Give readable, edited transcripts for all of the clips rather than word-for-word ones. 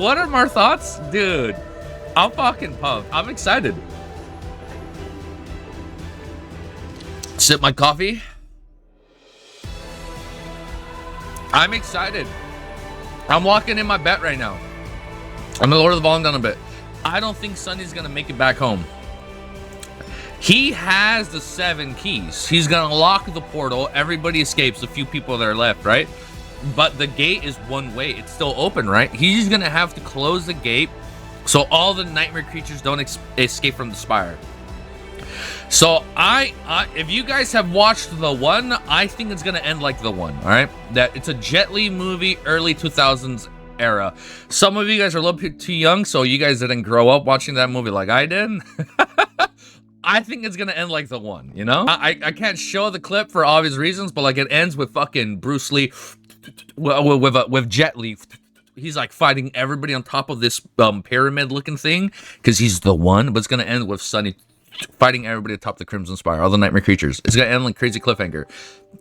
What are my thoughts? Dude, I'm fucking pumped. I'm excited. Sip my coffee. I'm excited. I'm locking in my bet right now. I'm gonna lower the volume down a bit. I don't think Sonny's gonna make it back home. He has the 7 keys. He's gonna lock the portal. Everybody escapes. A few people that are left, right? But the gate is one way. It's still open, right? He's gonna have to close the gate so all the nightmare creatures don't escape from the spire. So if you guys have watched the one, I think it's gonna end like the one. All right, that it's a Jet Li movie, early 2000s era. Some of you guys are a little bit too young, so you guys didn't grow up watching that movie like I did. I think it's gonna end like the one, you know? I can't show the clip for obvious reasons, but like it ends with fucking Bruce Lee with Jet Li. He's like fighting everybody on top of this pyramid looking thing because he's the one, but it's gonna end with Sonny fighting everybody atop the Crimson Spire, all the nightmare creatures. It's gonna end like crazy cliffhanger.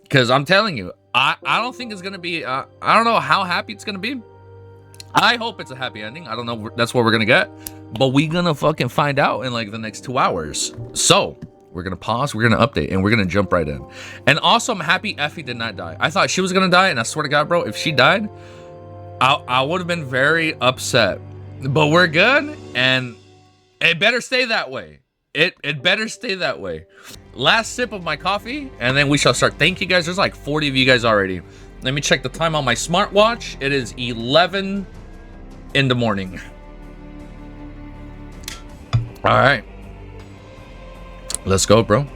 Because I'm telling you, I don't think it's gonna be I don't know how happy it's gonna be. I hope it's a happy ending. I don't know, that's what we're gonna get. But we're gonna fucking find out in like the next 2 hours. So we're gonna pause, we're gonna update, and we're gonna jump right in. And also, I'm happy Effie did not die. I thought she was gonna die, and I swear to God, bro, if she died, I would have been very upset. But we're good, and it better stay that way. It better stay that way. Last sip of my coffee, and then we shall start. Thank you guys. There's like 40 of you guys already. Let me check the time on my smartwatch. It is 11 in the morning. All right, let's go, bro.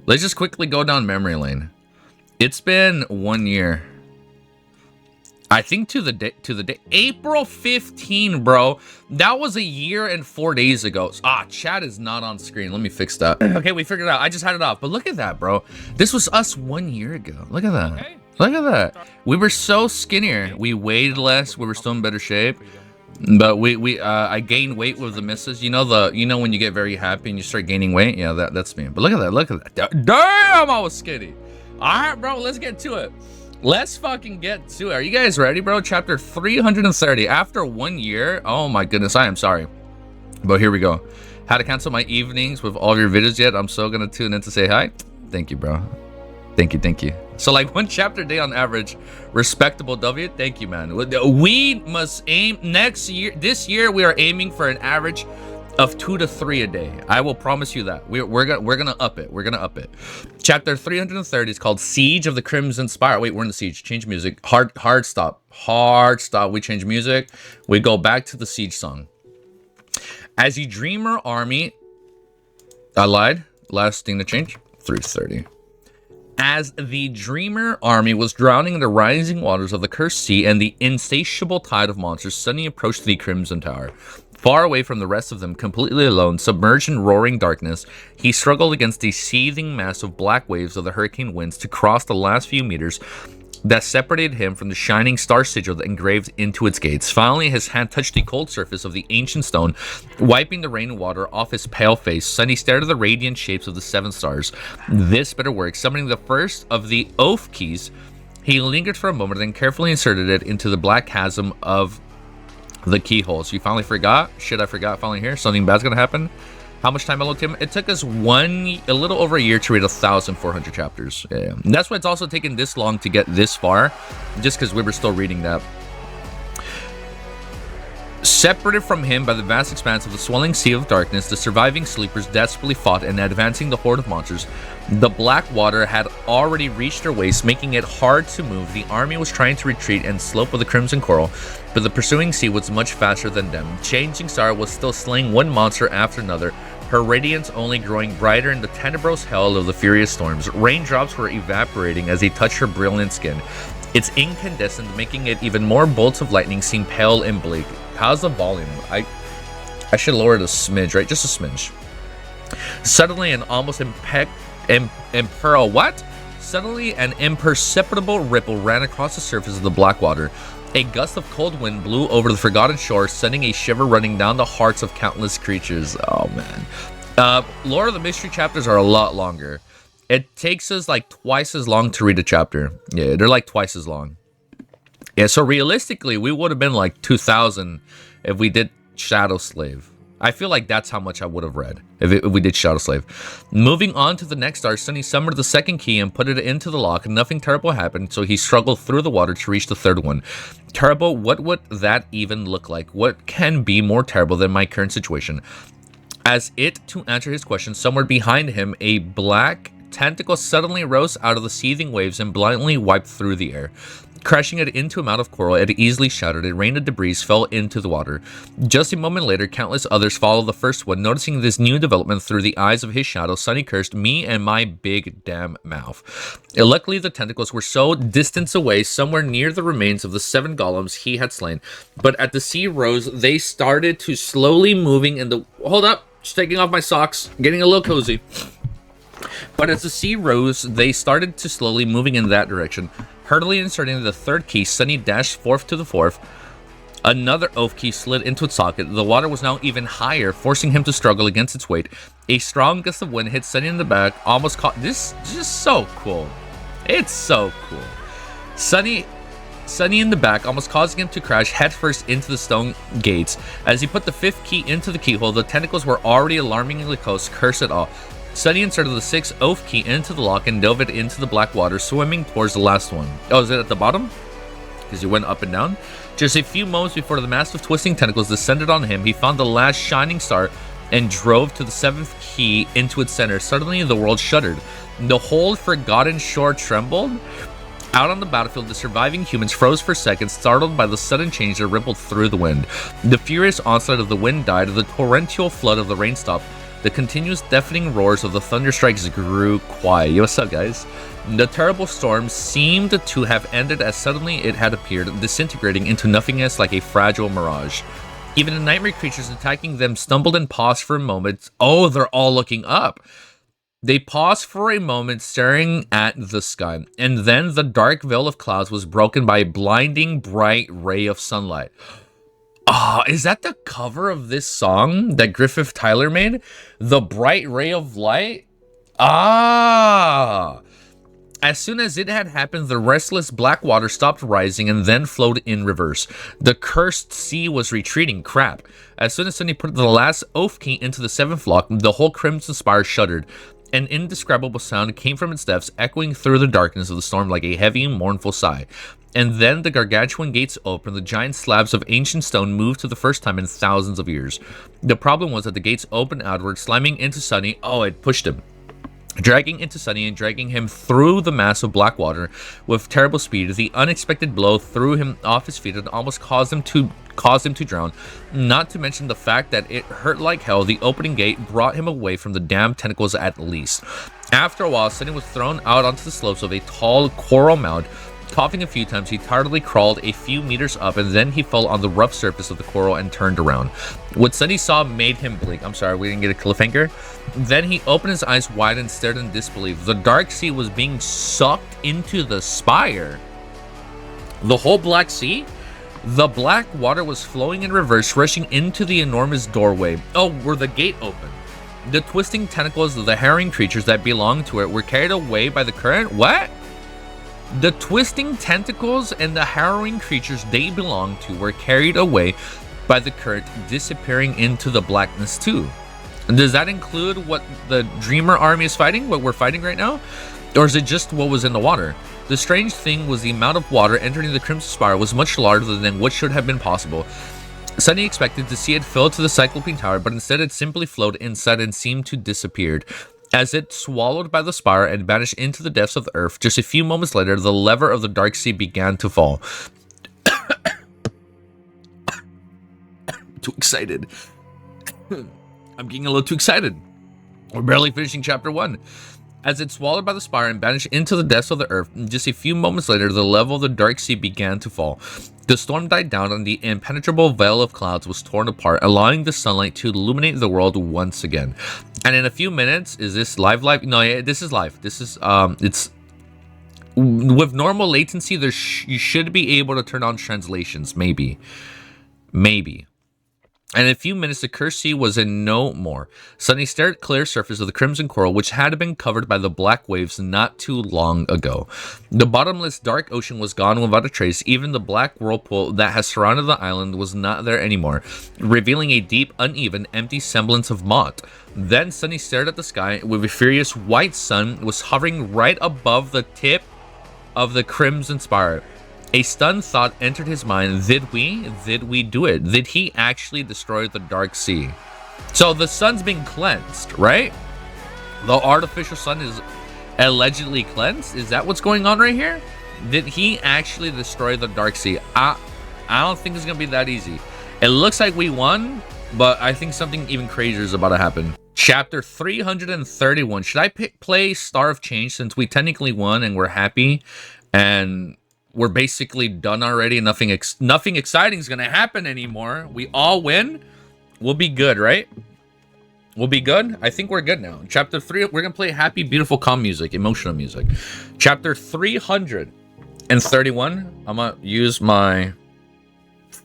Let's just quickly go down memory lane. It's been 1 year. I think to the day April 15, bro. That was a year and 4 days ago. Chat is not on screen. Let me fix that. Okay, we figured it out. I just had it off. But look at that, bro. This was us 1 year ago. Look at that. Okay. Look at that. We were so skinnier. We weighed less. We were still in better shape. But I gained weight with the misses. You know when you get very happy and you start gaining weight? Yeah, that's me. But look at that. Look at that. Damn, I was skinny. All right, bro. Let's get to it. Let's fucking get to it. Are you guys ready, bro? Chapter 330. After 1 year. Oh my goodness, I am sorry. But here we go. How to cancel my evenings with all of your videos yet? I'm so gonna tune in to say hi. Thank you, bro. Thank you. So like 1 chapter a day on average. Respectable W. Thank you, man. We must aim next year. This year we are aiming for an average of 2 to 3 a day. I will promise you that. We're gonna up it. We're gonna up it. Chapter 330 is called Siege of the Crimson Spire. Wait, we're in the siege. Change music. Hard stop. Hard stop. We change music. We go back to the siege song. As the Dreamer Army. I lied. Last thing to change. 330. As the Dreamer Army was drowning in the rising waters of the cursed sea and the insatiable tide of monsters, Sonny approached the Crimson Tower. Far away from the rest of them, completely alone, submerged in roaring darkness, he struggled against the seething mass of black waves of the hurricane winds to cross the last few meters that separated him from the shining star sigil that engraved into its gates. Finally, his hand touched the cold surface of the ancient stone, wiping the rainwater off his pale face. Sonny stared at the radiant shapes of the 7 stars. This better work. Summoning the first of the oath keys, he lingered for a moment, then carefully inserted it into the black chasm of the keyhole. So you finally forgot? Shit, I forgot finally here. Something bad's gonna happen. How much time I looked him? It took us a little over a year to read 1,400 chapters. Yeah. And that's why it's also taken this long to get this far, just because we were still reading that. Separated from him by the vast expanse of the swelling sea of darkness, the surviving sleepers desperately fought, and advancing the horde of monsters. The black water had already reached their waist, making it hard to move. The army was trying to retreat and slope with the crimson coral, but the pursuing sea was much faster than them. Changing Star was still slaying one monster after another, her radiance only growing brighter in the tenebrous hell of the furious storms. Raindrops were evaporating as they touched her brilliant skin, its incandescent making it even more. Bolts of lightning seem pale and bleak. How's the volume? I should lower it a smidge, right? Just a smidge. Suddenly an almost Suddenly an imperceptible ripple ran across the surface of the black water. A gust of cold wind blew over the forgotten shore, sending a shiver running down the hearts of countless creatures. Oh man. Lord of the Mystery chapters are a lot longer. It takes us like twice as long to read a chapter. Yeah, they're like twice as long. Yeah, so realistically, we would have been like 2,000 if we did Shadow Slave. I feel like that's how much I would have read if we did Shadow Slave. Moving on to the next star, Sunny summoned the second key and put it into the lock. Nothing terrible happened, so he struggled through the water to reach the third one. Terrible? What would that even look like? What can be more terrible than my current situation? As it, to answer his question, somewhere behind him, a black tentacle suddenly rose out of the seething waves and blindly wiped through the air. Crashing it into a mound of coral, it easily shattered. A rain of debris fell into the water. Just a moment later, countless others followed the first one. Noticing this new development through the eyes of his shadow, Sunny cursed, "Me and my big damn mouth." Luckily, the tentacles were so distant away, somewhere near the remains of the 7 golems he had slain. But at the sea rose, they started to slowly moving in the... Hold up! Just taking off my socks. Getting a little cozy. But as the sea rose, they started to slowly moving in that direction. Hurriedly inserting the third key, Sunny dashed forth to the fourth. Another oath key slid into its socket. The water was now even higher, forcing him to struggle against its weight. A strong gust of wind hit Sunny in the back, almost caught... This is just so cool. It's so cool. Sunny in the back, almost causing him to crash headfirst into the stone gates. As he put the 5th key into the keyhole, the tentacles were already alarmingly close. Curse it all. Sunny inserted the 6th oath key into the lock and dove it into the black water, swimming towards the last one. Oh, is it at the bottom? Because he went up and down. Just a few moments before the massive twisting tentacles descended on him, he found the last shining star and drove to the 7th key into its center. Suddenly, the world shuddered. The whole forgotten shore trembled. Out on the battlefield, the surviving humans froze for seconds, startled by the sudden change that rippled through the wind. The furious onslaught of the wind died, the torrential flood of the rain stopped. The continuous deafening roars of the thunderstrikes grew quiet. Yo, what's up, guys? The terrible storm seemed to have ended as suddenly it had appeared, disintegrating into nothingness like a fragile mirage. Even the nightmare creatures attacking them stumbled and paused for a moment. Oh, they're all looking up. They paused for a moment, staring at the sky, and then the dark veil of clouds was broken by a blinding bright ray of sunlight. Ah, is that the cover of this song that Griffith Tyler made? The bright ray of light? Ah! As soon as it had happened, the restless black water stopped rising and then flowed in reverse. The cursed sea was retreating. Crap. As soon as Sunny put the last oath key into the 7th lock, the whole Crimson Spire shuddered. An indescribable sound came from its depths, echoing through the darkness of the storm like a heavy, mournful sigh. And then the gargantuan gates opened, the giant slabs of ancient stone moved for the first time in thousands of years. The problem was that the gates opened outward, slamming into Sunny. Oh, it pushed him. Dragging into Sunny and dragging him through the mass of black water with terrible speed. The unexpected blow threw him off his feet and almost caused him to drown. Not to mention the fact that it hurt like hell. The opening gate brought him away from the damn tentacles at least. After a while, Sunny was thrown out onto the slopes of a tall coral mound. Coughing a few times, he tardily crawled a few meters up, and then he fell on the rough surface of the coral and turned around. What Sunny saw made him blink. I'm sorry, we didn't get a cliffhanger. Then he opened his eyes wide and stared in disbelief. The dark sea was being sucked into the spire. The whole black sea? The black water was flowing in reverse, rushing into the enormous doorway. Oh, where the gate opened. The twisting tentacles of the harrowing creatures that belonged to it were carried away by the current. What? The twisting tentacles and the harrowing creatures they belonged to were carried away by the current, disappearing into the blackness too. Does that include what the Dreamer army is fighting, what we're fighting right now? Or is it just what was in the water? The strange thing was the amount of water entering the Crimson Spire was much larger than what should have been possible. Sunny expected to see it fill to the Cyclopean Tower, but instead it simply flowed inside and seemed to disappear. As it swallowed by the spire and vanished into the depths of the earth, just a few moments later, the lever of the dark sea began to fall. Too excited. I'm getting a little too excited. We're barely finishing chapter 1. As it swallowed by the spire and vanished into the depths of the earth, just a few moments later, the level of the dark sea began to fall. The storm died down and the impenetrable veil of clouds was torn apart, allowing the sunlight to illuminate the world once again. And in a few minutes, is this live? No, yeah, this is live. This is, it's, with normal latency, you should be able to turn on translations, maybe. And in a few minutes, the cursed sea was in no more. Suddenly stared at the clear surface of the crimson coral, which had been covered by the black waves not too long ago. The bottomless dark ocean was gone without a trace. Even the black whirlpool that had surrounded the island was not there anymore, revealing a deep, uneven, empty semblance of moat. Then Sunny stared at the sky, with a furious white sun was hovering right above the tip of the Crimson Spire. A stunned thought entered his mind. Did we do it? Did he actually destroy the Dark Sea? So the sun's being cleansed, right? The artificial sun is allegedly cleansed. Is that what's going on right here? Did he actually destroy the Dark Sea? I don't think it's gonna be that easy. It looks like we won, but I think something even crazier is about to happen. Chapter 331. Should I play Star of Change, since we technically won and we're happy and we're basically done already? Nothing exciting is gonna happen anymore. We all win. We'll be good, right? We'll be good. I think we're good now. Chapter 3, we're gonna play happy, beautiful, calm music, emotional music. Chapter 331. I'm gonna use my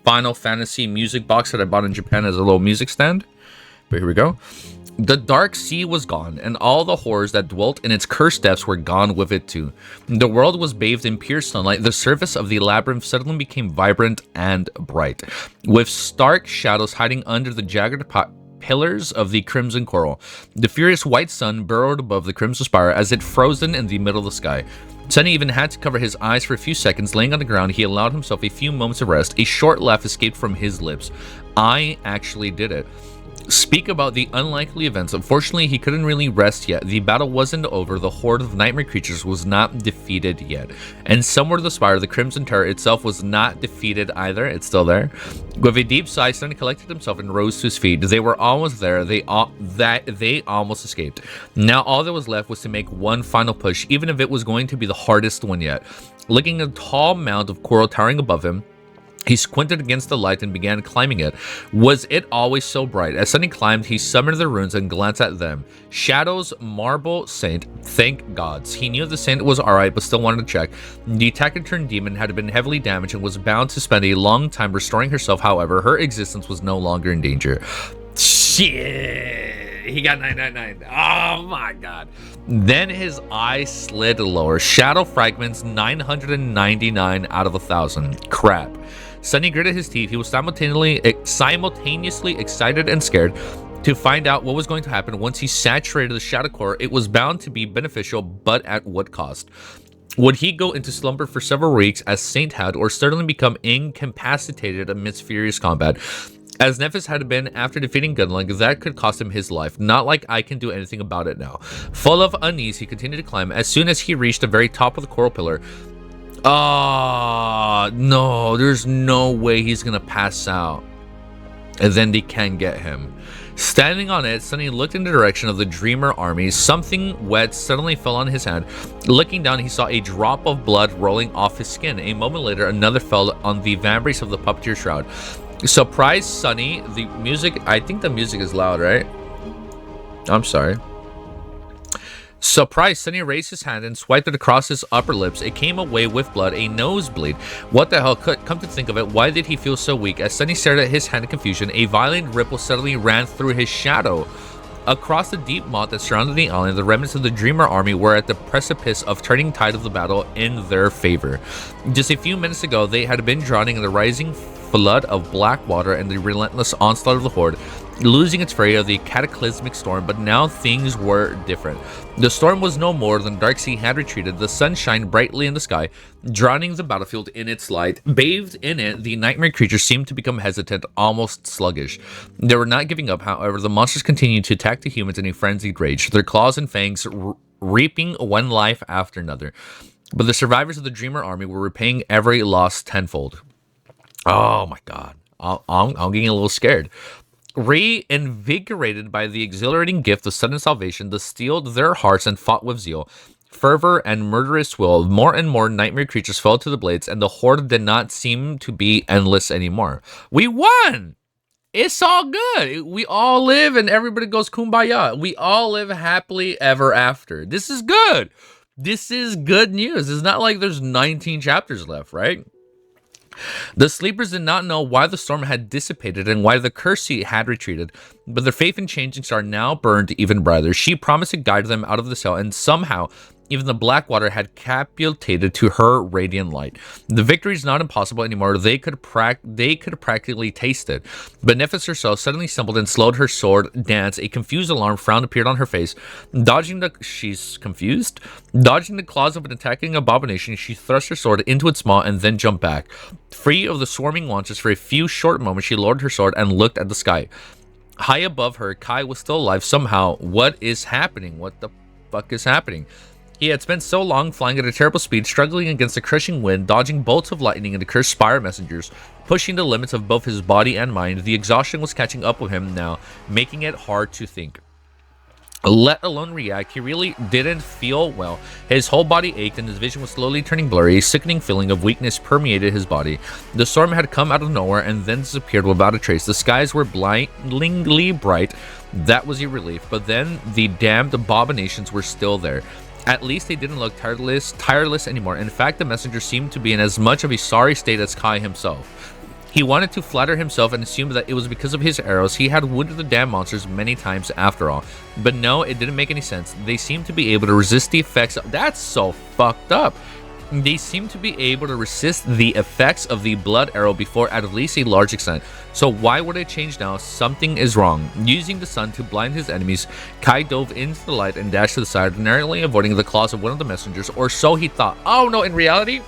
Final Fantasy music box that I bought in Japan as a little music stand. But here we go. The Dark Sea was gone, and all the horrors that dwelt in its cursed depths were gone with it too. The world was bathed in pure sunlight. The surface of the labyrinth suddenly became vibrant and bright, with stark shadows hiding under the jagged pillars of the crimson coral. The furious white sun burrowed above the Crimson Spire as it frozen in the middle of the sky. Sunny even had to cover his eyes for a few seconds. Laying on the ground, he allowed himself a few moments of rest. A short laugh escaped from his lips. I actually did it. Speak about the unlikely events. Unfortunately, he couldn't really rest yet. The battle wasn't over. The horde of nightmare creatures was not defeated yet. And somewhere the spire, the Crimson Terror itself, was not defeated either. It's still there. With a deep sigh, Sunny collected himself and rose to his feet. They were almost there. They almost escaped. Now all that was left was to make one final push, even if it was going to be the hardest one yet. Looking at a tall mound of coral towering above him, he squinted against the light and began climbing it. Was it always so bright? As Sunny climbed, he summoned the runes and glanced at them. Shadows, Marble, Saint, thank gods. He knew the Saint was alright, but still wanted to check. The attacker-turned demon had been heavily damaged and was bound to spend a long time restoring herself. However, her existence was no longer in danger. Shit! He got 999. Oh my god. Then his eye slid lower. Shadow fragments, 999 out of 1,000. Crap. Sunny gritted his teeth. He was simultaneously excited and scared to find out what was going to happen once he saturated the shadow core. It was bound to be beneficial, but at what cost? Would he go into slumber for several weeks as Saint had, or suddenly become incapacitated amidst furious combat? As NEPHIS had been after defeating Gunlung, that could cost him his life. Not like I can do anything about it now. Full of unease, he continued to climb. As soon as he reached the very top of the coral pillar, no, there's no way he's gonna pass out. And then they can get him. Standing on it, Sunny looked in the direction of the Dreamer army. Something wet suddenly fell on his hand. Looking down, he saw a drop of blood rolling off his skin. A moment later, another fell on the vambrace of the puppeteer shroud. Surprised Sunny, the music, I think the music is loud, right? I'm sorry. Surprised, Sunny raised his hand and swiped it across his upper lips. It came away with blood, a nosebleed. What the hell? Come to think of it, why did he feel so weak? As Sunny stared at his hand in confusion, a violent ripple suddenly ran through his shadow. Across the deep moat that surrounded the island, the remnants of the Dreamer army were at the precipice of turning tide of the battle in their favor. Just a few minutes ago, they had been drowning in the rising flood of black water and the relentless onslaught of the horde, losing its prey of the cataclysmic storm, but now things were different. The storm was no more. The Dark Sea had retreated. The sun shined brightly in the sky, drowning the battlefield in its light. Bathed in it, the nightmare creatures seemed to become hesitant, almost sluggish. They were not giving up, however. The monsters continued to attack the humans in a frenzied rage, their claws and fangs reaping one life after another. But the survivors of the Dreamer army were repaying every loss tenfold. Oh my god. I'm getting a little scared. Reinvigorated by the exhilarating gift of sudden salvation, they steeled their hearts and fought with zeal, fervor, and murderous will. More and more nightmare creatures fell to the blades, and the horde did not seem to be endless anymore. We won! It's all good. We all live and everybody goes kumbaya. We all live happily ever after. This is good. This is good news. It's not like there's 19 chapters left, right? The sleepers did not know why the storm had dissipated and why the curse seat had retreated, but their faith in changing star now burned even brighter. She promised to guide them out of the cell, and somehow even the black water had capitulated to her radiant light. The victory is not impossible anymore. They could practically taste it. But NEPHIS herself suddenly stumbled and slowed her sword dance. A confused alarm frown appeared on her face. She's confused? Dodging the claws of an attacking abomination, she thrust her sword into its maw and then jumped back. Free of the swarming launches for a few short moments, she lowered her sword and looked at the sky. High above her, Kai was still alive somehow. What is happening? What the fuck is happening? He had spent so long flying at a terrible speed, struggling against the crushing wind, dodging bolts of lightning and the cursed spire messengers, pushing the limits of both his body and mind. The exhaustion was catching up with him now, making it hard to think, let alone react. He really didn't feel well. His whole body ached and his vision was slowly turning blurry. A sickening feeling of weakness permeated his body. The storm had come out of nowhere and then disappeared without a trace. The skies were blindingly bright. That was a relief. But then the damned abominations were still there. At least they didn't look tireless anymore. In fact, the messenger seemed to be in as much of a sorry state as Kai himself. He wanted to flatter himself and assume that it was because of his arrows. He had wounded the damn monsters many times after all. But no, it didn't make any sense. They seemed to be able to resist the effects of... That's so fucked up. They seemed to be able to resist the effects of the blood arrow before at least a large extent. So why would it change now? Something is wrong. Using the sun to blind his enemies, Kai dove into the light and dashed to the side, narrowly avoiding the claws of one of the messengers, or so he thought. Oh no, in reality,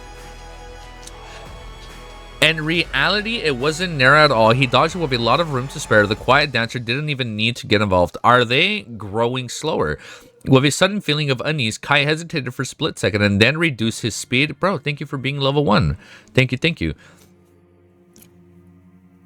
it wasn't narrow at all. He dodged with a lot of room to spare. The quiet dancer didn't even need to get involved. Are they growing slower? With a sudden feeling of unease, Kai hesitated for a split second and then reduced his speed. Bro, thank you for being level 1. Thank you.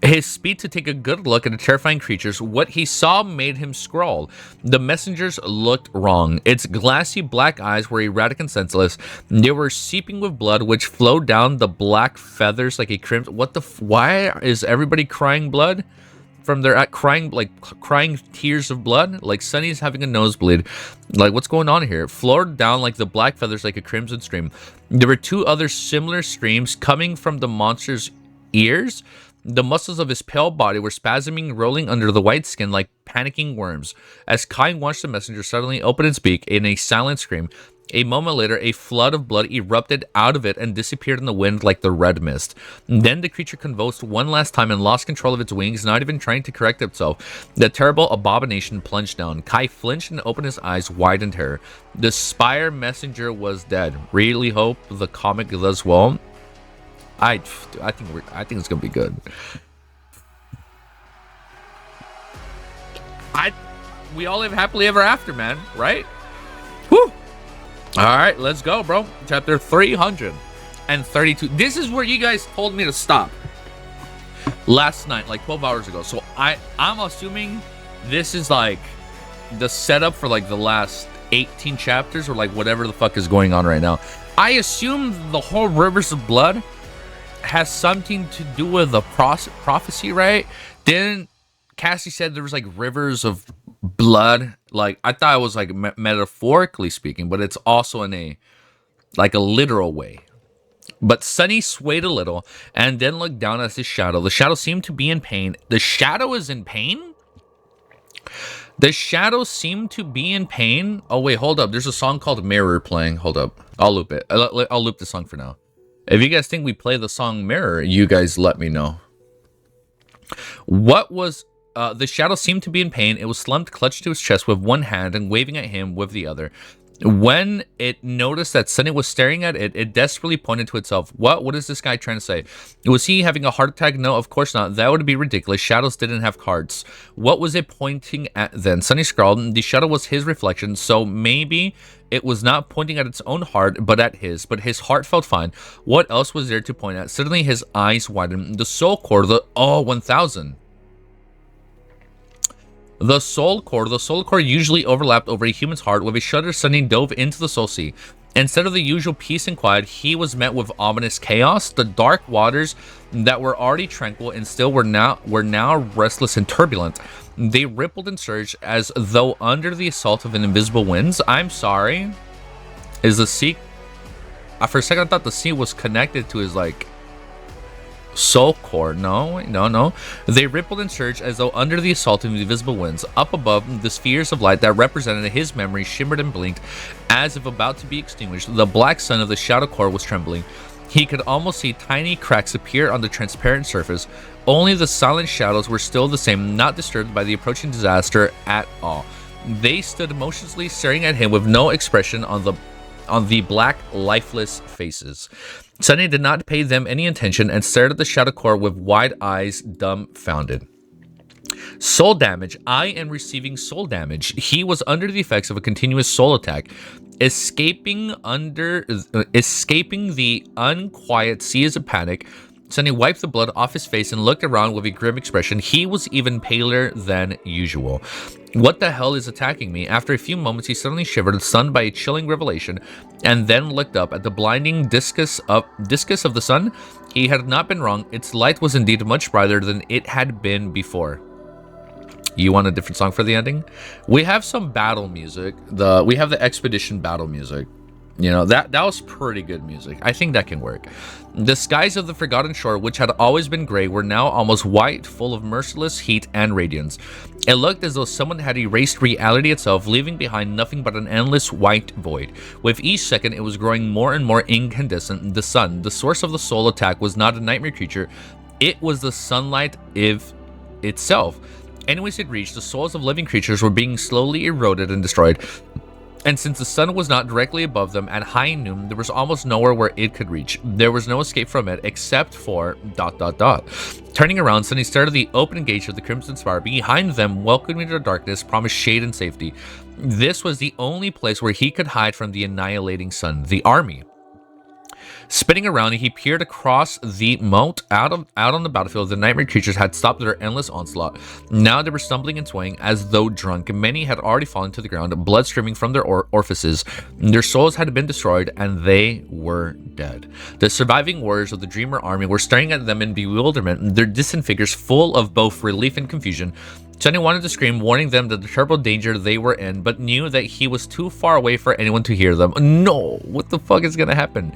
His speed to take a good look at the terrifying creatures. What he saw made him scroll. The messengers looked wrong. Its glassy black eyes were erratic and senseless. They were seeping with blood, which flowed down the black feathers like a crimson... What the... Why is everybody crying blood? From their crying tears of blood? Like Sunny's having a nosebleed. Like, what's going on here? Flowed down like the black feathers like a crimson stream. There were two other similar streams coming from the monster's ears. The muscles of his pale body were spasming, rolling under the white skin like panicking worms. As Kai watched the messenger suddenly open its beak in a silent scream, a moment later, a flood of blood erupted out of it and disappeared in the wind like the red mist. Then the creature convulsed one last time and lost control of its wings, not even trying to correct itself. The terrible abomination plunged down. Kai flinched and opened his eyes wide in terror. The spire messenger was dead. Really hope the comic does well. I think it's gonna be good. We all live happily ever after, man, right? Whew. All right, let's go, bro. Chapter 332. This is where you guys told me to stop last night, like 12 hours ago. So I'm assuming this is like the setup for like the last 18 chapters or like whatever the fuck is going on right now. I assume the whole Rivers of Blood has something to do with the prophecy, right? Then Cassie said there was like rivers of blood. Like, I thought it was like metaphorically speaking, but it's also in a like a literal way. But Sunny swayed a little and then looked down at his shadow. The shadow seemed to be in pain. The shadow is in pain? The shadow seemed to be in pain. Oh wait, hold up. There's a song called Mirror playing. Hold up. I'll loop it. I'll loop the song for now. If you guys think we play the song Mirror, you guys let me know. What was... the shadow seemed to be in pain. It was slumped, clutched to his chest with one hand and waving at him with the other. When it noticed that Sunny was staring at it, it desperately pointed to itself. What is this guy trying to say? Was he having a heart attack? No, of course not. That would be ridiculous. Shadows didn't have hearts. What was it pointing at then? Sunny scrawled. The shadow was his reflection, so maybe it was not pointing at its own heart, but at his. But his heart felt fine. What else was there to point at? Suddenly his eyes widened. The soul core, 1000. The soul core usually overlapped over a human's heart. With a shudder, Sunny dove into the soul sea. Instead of the usual peace and quiet, he was met with ominous chaos. The dark waters that were already tranquil and still were now restless and turbulent. They rippled and surged as though under the assault of an invisible winds. I'm sorry. Is the sea... for a second I thought the sea was connected to his like... Soul core. No, no. They rippled and surged as though under the assault of invisible winds. Up above, the spheres of light that represented his memory shimmered and blinked as if about to be extinguished. The black sun of the shadow core was trembling. He could almost see tiny cracks appear on the transparent surface. Only the silent shadows were still the same, not disturbed by the approaching disaster at all. They stood motionlessly staring at him with no expression on the black, lifeless faces. Sunny did not pay them any attention and stared at the shadow core with wide eyes, dumbfounded. Soul damage. I am receiving soul damage. He was under the effects of a continuous soul attack, escaping the unquiet seas of panic. Sunny wiped the blood off his face and looked around with a grim expression. He was even paler than usual. What the hell is attacking me? After a few moments, he suddenly shivered, stunned by a chilling revelation, and then looked up at the blinding discus of the sun. He had not been wrong. Its light was indeed much brighter than it had been before. You want a different song for the ending? We have some battle music. We have the expedition battle music. You know, that was pretty good music. I think that can work. The skies of the Forgotten Shore, which had always been gray, were now almost white, full of merciless heat and radiance. It looked as though someone had erased reality itself, leaving behind nothing but an endless white void. With each second, it was growing more and more incandescent. The sun, the source of the soul attack, was not a nightmare creature. It was the sunlight itself. Anyways it reached, the souls of living creatures were being slowly eroded and destroyed. And since the sun was not directly above them at high noon, there was almost nowhere where it could reach. There was no escape from it except for ... Turning around, Sunny stared at the open gates of the Crimson Spire. Behind them, welcoming the darkness, promised shade and safety. This was the only place where he could hide from the annihilating sun, the army. Spinning around, he peered across the moat. Out on the battlefield, the nightmare creatures had stopped their endless onslaught. Now they were stumbling and swaying as though drunk. Many had already fallen to the ground, blood streaming from their orifices. Their souls had been destroyed, and they were dead. The surviving warriors of the Dreamer army were staring at them in bewilderment, their distant figures full of both relief and confusion. Sunny wanted to scream, warning them that the terrible danger they were in, but knew that he was too far away for anyone to hear them. No, what the fuck is gonna happen?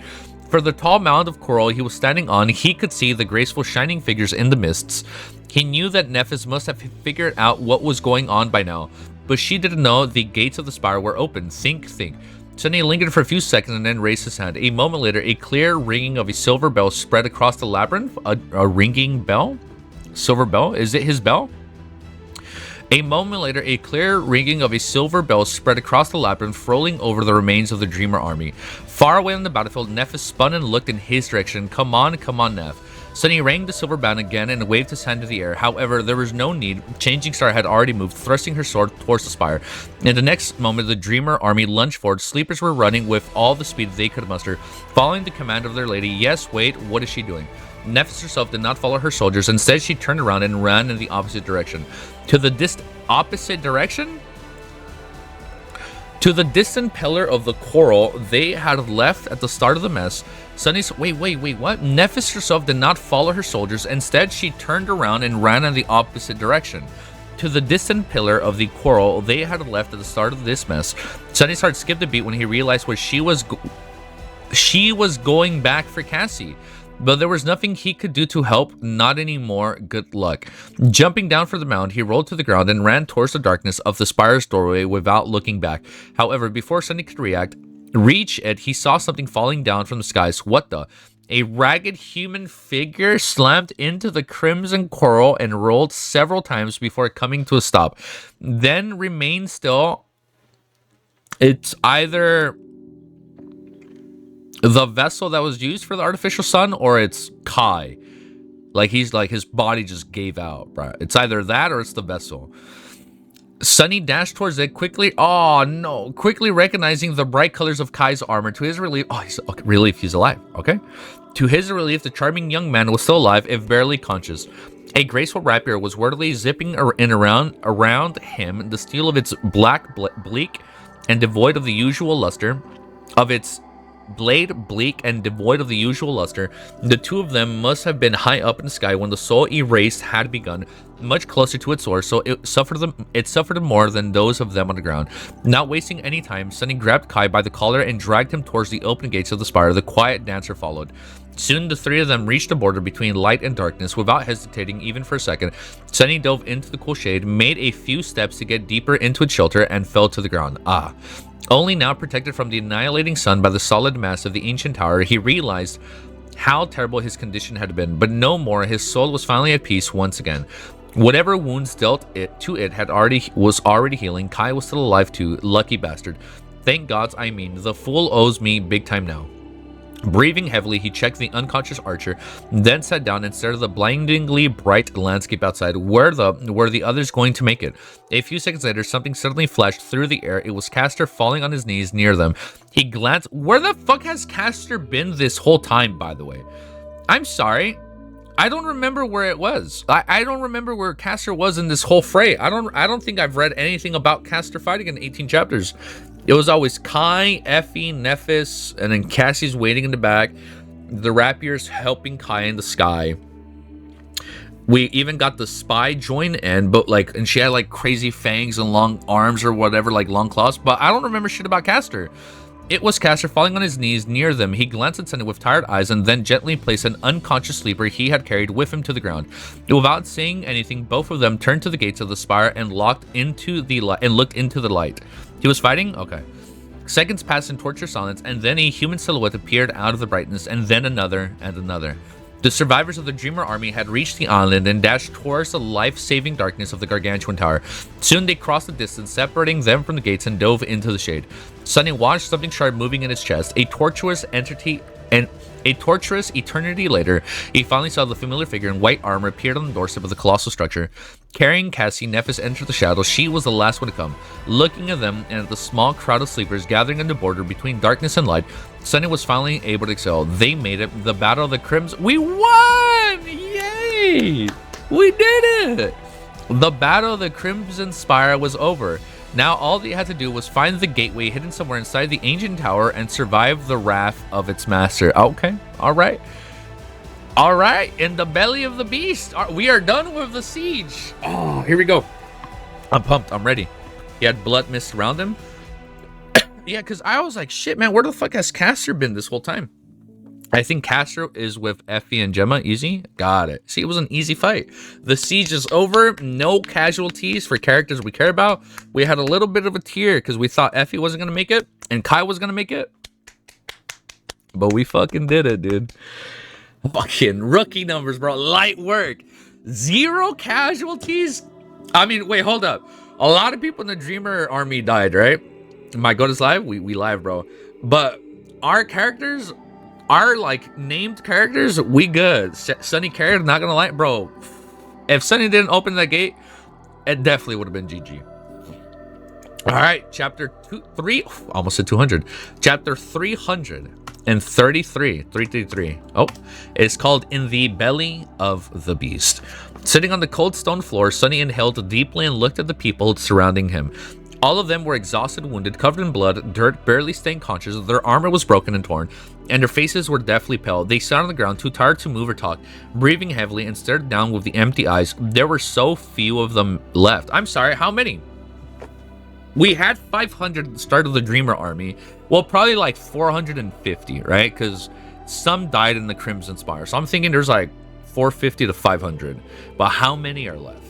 For the tall mound of coral he was standing on, he could see the graceful shining figures in the mists. He knew that NEPHIS must have figured out what was going on by now, but she didn't know the gates of the spire were open. Think. Sunny lingered for a few seconds and then raised his hand. A moment later, a clear ringing of a silver bell spread across the labyrinth. A ringing bell? Silver bell? Is it his bell? A moment later, a clear ringing of a silver bell spread across the labyrinth, rolling over the remains of the Dreamer army. Far away on the battlefield, NEPHIS spun and looked in his direction. Come on, Neph. Sunny rang the silver bell again and waved his hand to the air. However, there was no need. Changing Star had already moved, thrusting her sword towards the spire. In the next moment, the Dreamer army lunged forward. Sleepers were running with all the speed they could muster, following the command of their lady. Yes, wait, what is she doing? NEPHIS herself did not follow her soldiers. Instead, she turned around and ran in the opposite direction. To the distant pillar of the coral they had left at the start of the mess. Sunny's wait, what? NEPHIS herself did not follow her soldiers. Instead, she turned around and ran in the opposite direction. To the distant pillar of the coral they had left at the start of this mess. Sunny's heart skipped a beat when he realized what she was going back for Cassie. But there was nothing he could do to help, not anymore. Good luck. Jumping down from the mound, he rolled to the ground and ran towards the darkness of the spire's doorway without looking back. However, before Sunny could reach it, he saw something falling down from the skies. What the? A ragged human figure slammed into the crimson coral and rolled several times before coming to a stop. Then remained still. It's either the vessel that was used for the artificial sun, or it's Kai. He's like his body just gave out, right? It's either that or it's the vessel. Sunny dashed towards it quickly. Oh no! Quickly recognizing the bright colors of Kai's armor. To his relief, he's alive. Okay. To his relief, the charming young man was still alive, if barely conscious. A graceful rapier was wordily zipping around him. The steel of its bleak and devoid of the usual luster of its bleak, and devoid of the usual luster. The two of them must have been high up in the sky when the soul erased had begun, much closer to its source, so it suffered more than those of them on the ground. Not wasting any time, Sunny grabbed Kai by the collar and dragged him towards the open gates of the spire. The quiet dancer followed. Soon the three of them reached the border between light and darkness. Without hesitating even for a second, Sunny dove into the cool shade, made a few steps to get deeper into its shelter, and fell to the ground. Only now protected from the annihilating sun by the solid mass of the ancient tower, he realized how terrible his condition had been, but no more. His soul was finally at peace once again. Whatever wounds dealt was already healing. Kai was still alive too. Lucky bastard. Thank gods, I mean, the fool owes me big time now. Breathing heavily, he checked the unconscious archer, then sat down and stared at the blindingly bright landscape outside. Were the others going to make it? A few seconds later, something suddenly flashed through the air. It was Castor falling on his knees near them. He glanced. Where the fuck has Castor been this whole time, by the way? I'm sorry. I don't remember where it was. I don't remember where Castor was in this whole fray. I don't think I've read anything about Castor fighting in 18 chapters. It was always Kai, Effie, Nephis, and then Cassie's waiting in the back. The rapiers helping Kai in the sky. We even got the spy join in, but and she had like crazy fangs and long arms or whatever, like long claws. But I don't remember shit about Castor. It was Castor falling on his knees near them. He glanced at Sunny with tired eyes and then gently placed an unconscious sleeper he had carried with him to the ground. Without saying anything, both of them turned to the gates of the spire and looked into the light. He was fighting? Okay. Seconds passed in torture silence, and then a human silhouette appeared out of the brightness, and then another and another. The survivors of the Dreamer army had reached the island and dashed towards the life-saving darkness of the gargantuan tower. Soon they crossed the distance, separating them from the gates, and dove into the shade. Sunny watched something sharp moving in his chest. A tortuous eternity later, he finally saw the familiar figure in white armor appeared on the doorstep of the colossal structure. Carrying Cassie, Nephis entered the shadows. She was the last one to come. Looking at them and at the small crowd of sleepers gathering on the border between darkness and light, Sunny was finally able to exhale. They made it. The Battle of the Crimson. We won! Yay! We did it! The Battle of the Crimson Spire was over. Now all they had to do was find the gateway hidden somewhere inside the ancient tower and survive the wrath of its master. Okay, all right. All right, in the belly of the beast. We are done with the siege. Oh, here we go. I'm pumped. I'm ready. He had blood mist around him. Yeah, because I was like, shit, man, where the fuck has Castor been this whole time? I think Castor is with Effie and Gemma. Easy. Got it. See, it was an easy fight. The siege is over. No casualties for characters we care about. We had a little bit of a tear because we thought Effie wasn't going to make it and Kai was going to make it. But we fucking did it, dude. Fucking rookie numbers, bro. Light work. 0 casualties. I mean, wait, hold up. A lot of people in the Dreamer army died, right? My God is live. We live, bro. But our characters, our like named characters, we good. Sunny carried, not gonna lie, bro. If Sunny didn't open that gate, it definitely would have been GG. All right, chapter 3, almost at 200. Chapter 333. Oh, it's called In the Belly of the Beast. Sitting on the cold stone floor, Sunny inhaled deeply and looked at the people surrounding him. All of them were exhausted, wounded, covered in blood, dirt, barely staying conscious. Their armor was broken and torn, and their faces were deathly pale. They sat on the ground, too tired to move or talk, breathing heavily and stared down with the empty eyes. There were so few of them left. I'm sorry, how many? We had 500 at the start of the Dreamer army. Well, probably like 450, right? Because some died in the Crimson Spire. So I'm thinking there's like 450 to 500. But how many are left?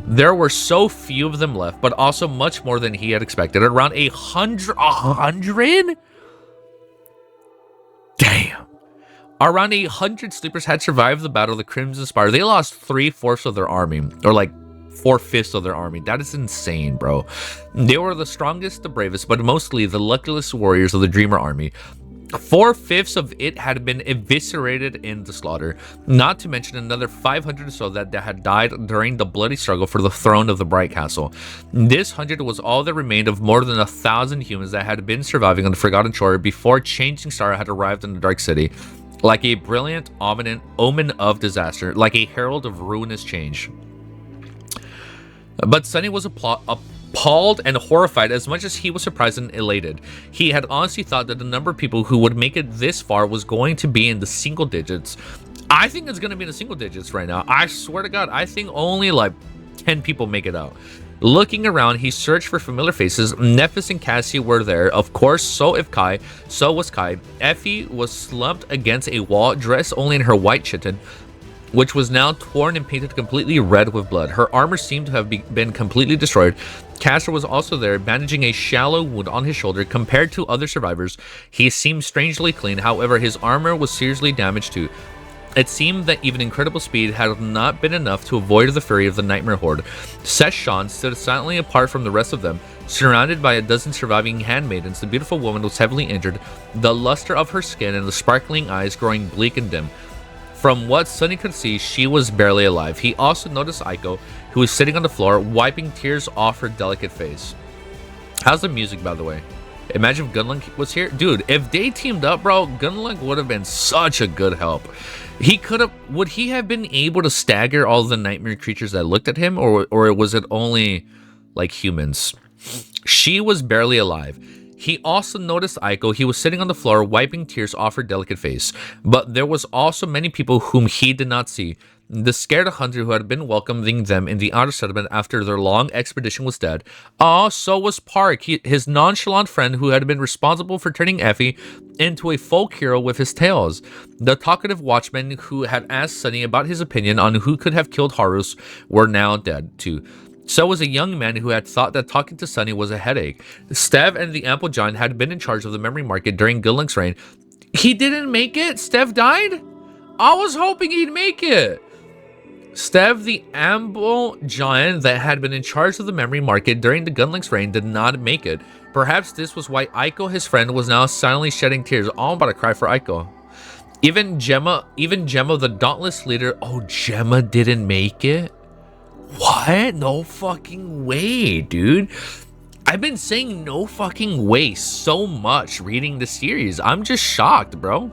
There were so few of them left, but also much more than he had expected. Around 100? 100? Damn. Around 100 sleepers had survived the Battle of the Crimson Spire. They lost 3/4 of their army, or like 4/5 of their army. That is insane, bro. They were the strongest, the bravest, but mostly the luckiest warriors of the Dreamer army. 4/5 of it had been eviscerated in the slaughter, not to mention another 500 or so that had died during the bloody struggle for the throne of the Bright Castle. This 100 was all that remained of more than 1,000 humans that had been surviving on the Forgotten Shore before Changing Star had arrived in the Dark City, like a brilliant omen of disaster, like a herald of ruinous change. But Sunny was appalled and horrified as much as he was surprised and elated. He had honestly thought that the number of people who would make it this far was going to be in the single digits. I think it's going to be in the single digits right now. I swear to God, I think only like 10 people make it out. Looking around, he searched for familiar faces. NEPHIS and Cassie were there, of course. So was Kai. Effie was slumped against a wall, dressed only in her white chitin, which was now torn and painted completely red with blood. Her armor seemed to have been completely destroyed. Castor was also there, bandaging a shallow wound on his shoulder. Compared to other survivors, he seemed strangely clean. However, his armor was seriously damaged too. It seemed that even incredible speed had not been enough to avoid the fury of the Nightmare Horde. Session stood silently apart from the rest of them, surrounded by a dozen surviving handmaidens. The beautiful woman was heavily injured, the luster of her skin and the sparkling eyes growing bleak and dim. From what Sunny could see, she was barely alive. He also noticed Aiko, who was sitting on the floor, wiping tears off her delicate face. How's the music, by the way? Imagine if Gunlunk was here. Dude, if they teamed up, bro, Gunlunk would have been such a good help. Would he have been able to stagger all the nightmare creatures that looked at him, or was it only like humans? She was barely alive. He also noticed Aiko. He was sitting on the floor, wiping tears off her delicate face. But there was also many people whom he did not see. The scared hunter who had been welcoming them in the outer settlement after their long expedition was dead. So was Park, his nonchalant friend who had been responsible for turning Effie into a folk hero with his tales. The talkative watchman who had asked Sunny about his opinion on who could have killed Harus were now dead too. So was a young man who had thought that talking to Sunny was a headache. Stev and the Ample Giant had been in charge of the memory market during Gunlunk's reign. He didn't make it? Stev died? I was hoping he'd make it. Stev, the Ample Giant that had been in charge of the memory market during the Gunlunk's reign, did not make it. Perhaps this was why Aiko, his friend, was now silently shedding tears. Oh, I'm about to cry for Aiko. Even Gemma, the dauntless leader. Oh, Gemma didn't make it? What? No fucking way, dude. I've been saying no fucking way so much reading the series. I'm just shocked, bro.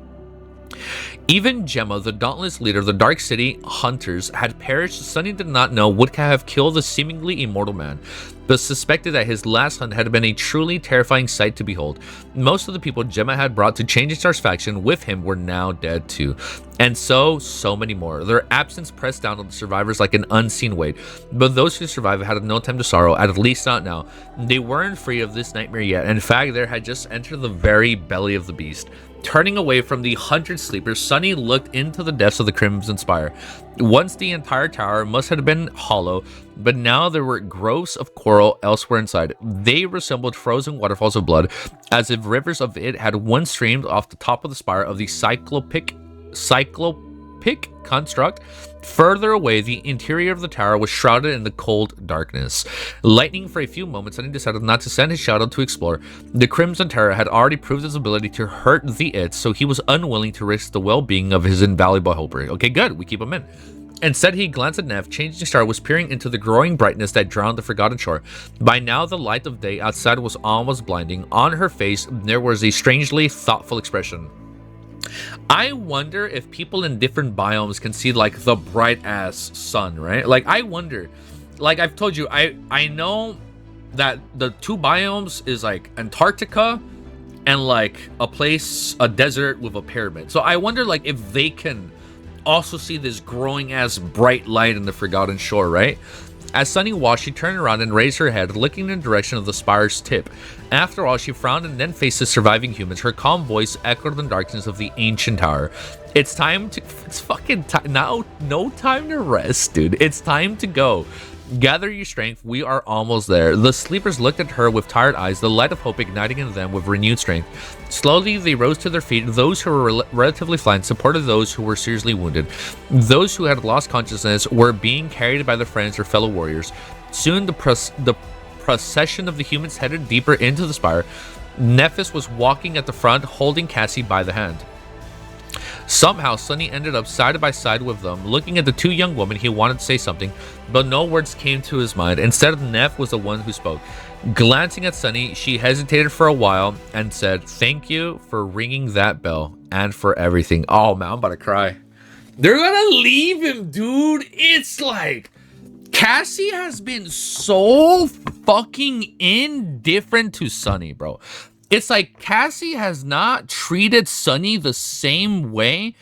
Even Gemma, the dauntless leader of the Dark City Hunters, had perished. Sunny did not know would have killed the seemingly immortal man, but suspected that his last hunt had been a truly terrifying sight to behold. Most of the people Gemma had brought to Changing Stars faction with him were now dead too. And so many more. Their absence pressed down on the survivors like an unseen weight. But those who survived had no time to sorrow, at least not now. They weren't free of this nightmare yet. In fact, they had just entered the very belly of the beast. Turning away from the 100 sleepers, Sunny looked into the depths of the Crimson Spire. Once the entire tower must have been hollow, but now there were growths of coral elsewhere inside. They resembled frozen waterfalls of blood, as if rivers of it had once streamed off the top of the spire of the cyclopic construct. Further away, the interior of the tower was shrouded in the cold darkness. Lightning for a few moments, and he decided not to send his shadow to explore. The Crimson Terror had already proved its ability to hurt the It, so he was unwilling to risk the well-being of his invaluable helper. Okay, good. We keep him in. Instead, he glanced at Nev. Changing Star was peering into the growing brightness that drowned the Forgotten Shore. By now, the light of day outside was almost blinding. On her face, there was a strangely thoughtful expression. I wonder if people in different biomes can see like the bright ass sun, right? Like I wonder, like I've told you, I know that the two biomes is like Antarctica and like a desert with a pyramid. So I wonder like if they can also see this growing ass bright light in the Forgotten Shore, right? As Sunny watched, she turned around and raised her head, looking in the direction of the spire's tip. After all, she frowned and then faced the surviving humans. Her calm voice echoed in the darkness of the ancient tower. It's fucking time now. No time to rest, dude. It's time to go. Gather your strength. We are almost there. The sleepers looked at her with tired eyes, the light of hope igniting in them with renewed strength. Slowly, they rose to their feet. Those who were relatively fine supported those who were seriously wounded. Those who had lost consciousness were being carried by their friends or fellow warriors. Soon, the procession of the humans headed deeper into the spire. Nephis was walking at the front, holding Cassie by the hand. Somehow, Sunny ended up side by side with them. Looking at the two young women, he wanted to say something, but no words came to his mind. Instead, Neff was the one who spoke. Glancing at Sunny, she hesitated for a while and said, "Thank you for ringing that bell and for everything." Oh man, I'm about to cry. They're gonna leave him, dude. It's like Cassie has been so fucking indifferent to Sunny, bro. It's like Cassie has not treated Sunny the same way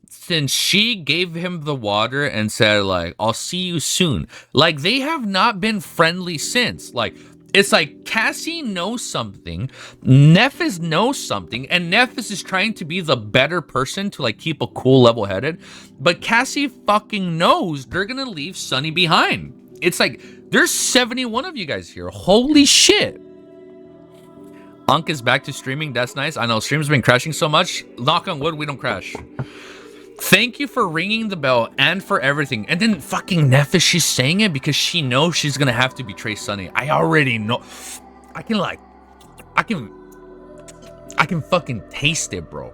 since she gave him the water and said, like, I'll see you soon. Like, they have not been friendly since. Like, it's like Cassie knows something, NEPHIS knows something, and NEPHIS is trying to be the better person to, like, keep a cool level-headed. But Cassie fucking knows they're gonna leave Sunny behind. It's like, there's 71 of you guys here. Holy shit. Unk is back to streaming. That's nice. I know stream's been crashing so much. Knock on wood, we don't crash. Thank you for ringing the bell and for everything. And then fucking NEPHIS, she's saying it because she knows she's gonna have to betray Sunny. I already know. I can fucking taste it, bro.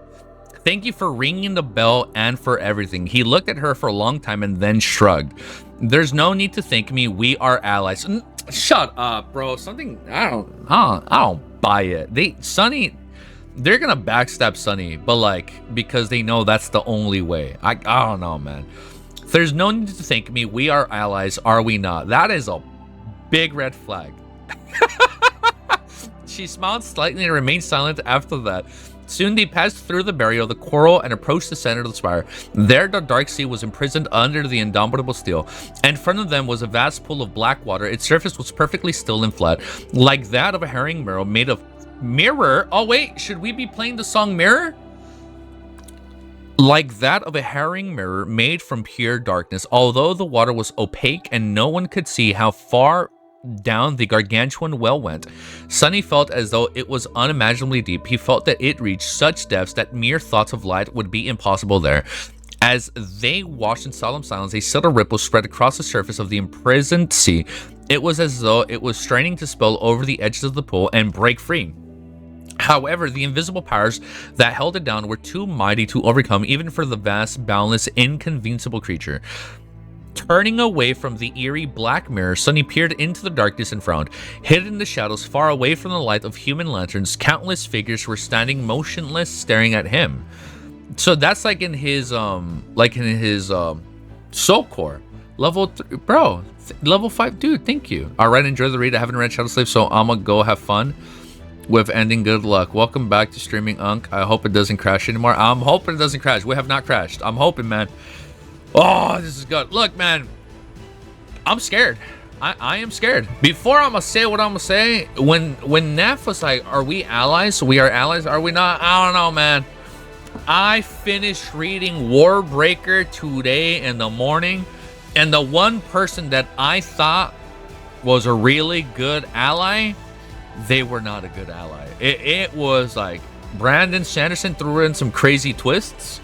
Thank you for ringing the bell and for everything. He looked at her for a long time and then shrugged. There's no need to thank me. We are allies. Shut up, bro. Something I don't buy it. Sunny, they're gonna backstab Sunny, but like because they know that's the only way. I don't know, man. There's no need to thank me. We are allies, are we not? That is a big red flag. She smiled slightly and remained silent after that. Soon they passed through the barrier of the coral and approached the center of the spire. There the dark sea was imprisoned under the indomitable steel. In front of them was a vast pool of black water. Its surface was perfectly still and flat, like that of a herring mirror made of mirror. Oh wait, should we be playing the song Mirror? Like that of a herring mirror made from pure darkness. Although the water was opaque and no one could see how far down the gargantuan well went, Sunny felt as though it was unimaginably deep. He felt that it reached such depths that mere thoughts of light would be impossible there. As they watched in solemn silence, a subtle ripple spread across the surface of the imprisoned sea. It was as though it was straining to spill over the edges of the pool and break free. However, the invisible powers that held it down were too mighty to overcome even for the vast, boundless, inconceivable creature. Turning away from the eerie black mirror, Sunny peered into the darkness and frowned. Hidden in the shadows, far away from the light of human lanterns, countless figures were standing motionless, staring at him. So that's like in his soul core. Level 3, bro. Level 5, dude, thank you. Alright, enjoy the read. I haven't read Shadow Slave, so I'ma go have fun with ending. Good luck. Welcome back to streaming, Unk. I hope it doesn't crash anymore. I'm hoping it doesn't crash. We have not crashed. I'm hoping, man. Oh, this is good. Look, man, I'm scared. I am scared. Before I'm gonna say what I'm gonna say, when Neph was like, are we allies? We are allies, are we not? I don't know, man. I finished reading Warbreaker today in the morning, and the one person that I thought was a really good ally, they were not a good ally. It was like Brandon Sanderson threw in some crazy twists,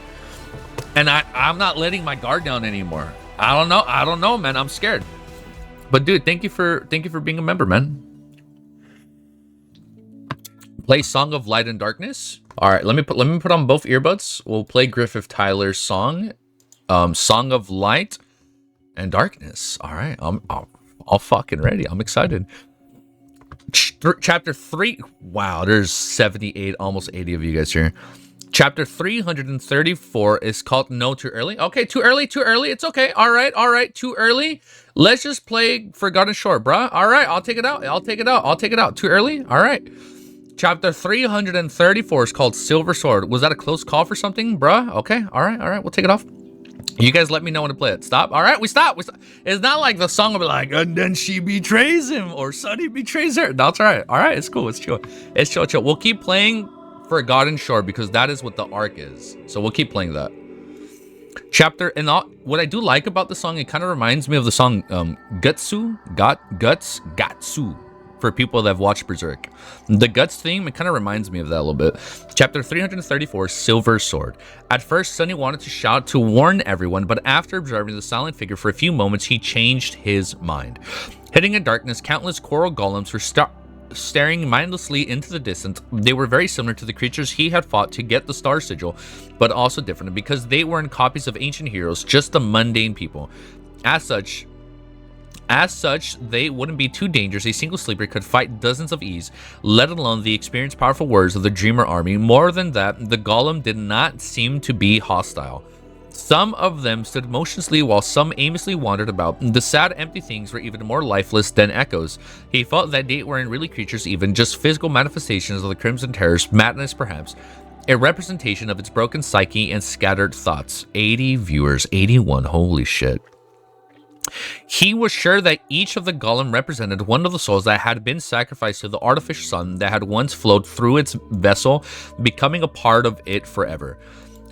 and I'm not letting my guard down anymore. I don't know, man. I'm scared. But dude, thank you for being a member, man. Play Song of Light and Darkness. All right, let me put on both earbuds. We'll play Griffith Tyler's song, Song of Light and Darkness. All right, I'm all fucking ready. I'm excited. Chapter 3. Wow, there's 78, almost 80 of you guys here. Chapter 334 is called No Too Early. Okay, too early. It's okay. All right. Too early. Let's just play Forgotten Shore, bruh. All right, I'll take it out. Too early. All right. Chapter 334 is called Silver Sword. Was that a close call for something, bruh? Okay. All right. We'll take it off. You guys let me know when to play it. Stop. All right, we stop. It's not like the song will be like, and then she betrays him or Sunny betrays her. That's all right. All right, it's cool. It's chill. We'll keep playing Forgotten Shore because that is what the arc is. So we'll keep playing that. What I do like about the song, it kind of reminds me of the song Gatsu, for people that have watched Berserk. The Guts theme, it kind of reminds me of that a little bit. Chapter 334, Silver Sword. At first, Sunny wanted to shout to warn everyone, but after observing the silent figure for a few moments, he changed his mind. Hidden in darkness, countless coral golems were staring mindlessly into the distance. They were very similar to the creatures he had fought to get the Star Sigil, but also different because they weren't copies of ancient heroes, just the mundane people. As such, they wouldn't be too dangerous. A single sleeper could fight dozens of ease, let alone the experienced, powerful warriors of the Dreamer army. More than that, the golem did not seem to be hostile. Some of them stood motionlessly while some aimlessly wandered about. The sad, empty things were even more lifeless than echoes. He felt that they weren't really creatures even, just physical manifestations of the Crimson Terror's madness perhaps. A representation of its broken psyche and scattered thoughts. 80 viewers, 81, holy shit. He was sure that each of the golem represented one of the souls that had been sacrificed to the artificial sun that had once flowed through its vessel, becoming a part of it forever.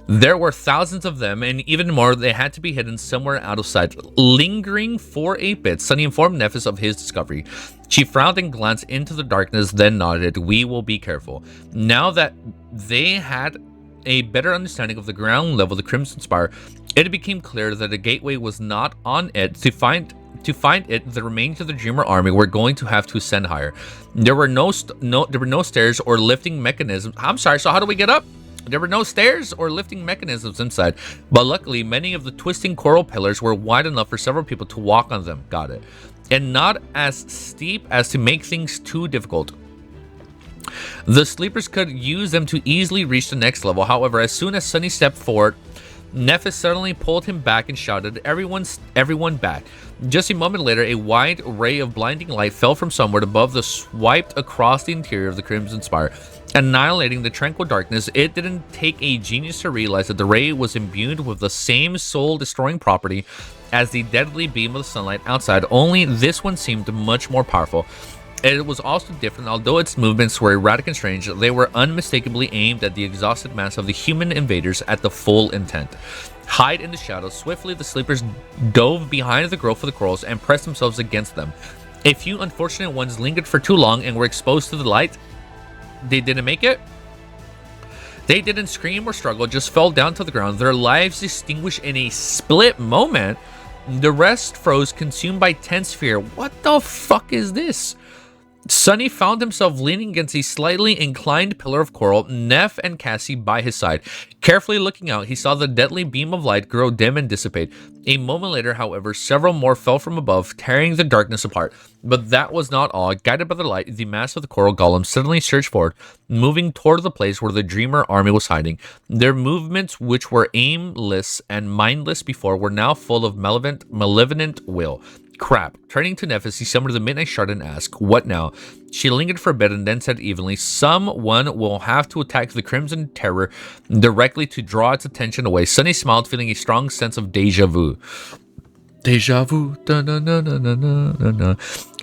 There were thousands of them, and even more, they had to be hidden somewhere out of sight. Lingering for a bit, Sunny informed NEPHIS of his discovery. She frowned and glanced into the darkness, then nodded. We will be careful. Now that they had a better understanding of the ground level of the Crimson Spire, it became clear that the gateway was not on it. To find it, the remains of the Dreamer army were going to have to ascend higher. There were no stairs or lifting mechanisms. I'm sorry, so how do we get up? There were no stairs or lifting mechanisms inside, but luckily many of the twisting coral pillars were wide enough for several people to walk on them. Got it. And not as steep as to make things too difficult. The sleepers could use them to easily reach the next level. However, as soon as Sunny stepped forward, NEPHIS suddenly pulled him back and shouted, everyone back. Just a moment later, a wide ray of blinding light fell from somewhere above the swiped across the interior of the Crimson Spire, annihilating the tranquil darkness. It didn't take a genius to realize that the ray was imbued with the same soul-destroying property as the deadly beam of the sunlight outside, only this one seemed much more powerful. It was also different. Although its movements were erratic and strange, they were unmistakably aimed at the exhausted mass of the human invaders at the full intent. Hide in the shadows. Swiftly, the sleepers dove behind the growth of the corals and pressed themselves against them. A few unfortunate ones lingered for too long and were exposed to the light. They didn't make it. They didn't scream or struggle, just fell down to the ground, their lives extinguished in a split moment. The rest froze, consumed by tense fear. What the fuck is this? Sunny found himself leaning against a slightly inclined pillar of coral, Neph and Cassie by his side. Carefully looking out, he saw the deadly beam of light grow dim and dissipate. A moment later, however, several more fell from above, tearing the darkness apart. But that was not all. Guided by the light, the mass of the coral golem suddenly surged forward, moving toward the place where the Dreamer army was hiding. Their movements, which were aimless and mindless before, were now full of malevolent will. Crap. Turning to NEPHIS, he summoned the Midnight Shard and asked, what now? She lingered for a bit and then said evenly, someone will have to attack the Crimson Terror directly to draw its attention away. Sunny smiled, feeling a strong sense of deja vu. Deja vu.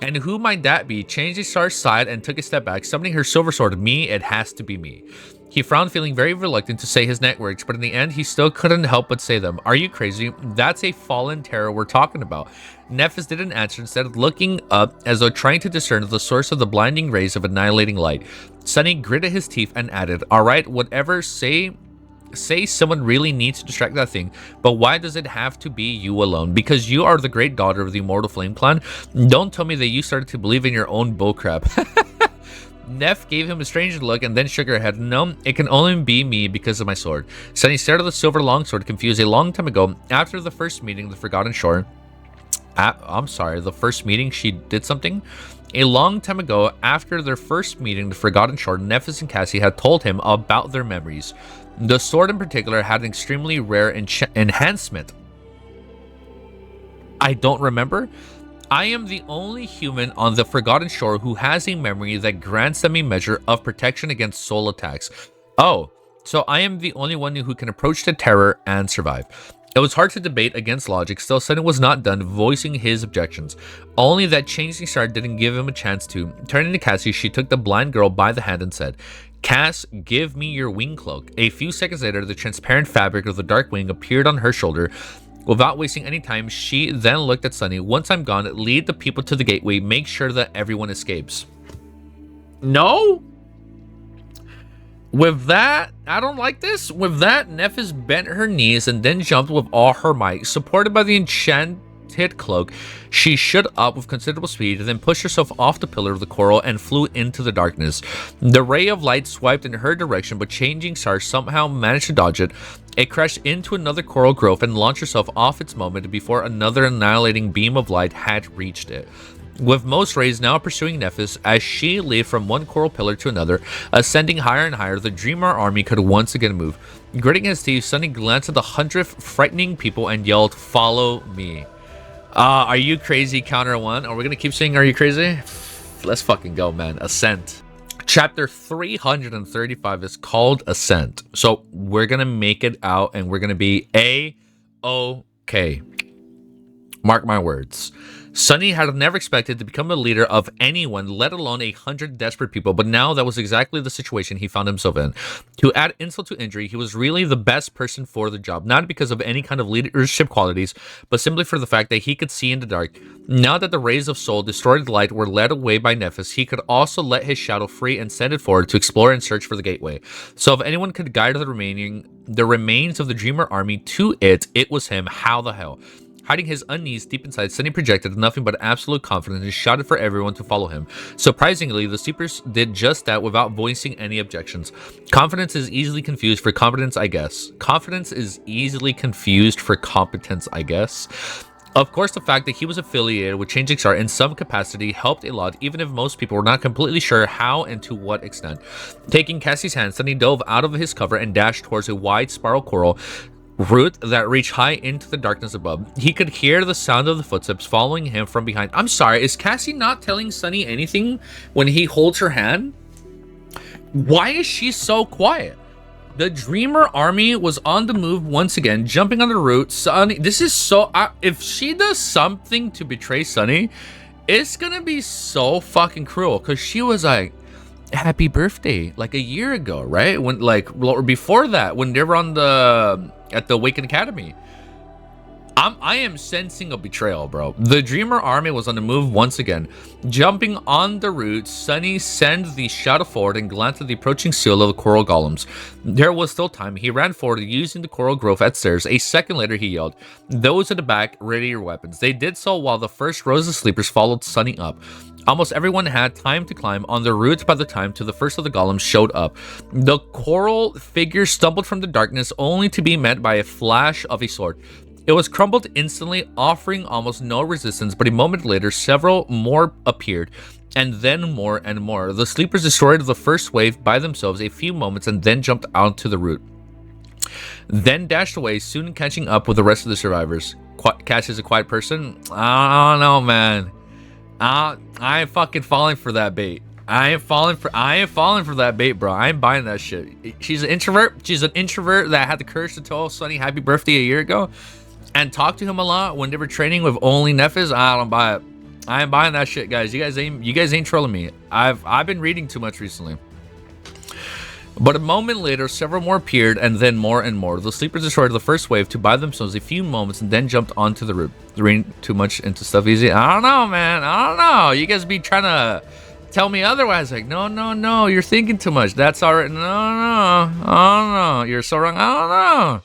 And who might that be? Changed his star side and took a step back, summoning her silver sword. Me, it has to be me. He frowned, feeling very reluctant to say his networks, but in the end, he still couldn't help but say them. Are you crazy? That's a fallen terror we're talking about. NEPHIS didn't answer, instead looking up as though trying to discern the source of the blinding rays of annihilating light. Sunny gritted his teeth and added, all right, whatever, say someone really needs to distract that thing, but why does it have to be you alone? Because you are the great daughter of the Immortal Flame Clan? Don't tell me that you started to believe in your own bullcrap. Neph gave him a strange look and then shook her head. No, it can only be me because of my sword. Sunny stared at the silver longsword, confused. A long time ago, after the first meeting, the Forgotten Shore. The first meeting she did something? A long time ago, after their first meeting, the Forgotten Shore, NEPHIS and Cassie had told him about their memories. The sword in particular had an extremely rare enhancement. I don't remember. I am the only human on the Forgotten Shore who has a memory that grants them a measure of protection against soul attacks. Oh, so I am the only one who can approach the terror and survive. It was hard to debate against logic, still Sunny was not done voicing his objections. Only that changing star didn't give him a chance to. Turning to Cassie, she took the blind girl by the hand and said, Cass, give me your wing cloak. A few seconds later, the transparent fabric of the dark wing appeared on her shoulder. Without wasting any time, she then looked at Sunny. Once I'm gone, lead the people to the gateway. Make sure that everyone escapes. No? With that, I don't like this. With that, NEPHIS bent her knees and then jumped with all her might. Supported by the enchanted cloak, she shot up with considerable speed, then pushed herself off the pillar of the coral and flew into the darkness. The ray of light swiped in her direction, but Changing Star somehow managed to dodge it. It crashed into another coral growth and launched herself off its moment before another annihilating beam of light had reached it. with most rays now pursuing NEPHIS as she leaped from one coral pillar to another, ascending higher and higher. The Dreamer army could once again move. Gritting his teeth, Sunny glanced at the 100 frightening people and yelled, "Follow me." Are you crazy? Counter 1. Are we gonna keep saying "Are you crazy"? Let's fucking go, man. Ascent. Chapter 335 is called Ascent. So we're gonna make it out and we're gonna be A-OK. Mark my words. Sunny had never expected to become a leader of anyone, let alone 100 desperate people, but now that was exactly the situation he found himself in. To add insult to injury, he was really the best person for the job, not because of any kind of leadership qualities, but simply for the fact that he could see in the dark. Now that the rays of soul destroyed the light were led away by NEPHIS, he could also let his shadow free and send it forward to explore and search for the gateway. So if anyone could guide the remains of the Dreamer army to it, it was him. How the hell? Hiding his unease deep inside, Sunny projected nothing but absolute confidence and shouted for everyone to follow him. Surprisingly, the sleepers did just that without voicing any objections. Confidence is easily confused for competence, I guess. Confidence is easily confused for competence, I guess. Of course, the fact that he was affiliated with Changing Star in some capacity helped a lot, even if most people were not completely sure how and to what extent. Taking Cassie's hand, Sunny dove out of his cover and dashed towards a wide spiral coral route that reached high into the darkness above. He could hear the sound of the footsteps following him from behind. I'm sorry, is Cassie not telling Sunny anything when he holds her hand? Why is she so quiet? The Dreamer army was on the move once again, jumping on the route. Sunny, this is so... if she does something to betray Sunny, it's gonna be so fucking cruel, because she was like, "Happy birthday," like a year ago, right? When, like, or before that, when they were on at the Awakened Academy. I am sensing a betrayal, bro. The Dreamer army was on the move once again. Jumping on the route, Sunny sent the shadow forward and glanced at the approaching seal of the coral golems. There was still time. He ran forward using the coral growth at stairs. A second later, he yelled, "Those at the back, ready your weapons." They did so while the first rows of sleepers followed Sunny up. Almost everyone had time to climb on the route by the time to the first of the golems showed up. The coral figure stumbled from the darkness only to be met by a flash of a sword. It was crumbled instantly, offering almost no resistance, but a moment later, several more appeared, and then more and more. The sleepers destroyed the first wave by themselves a few moments and then jumped onto the route. Then dashed away, soon catching up with the rest of the survivors. Cass is a quiet person? I don't know, man. I ain't fucking falling for that bait. I ain't falling for that bait, bro. I ain't buying that shit. She's an introvert. She's an introvert that had the courage to tell Sunny happy birthday a year ago and talk to him a lot when they were training with only NEPHIS. I don't buy it. I ain't buying that shit, guys. You guys ain't trolling me. I've been reading too much recently. But a moment later, several more appeared, and then more and more. The sleepers destroyed the first wave to buy themselves a few moments and then jumped onto the route. Reading too much into stuff easy? I don't know, man. I don't know. You guys be trying to tell me otherwise. Like, no. You're thinking too much. That's all right. No. I don't know. You're so wrong. I don't know.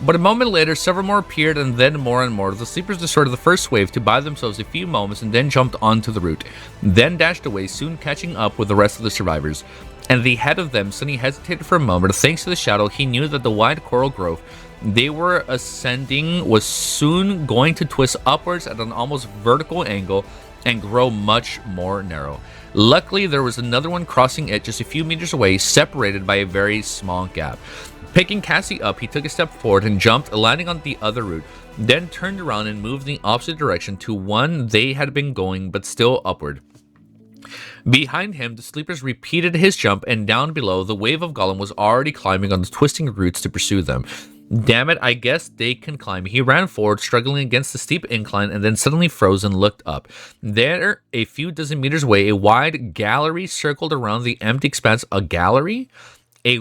But a moment later, several more appeared, and then more and more. The sleepers destroyed the first wave to buy themselves a few moments and then jumped onto the route. Then dashed away, soon catching up with the rest of the survivors. And the head of them, Sunny hesitated for a moment. Thanks to the shadow, he knew that the wide coral growth they were ascending was soon going to twist upwards at an almost vertical angle and grow much more narrow. Luckily, there was another one crossing it just a few meters away, separated by a very small gap. Picking Cassie up, he took a step forward and jumped, landing on the other route, then turned around and moved in the opposite direction to one they had been going, but still upward. Behind him, the sleepers repeated his jump, and down below, the wave of golem was already climbing on the twisting roots to pursue them. Damn it, I guess they can climb. He ran forward, struggling against the steep incline, and then suddenly froze and looked up. There, a few dozen meters away, a wide gallery circled around the empty expanse. A gallery? A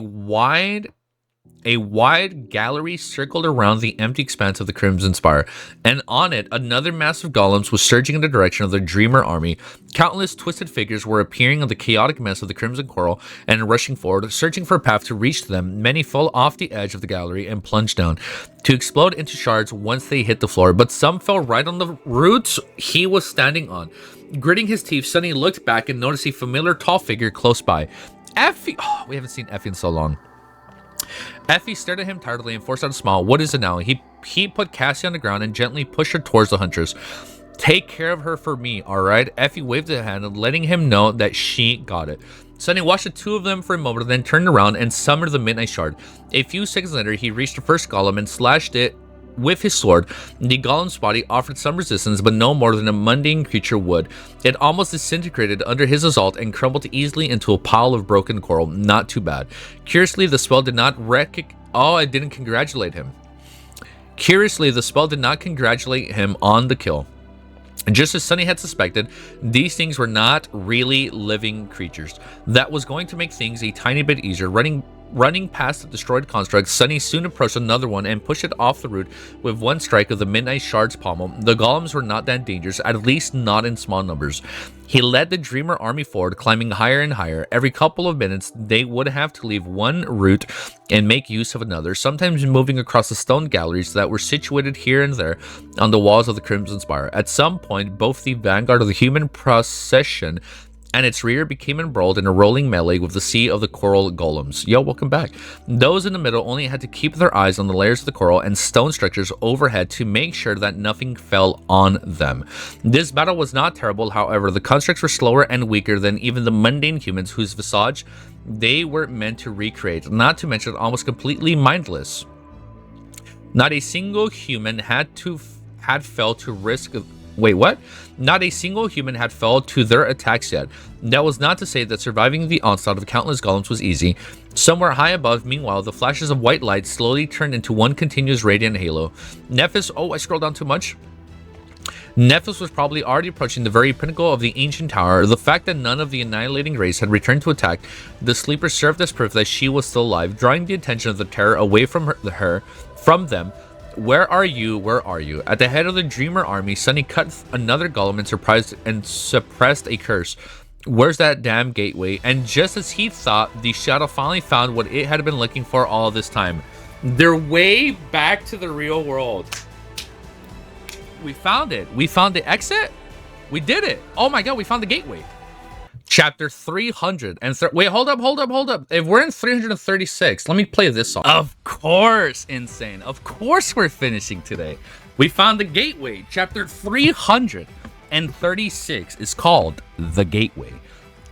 wide gallery circled around the empty expanse of the Crimson Spire, and on it, another mass of golems was surging in the direction of the Dreamer army. Countless twisted figures were appearing on the chaotic mess of the Crimson Coral and rushing forward, searching for a path to reach them. Many fell off the edge of the gallery and plunged down, to explode into shards once they hit the floor, but some fell right on the roots he was standing on. Gritting his teeth, Sunny looked back and noticed a familiar tall figure close by. Effie! Oh, we haven't seen Effie in so long. Effie stared at him tiredly and forced out a smile. What is it now? He put Cassie on the ground and gently pushed her towards the hunters. Take care of her for me, alright? Effie waved a hand, letting him know that she got it. Sunny watched the two of them for a moment, then turned around and summoned the Midnight Shard. A few seconds later, he reached the first golem and slashed it with his sword. The golem's body offered some resistance, but no more than a mundane creature would. It almost disintegrated under his assault and crumbled easily into a pile of broken coral. Not too bad. Curiously, the spell did not it didn't congratulate him. Curiously, the spell did not congratulate him on the kill. Just as Sunny had suspected, these things were not really living creatures. That was going to make things a tiny bit easier. Running past the destroyed construct, Sunny soon approached another one and pushed it off the root with one strike of the Midnight Shard's pommel. The golems were not that dangerous, at least not in small numbers. He led the Dreamer army forward, climbing higher and higher. Every couple of minutes, they would have to leave one route and make use of another, sometimes moving across the stone galleries that were situated here and there on the walls of the Crimson Spire. At some point, both the vanguard of the human procession and its rear became embroiled in a rolling melee with the sea of the coral golems. Yo, welcome back. Those in the middle only had to keep their eyes on the layers of the coral and stone structures overhead to make sure that nothing fell on them. This battle was not terrible, however. The constructs were slower and weaker than even the mundane humans whose visage they were meant to recreate, not to mention almost completely mindless. Not a single human had fell to risk of... Wait, what? Not a single human had fell to their attacks yet. That was not to say that surviving the onslaught of countless golems was easy. Somewhere high above, meanwhile, the flashes of white light slowly turned into one continuous radiant halo. NEPHIS... Oh, I scrolled down too much. NEPHIS was probably already approaching the very pinnacle of the ancient tower. The fact that none of the annihilating race had returned to attack the sleeper served as proof that she was still alive, drawing the attention of the terror away from them. Where are you? Where are you? At the head of the Dreamer army, Sunny cut another golem and suppressed a curse. Where's that damn gateway? And just as he thought, the shadow finally found what it had been looking for all this time. Their way back to the real world. We found it. We found the exit. We did it. Oh my god, we found the gateway. Chapter 300 and wait, hold up. If we're in 336, let me play this song. Of course, Insane. Of course we're finishing today. We found the gateway. Chapter 336 is called The Gateway.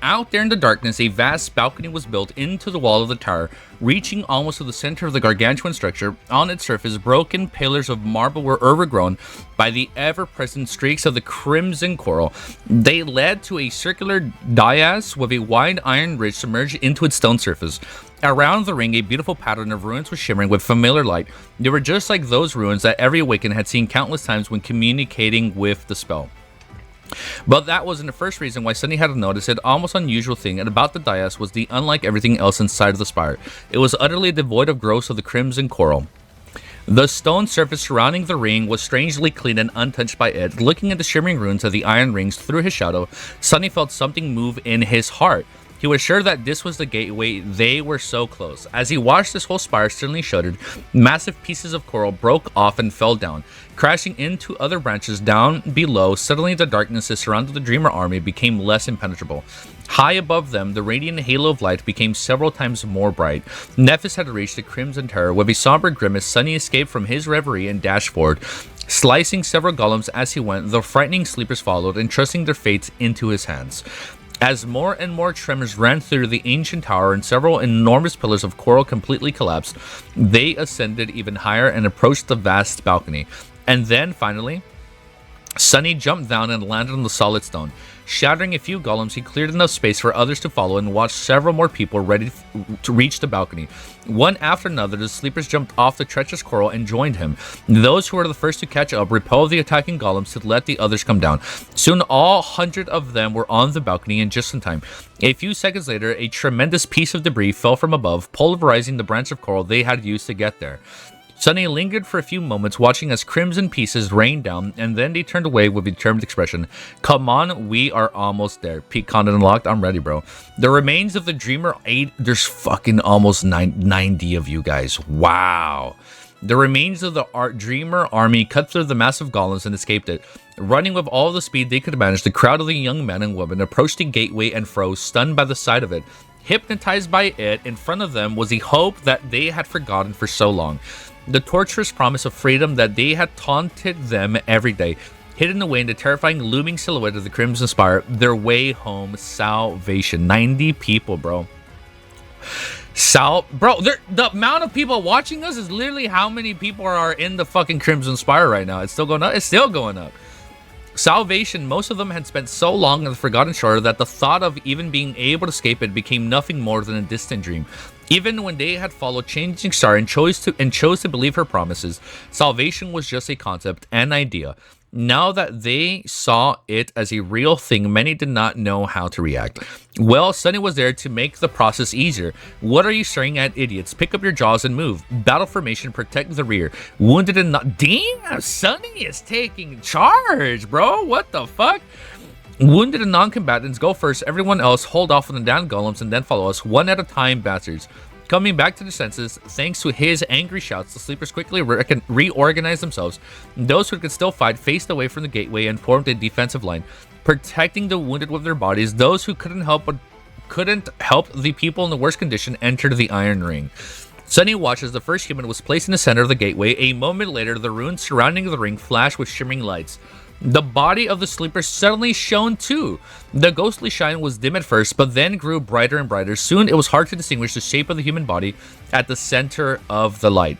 Out there in the darkness, a vast balcony was built into the wall of the tower, reaching almost to the center of the gargantuan structure. On its surface, broken pillars of marble were overgrown by the ever-present streaks of the crimson coral. They led to a circular dais with a wide iron ridge submerged into its stone surface. Around the ring, a beautiful pattern of ruins was shimmering with familiar light. They were just like those ruins that every Awakened had seen countless times when communicating with the spell. But that wasn't the first reason why Sunny had noticed an almost unusual thing about the dais was the unlike everything else inside of the spire. It was utterly devoid of growths of the crimson coral. The stone surface surrounding the ring was strangely clean and untouched by it. Looking at the shimmering ruins of the iron rings through his shadow, Sunny felt something move in his heart. He was sure that this was the gateway. They were so close. As he watched this whole spire suddenly shuddered, massive pieces of coral broke off and fell down, crashing into other branches down below. Suddenly the darkness that surrounded the Dreamer army became less impenetrable. High above them, the radiant halo of light became several times more bright. NEPHIS had reached the Crimson Terror. With a somber grimace, Sunny escaped from his reverie and dashed forward, slicing several golems as he went. The frightening sleepers followed, entrusting their fates into his hands. As more and more tremors ran through the ancient tower and several enormous pillars of coral completely collapsed, they ascended even higher and approached the vast balcony. And then, finally, Sunny jumped down and landed on the solid stone. Shattering a few golems, he cleared enough space for others to follow and watched several more people ready to reach the balcony. One after another, the sleepers jumped off the treacherous coral and joined him. Those who were the first to catch up repelled the attacking golems to let the others come down. Soon, all 100 of them were on the balcony and just in time. A few seconds later, a tremendous piece of debris fell from above, pulverizing the branch of coral they had used to get there. Sunny lingered for a few moments, watching as crimson pieces rained down, and then they turned away with a determined expression. Come on, we are almost there. Peak content unlocked. I'm ready, bro. The remains of the Dreamer 8. There's fucking almost 90 of you guys. Wow. The remains of the Dreamer army cut through the massive golems and escaped it. Running with all the speed they could manage, the crowd of the young men and women approached the gateway and froze, stunned by the sight of it. Hypnotized by it, in front of them was the hope that they had forgotten for so long. The torturous promise of freedom that they had taunted them every day. hidden away in the terrifying looming silhouette of the Crimson Spire, their way home, salvation. 90 people, bro. Bro, the amount of people watching us is literally how many people are in the fucking Crimson Spire right now. It's still going up. It's still going up. Salvation, most of them had spent so long in the Forgotten Shore that the thought of even being able to escape it became nothing more than a distant dream. Even when they had followed Changing Star and chose to believe her promises, salvation was just a concept, an idea. Now that they saw it as a real thing, many did not know how to react. Well, Sunny was there to make the process easier. What are you staring at, idiots? Pick up your jaws and move. Battle formation, protect the rear. Wounded and not... Damn, Sunny is taking charge, bro. What the fuck? Wounded and non-combatants, go first. Everyone else, hold off on the down golems and then follow us, one at a time, bastards. Coming back to their senses, thanks to his angry shouts, the sleepers quickly reorganized themselves. Those who could still fight faced away from the gateway and formed a defensive line, protecting the wounded with their bodies. Those who couldn't help the people in the worst condition entered the Iron Ring. Sunny watched as the first human was placed in the center of the gateway. A moment later, the ruins surrounding the ring flashed with shimmering lights. The body of the sleeper suddenly shone too. The ghostly shine was dim at first, but then grew brighter and brighter. Soon it was hard to distinguish the shape of the human body at the center of the light.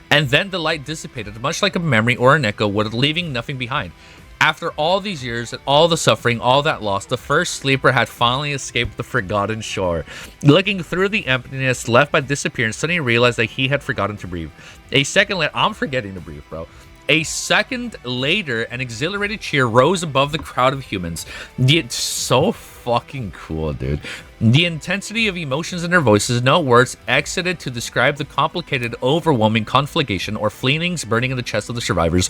And then the light dissipated, much like a memory or an echo, leaving nothing behind. After all these years and all the suffering, all that loss, the first sleeper had finally escaped the Forgotten Shore. Looking through the emptiness left by disappearance, Sunny realized that he had forgotten to breathe. A second later, I'm forgetting to breathe, bro. A second later, an exhilarated cheer rose above the crowd of humans. It's so fucking cool, dude. The intensity of emotions in their voices, no words exited to describe the complicated, overwhelming conflagration or feelings burning in the chests of the survivors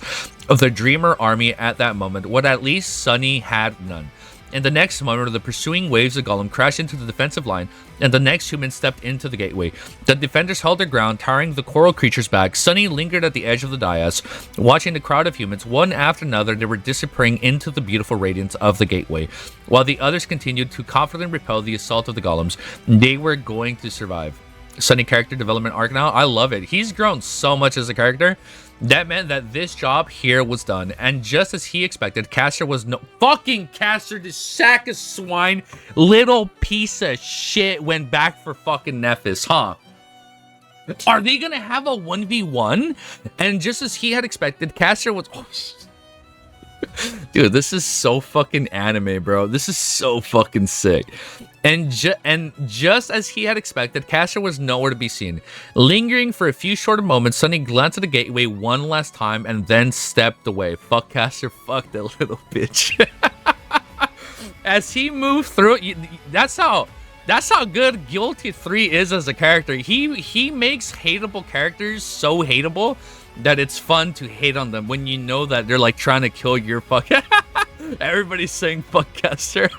of the Dreamer army at that moment. What at least Sunny had none. In the next moment, the pursuing waves of Golem crashed into the defensive line, and the next human stepped into the gateway. The defenders held their ground, towering the coral creatures back. Sunny lingered at the edge of the dais, watching the crowd of humans. One after another, they were disappearing into the beautiful radiance of the gateway, while the others continued to confidently repel the assault of the golems. They were going to survive. Sunny character development arc now. I love it. He's grown so much as a character. That meant that this job here was done. And just as he expected, Caster was no... Fucking Caster, this sack of swine, little piece of shit, went back for fucking NEPHIS, huh? Are they gonna have a 1v1? And just as he had expected, Caster was... Oh, dude, this is so fucking anime, bro. This is so fucking sick. And just as he had expected, Caster was nowhere to be seen. Lingering for a few short moments, Sunny glanced at the gateway one last time and then stepped away. Fuck Caster, fuck that little bitch. As he moved through, that's how good Guilty 3 is as a character. He makes hateable characters so hateable that it's fun to hate on them when you know that they're like trying to kill your fuck. Everybody's saying fuck Caster.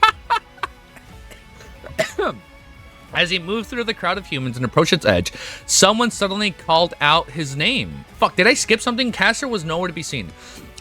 As he moved through the crowd of humans and approached its edge, someone suddenly called out his name. Fuck, did I skip something? Caster was nowhere to be seen.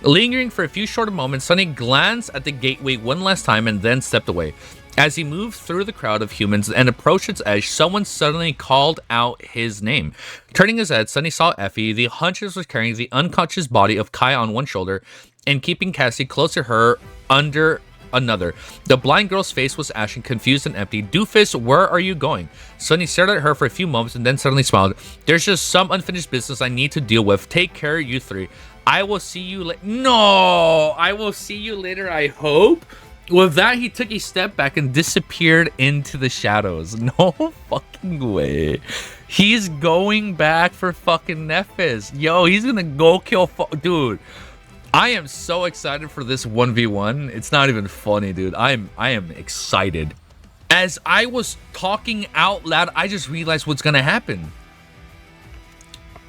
Lingering for a few short moments, Sunny glanced at the gateway one last time and then stepped away. As he moved through the crowd of humans and approached its edge, someone suddenly called out his name. Turning his head, Sunny saw Effie. The huntress was carrying the unconscious body of Kai on one shoulder and keeping Cassie close to her under another. The blind girl's face was ashen, confused and empty. Doofus, where are you going? Sunny stared at her for a few moments and then suddenly smiled. There's just some unfinished business I need to deal with. Take care, you three. I will see you later. No, I will see you later, I hope. With that, he took a step back and disappeared into the shadows. No fucking way. He's going back for fucking NEPHIS. Yo, he's gonna go kill dude. I am so excited for this 1v1. It's not even funny, dude. I am excited. As I was talking out loud, I just realized what's gonna happen.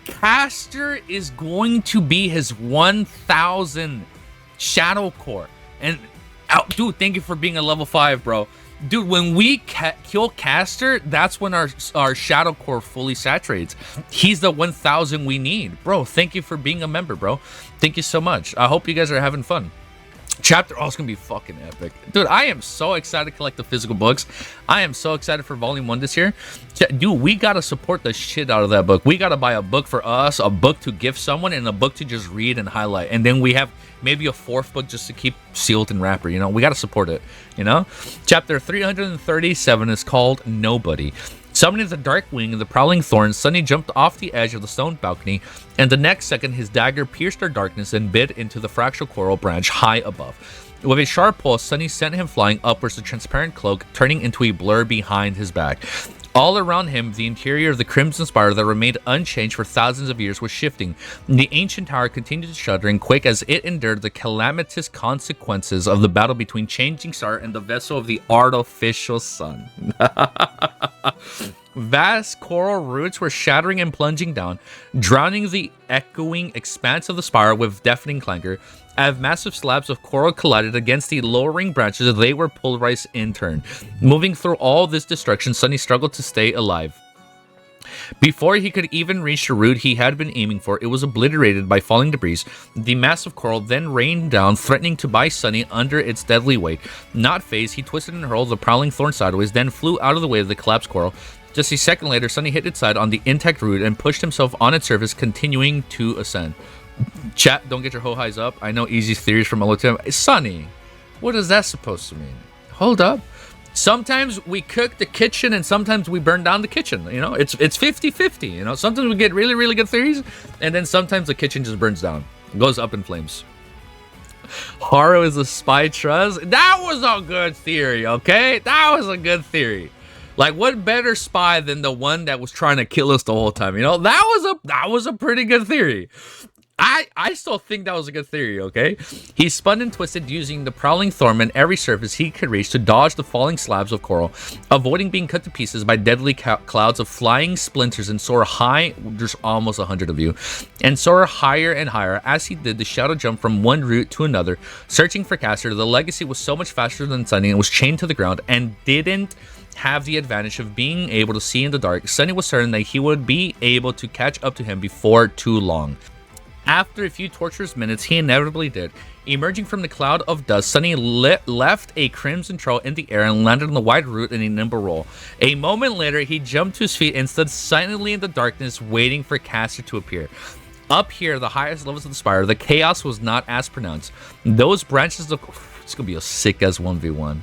Caster is going to be his 1000 Shadow Core. And dude, thank you for being a level 5, bro. Dude, when we kill Caster, that's when our Shadow Core fully saturates. He's the 1000 we need. Bro, thank you for being a member, bro. Thank you so much. I hope you guys are having fun. Chapter, oh, it's gonna be fucking epic. Dude, I am so excited to collect the physical books. I am so excited for Volume 1 this year. Dude, we gotta support the shit out of that book. We gotta buy a book for us, a book to gift someone, and a book to just read and highlight. And then we have maybe a 4th book just to keep sealed in wrapper, you know? We gotta support it, you know? Chapter 337 is called Nobody. Summoning the Dark Wing of the Prowling Thorns, Sunny jumped off the edge of the stone balcony, and the next second his dagger pierced their darkness and bit into the fractal coral branch high above. With a sharp pull, Sunny sent him flying upwards, the transparent cloak turning into a blur behind his back. All around him, the interior of the Crimson Spire that remained unchanged for thousands of years was shifting. The ancient tower continued to shudder and quake as it endured the calamitous consequences of the battle between Changing Star and the vessel of the artificial sun. Vast coral roots were shattering and plunging down, drowning the echoing expanse of the spire with deafening clangor. As massive slabs of coral collided against the lowering branches, they were pulverized in turn. Moving through all this destruction, Sunny struggled to stay alive. Before he could even reach the root he had been aiming for, it was obliterated by falling debris. The massive coral then rained down, threatening to bite Sunny under its deadly weight. Not phased, he twisted and hurled the prowling thorn sideways, then flew out of the way of the collapsed coral. Just a second later, Sunny hit its side on the intact root and pushed himself on its surface, continuing to ascend. Chat, don't get your ho highs up. I know easy theories from Olotim. Sunny, what is that supposed to mean? Hold up. Sometimes we cook the kitchen and sometimes we burn down the kitchen. You know, it's 50-50. You know, sometimes we get really, really good theories, and then sometimes the kitchen just burns down. It goes up in flames. Haru is a spy trust. That was a good theory, okay? That was a good theory. Like, what better spy than the one that was trying to kill us the whole time? You know, that was a pretty good theory. I still think that was a good theory, okay? He spun and twisted using the prowling thorn and every surface he could reach to dodge the falling slabs of coral, avoiding being cut to pieces by deadly clouds of flying splinters, and soar high. There's almost 100 of you, and soar higher and higher. As he did, the shadow jumped from one root to another, searching for Caster. The legacy was so much faster than Sunny and was chained to the ground and didn't have the advantage of being able to see in the dark. Sunny was certain that he would be able to catch up to him before too long. After a few torturous minutes, he inevitably did. Emerging from the cloud of dust, Sunny left a crimson trail in the air and landed on the wide root in a nimble roll. A moment later, he jumped to his feet and stood silently in the darkness, waiting for Caster to appear. Up here, the highest levels of the spire, the chaos was not as pronounced. Those branches of... It's going to be a sick-ass 1v1.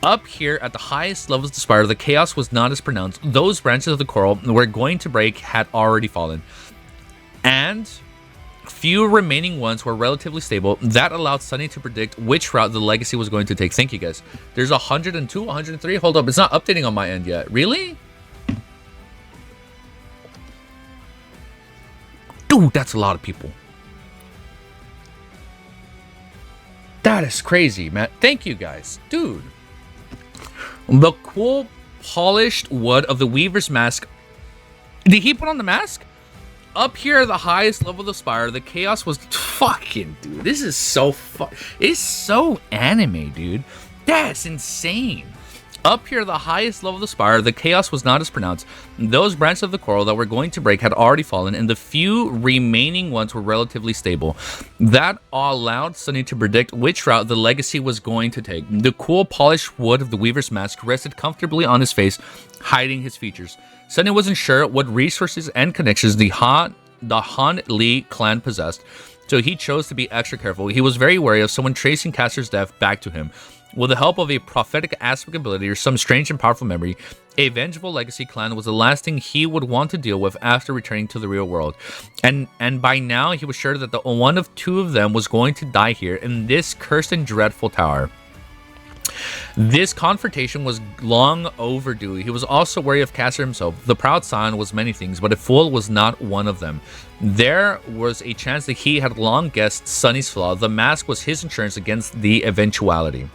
Up here, at the highest levels of the spire, the chaos was not as pronounced. Those branches of the coral were going to break had already fallen, and few remaining ones were relatively stable. That allowed Sunny to predict which route the legacy was going to take. Thank you, guys. There's 102, 103. Hold up, it's not updating on my end yet. Really? Dude, that's a lot of people. That is crazy, man. Thank you, guys. Dude. The cool polished wood of the Weaver's mask. Did he put on the mask? Up here, the highest level of the spire, the chaos was fucking, dude. This is so it's so anime, dude. That's insane. Up here, the highest level of the spire, the chaos was not as pronounced. Those branches of the coral that were going to break had already fallen, and the few remaining ones were relatively stable. That allowed Sunny to predict which route the legacy was going to take. The cool polished wood of the Weaver's mask rested comfortably on his face, hiding his features. Sunny wasn't sure what resources and connections the Han Li clan possessed, so he chose to be extra careful. He was very wary of someone tracing Caster's death back to him. With the help of a prophetic aspect ability or some strange and powerful memory, a vengeful legacy clan was the last thing he would want to deal with after returning to the real world. And by now, he was sure that the one of two of them was going to die here in this cursed and dreadful tower. This confrontation was long overdue. He was also wary of Caster himself. The proud scion was many things, but a fool was not one of them. There was a chance that he had long guessed Sunny's flaw. The mask was his insurance against the eventuality.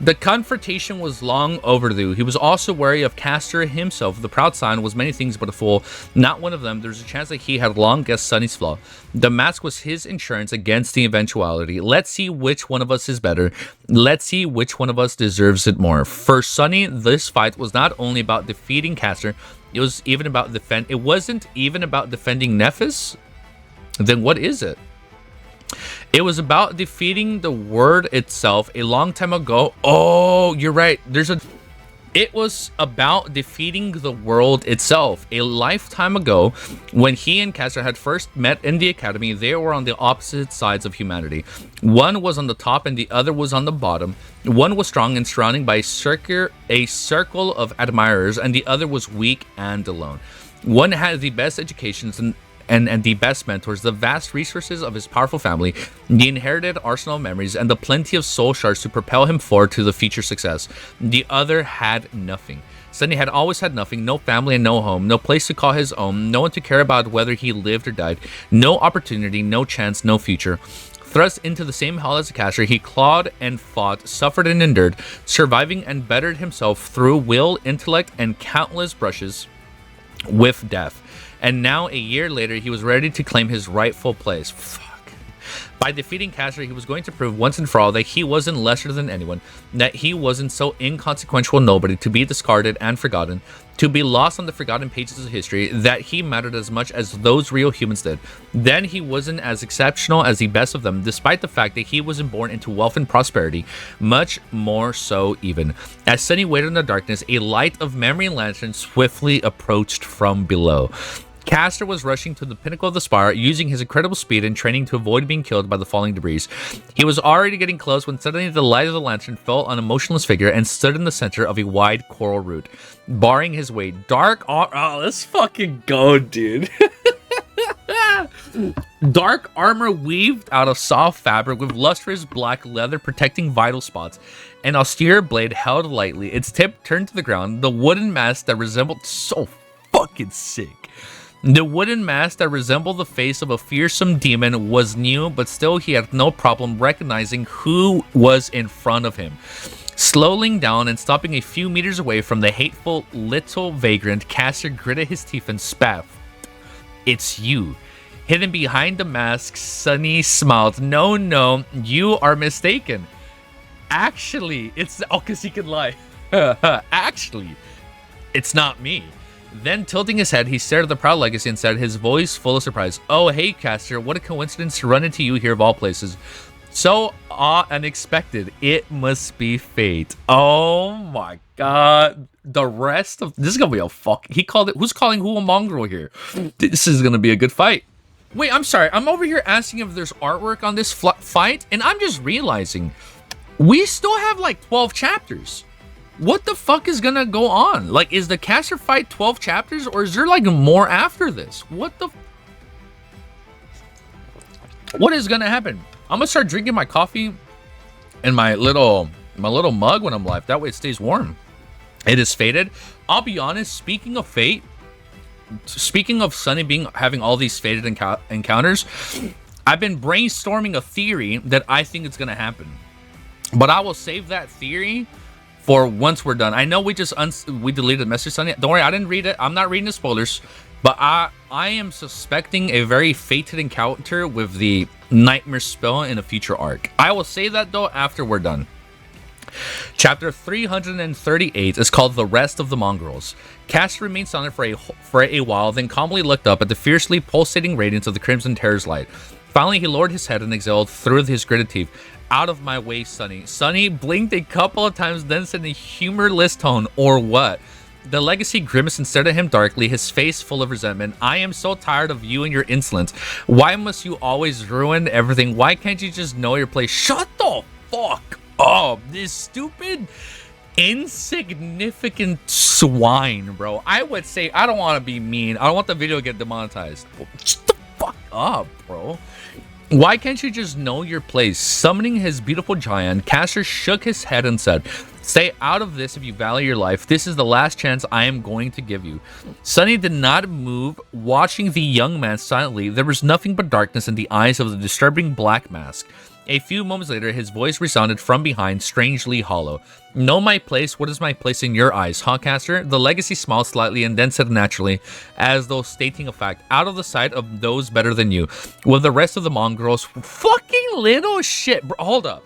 The confrontation was long overdue. He was also wary of Caster himself. The proud scion was many things but a fool, not one of them. There was a chance that he had long guessed Sunny's flaw. The mask was his insurance against the eventuality. Let's see which one of us is better. Let's see which one of us deserves it more. For Sunny, this fight was not only about defeating Caster, it was even about it wasn't even about defending NEPHIS. Then what is it? It was about defeating the word itself a long time ago. Oh, you're right. It was about defeating the world itself. A lifetime ago, when he and Castor had first met in the academy, they were on the opposite sides of humanity. One was on the top and the other was on the bottom. One was strong and surrounded by a circle of admirers, and the other was weak and alone. One had the best educations and the best mentors, the vast resources of his powerful family, the inherited arsenal of memories, and the plenty of soul shards to propel him forward to the future success. The other had nothing. Sunny had always had nothing, no family and no home, no place to call his own, no one to care about whether he lived or died, no opportunity, no chance, no future. Thrust into the same hell as a caster, he clawed and fought, suffered and endured, surviving and bettered himself through will, intellect, and countless brushes with death. And now, a year later, he was ready to claim his rightful place. Fuck. By defeating Castor, he was going to prove once and for all that he wasn't lesser than anyone, that he wasn't so inconsequential nobody to be discarded and forgotten, to be lost on the forgotten pages of history, that he mattered as much as those real humans did. Then he wasn't as exceptional as the best of them, despite the fact that he wasn't born into wealth and prosperity, much more so even. As Sunny waited in the darkness, a light of memory lantern swiftly approached from below. Castor was rushing to the pinnacle of the spire, using his incredible speed and training to avoid being killed by the falling debris. He was already getting close when suddenly the light of the lantern fell on a motionless figure and stood in the center of a wide coral root, barring his way. Oh, let's fucking go, dude. Dark armor weaved out of soft fabric with lustrous black leather protecting vital spots. An austere blade held lightly, its tip turned to the ground. The wooden mask that resembled so fucking sick. The wooden mask that resembled the face of a fearsome demon was new, but still he had no problem recognizing who was in front of him. Slowing down and stopping a few meters away from the hateful little vagrant, Castor gritted his teeth and spat. It's you. Hidden behind the mask, Sunny smiled. No, you are mistaken. Actually, it's... Oh, because he can lie. Actually, it's not me. Then, tilting his head, he stared at the proud legacy and said, his voice full of surprise, "Oh, hey, Castor, what a coincidence to run into you here of all places. So unexpected. It must be fate." Oh my god. The rest of... This is going to be a fuck... He called it... Who's calling who a mongrel here? This is going to be a good fight. Wait, I'm sorry. I'm over here asking if there's artwork on this fight, and I'm just realizing we still have like 12 chapters. What the fuck is gonna go on? Like, is the Castor fight 12 chapters, or is there like more after this? What is gonna happen? I'm gonna start drinking my coffee in my little mug when I'm live. That way it stays warm. It is fated. I'll be honest, speaking of fate, speaking of Sunny having all these fated encounters, I've been brainstorming a theory that I think is gonna happen. But I will save that theory for once we're done. I know we just we deleted the message, Sunny. Don't worry, I didn't read it. I'm not reading the spoilers. But I am suspecting a very fated encounter with the nightmare spell in a future arc. I will say that though after we're done. Chapter 338 is called The Rest of the Mongrels. Castor remained silent for a while, then calmly looked up at the fiercely pulsating radiance of the Crimson Terror's light. Finally, he lowered his head and exhaled through his gritted teeth. "Out of my way, Sunny." Sunny blinked a couple of times, then said in a humorless tone, "Or what?" The legacy grimaced and stared at him darkly, his face full of resentment. "I am so tired of you and your insolence. Why must you always ruin everything? Why can't you just know your place?" Shut the fuck up, this stupid, insignificant swine, bro. I would say, I don't want to be mean. I don't want the video to get demonetized. Shut the fuck up, bro. Why can't you just know your place? Summoning his beautiful giant, Castor shook his head and said, "Stay out of this if you value your life. This is the last chance I am going to give you." Sunny did not move, watching the young man silently. There was nothing but darkness in the eyes of the disturbing black mask. A few moments later, his voice resounded from behind, strangely hollow. "Know my place? What is my place in your eyes, huh, Castor?" The legacy smiled slightly and then said naturally, as though stating a fact, "Out of the sight of those better than you. With the rest of the mongrels." Fucking little shit, bro. Hold up.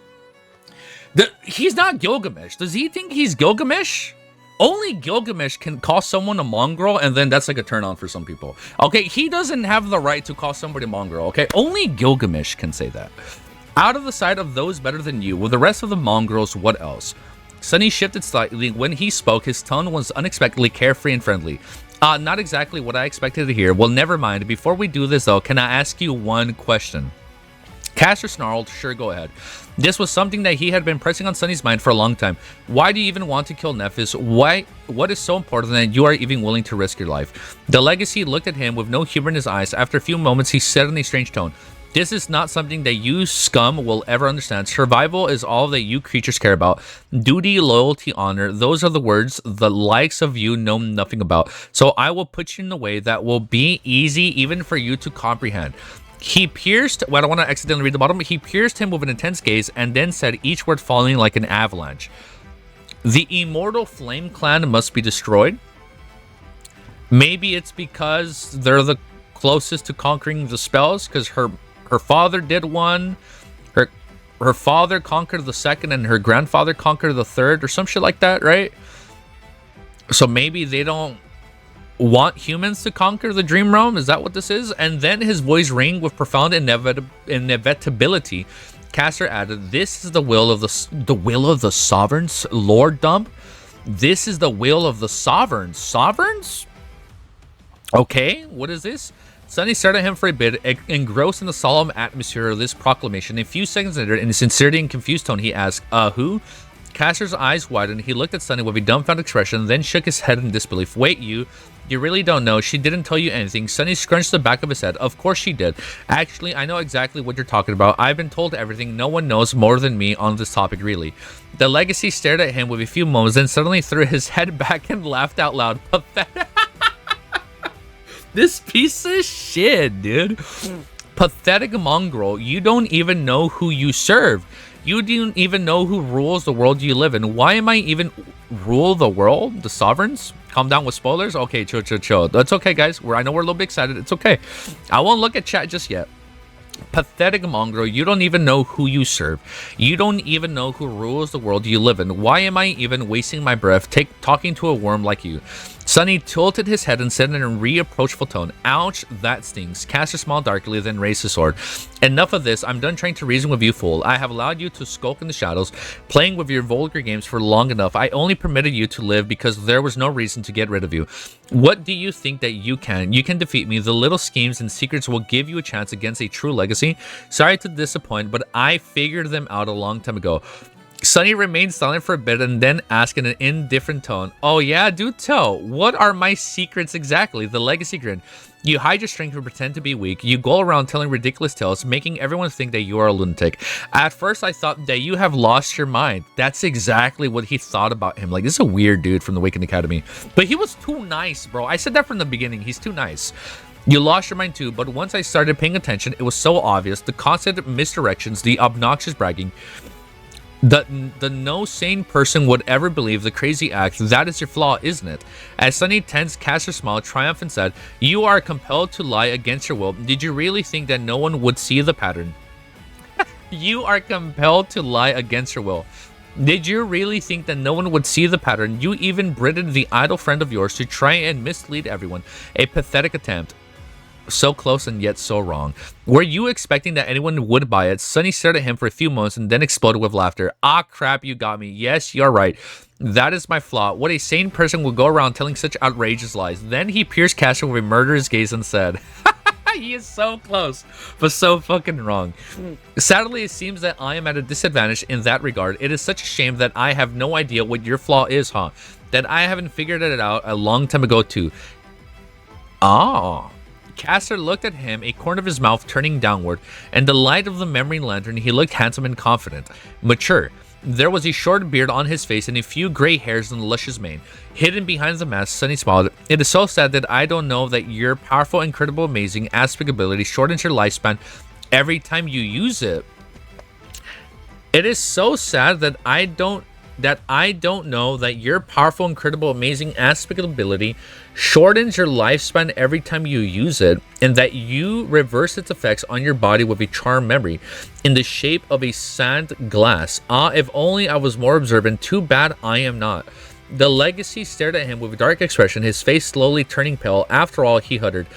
He's not Gilgamesh. Does he think he's Gilgamesh? Only Gilgamesh can call someone a mongrel, and then that's like a turn on for some people. Okay, he doesn't have the right to call somebody a mongrel, okay? Only Gilgamesh can say that. Out of the sight of those better than you, with the rest of the mongrels, what else? Sunny shifted slightly. When he spoke, his tone was unexpectedly carefree and friendly. Not exactly what I expected to hear. Well, never mind. Before we do this, though, can I ask you one question? Caster snarled, sure, go ahead. This was something that he had been pressing on Sunny's mind for a long time. Why do you even want to kill Nephis? What is so important that you are even willing to risk your life? The legacy looked at him with no humor in his eyes. After a few moments, he said in a strange tone, this is not something that you scum will ever understand. Survival is all that you creatures care about. Duty, loyalty, honor, those are the words the likes of you know nothing about. So I will put you in a way that will be easy even for you to comprehend. He pierced, well, I don't want to accidentally read the bottom, he pierced him with an intense gaze and then said each word falling like an avalanche. The immortal Flame Clan must be destroyed. Maybe it's because they're the closest to conquering the spells, because her father did one, her father conquered the second, and her grandfather conquered the third, or some shit like that, right? So maybe they don't want humans to conquer the dream realm. Is that what this is? And then his voice rang with profound inevitability. Caster added, this is the will of the sovereigns, Lord Dump. This is the will of the sovereigns. Okay, what is this? Sunny stared at him for a bit, engrossed in the solemn atmosphere of this proclamation. A few seconds later, in a sincerity and confused tone, he asked, who? Caster's eyes widened. He looked at Sunny with a dumbfounded expression, then shook his head in disbelief. Wait, you really don't know? She didn't tell you anything? Sunny scrunched the back of his head. Of course she did. Actually, I know exactly what you're talking about. I've been told everything. No one knows more than me on this topic, really. The legacy stared at him with a few moments, then suddenly threw his head back and laughed out loud. Pathetic. This piece of shit, dude. Pathetic mongrel. You don't even know who you serve. You don't even know who rules the world you live in. Why am I even rule the world? The sovereigns? Calm down with spoilers? Okay, chill. That's okay, guys. I know we're a little bit excited. It's okay. I won't look at chat just yet. Pathetic mongrel. You don't even know who you serve. You don't even know who rules the world you live in. Why am I even wasting my breath talking to a worm like you? Sunny tilted his head and said in a reproachful tone, ouch, that stings. Caster smiled darkly, then raised his sword. Enough of this. I'm done trying to reason with you, fool. I have allowed you to skulk in the shadows, playing with your vulgar games for long enough. I only permitted you to live because there was no reason to get rid of you. What do you think that you can? You can defeat me. The little schemes and secrets will give you a chance against a true legacy. Sorry to disappoint, but I figured them out a long time ago. Sunny remained silent for a bit and then asked in an indifferent tone, oh yeah, do tell. What are my secrets exactly? The legacy grinned. You hide your strength and pretend to be weak. You go around telling ridiculous tales, making everyone think that you are a lunatic. At first, I thought that you have lost your mind. That's exactly what he thought about him. Like, this is a weird dude from the Awakened Academy. But he was too nice, bro. I said that from the beginning. He's too nice. You lost your mind too, but once I started paying attention, it was so obvious. The constant misdirections, the obnoxious bragging. The no sane person would ever believe the crazy act. That is your flaw, isn't it? As Sunny tense Caster smiled, triumphant said, you are compelled to lie against your will. Did you really think that no one would see the pattern? You are compelled to lie against your will. Did you really think that no one would see the pattern? You even britted the idle friend of yours to try and mislead everyone. A pathetic attempt. So close and yet so wrong. Were you expecting that anyone would buy it? Sunny stared at him for a few moments and then exploded with laughter. Ah, crap, you got me. Yes, you're right. That is my flaw. What a sane person would go around telling such outrageous lies. Then he pierced Caster with a murderous gaze and said, he is so close, but so fucking wrong. Sadly, it seems that I am at a disadvantage in that regard. It is such a shame that I have no idea what your flaw is, huh? That I haven't figured it out a long time ago, too. Ah. Caster looked at him, a corner of his mouth turning downward. In the light of the memory lantern, he looked handsome and confident. Mature. There was a short beard on his face and a few gray hairs on the luscious mane. Hidden behind the mask, Sunny smiled. It is so sad that I don't know that your powerful, incredible, amazing aspect ability shortens your lifespan every time you use it. It is so sad that I don't know that your powerful, incredible, amazing aspect ability shortens your lifespan every time you use it, and that you reverse its effects on your body with a charm memory in the shape of a sand glass. Ah, if only I was more observant. Too bad I am not. The legacy stared at him with a dark expression, his face slowly turning pale. After all, he uttered,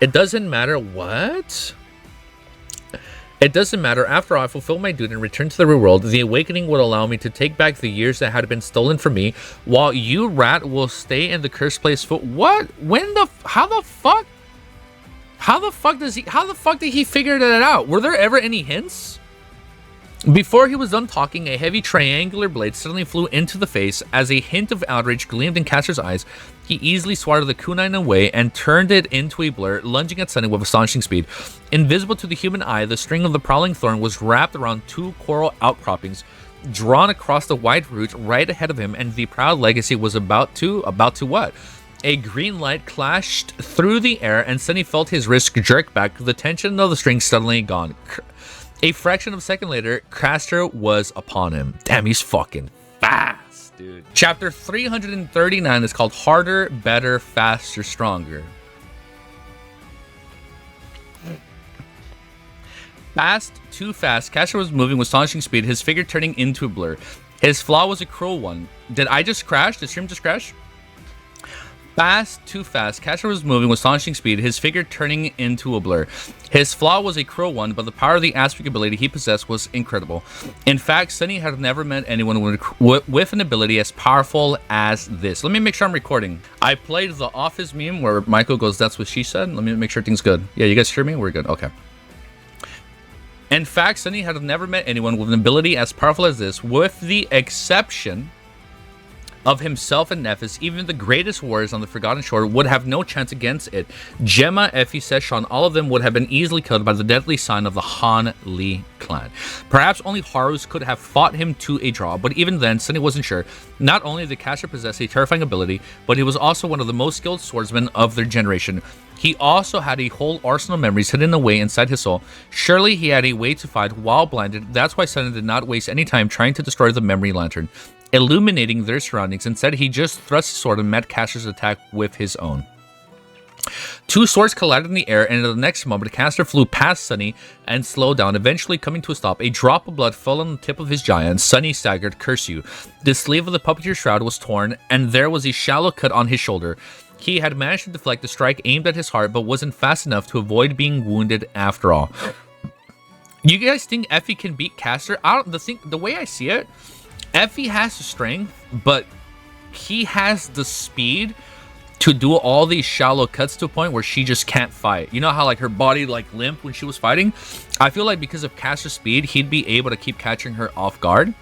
it doesn't matter what? It doesn't matter. After all, I fulfill my duty and return to the real world. The awakening would allow me to take back the years that had been stolen from me, while you, rat, will stay in the cursed place for what? When the? How the fuck? How the fuck did he figure that out? Were there ever any hints? Before he was done talking, a heavy triangular blade suddenly flew into the face. As a hint of outrage gleamed in Caster's eyes, he easily swatted the kunai away and turned it into a blur, lunging at Sunny with astonishing speed. Invisible to the human eye, the string of the prowling thorn was wrapped around 2 coral outcroppings, drawn across the wide route right ahead of him, and the proud legacy was about to what? A green light clashed through the air, and Sunny felt his wrist jerk back, the tension of the string suddenly gone. A fraction of a second later, Caster was upon him. Damn, he's fucking fast, dude. Chapter 339 is called Harder, Better, Faster, Stronger. Fast, too fast. Caster was moving with astonishing speed, his figure turning into a blur. His flaw was a cruel one. Did I just crash? Did stream just crash? Fast, too fast. Caster was moving with astonishing speed, his figure turning into a blur. His flaw was a cruel one, but the power of the aspect ability he possessed was incredible. In fact, Sunny had never met anyone with an ability as powerful as this. Let me make sure I'm recording. I played the Office meme where Michael goes, "That's what she said." Let me make sure things good. Yeah, you guys hear me? We're good. Okay. In fact, Sunny had never met anyone with an ability as powerful as this, with the exception of himself and NEPHIS. Even the greatest warriors on the Forgotten Shore would have no chance against it. Gemma, Effie, Session, all of them would have been easily killed by the deadly sign of the Han Li clan. Perhaps only Haru's could have fought him to a draw, but even then, Sunny wasn't sure. Not only did Caster possess a terrifying ability, but he was also one of the most skilled swordsmen of their generation. He also had a whole arsenal of memories hidden away inside his soul. Surely he had a way to fight while blinded. That's why Sunny did not waste any time trying to destroy the memory lantern, illuminating their surroundings. Instead, he just thrust his sword and met Caster's attack with his own. 2 swords collided in the air, and in the next moment, Caster flew past Sunny and slowed down, eventually coming to a stop. A drop of blood fell on the tip of his giant. Sunny staggered. "Curse you." The sleeve of the puppeteer's shroud was torn, and there was a shallow cut on his shoulder. He had managed to deflect the strike aimed at his heart, but wasn't fast enough to avoid being wounded after all. You guys think Effie can beat Caster? The way I see it, Effie has the strength, but he has the speed to do all these shallow cuts to a point where she just can't fight. You know how like her body like limped when she was fighting? I feel like because of Caster's speed, he'd be able to keep catching her off guard,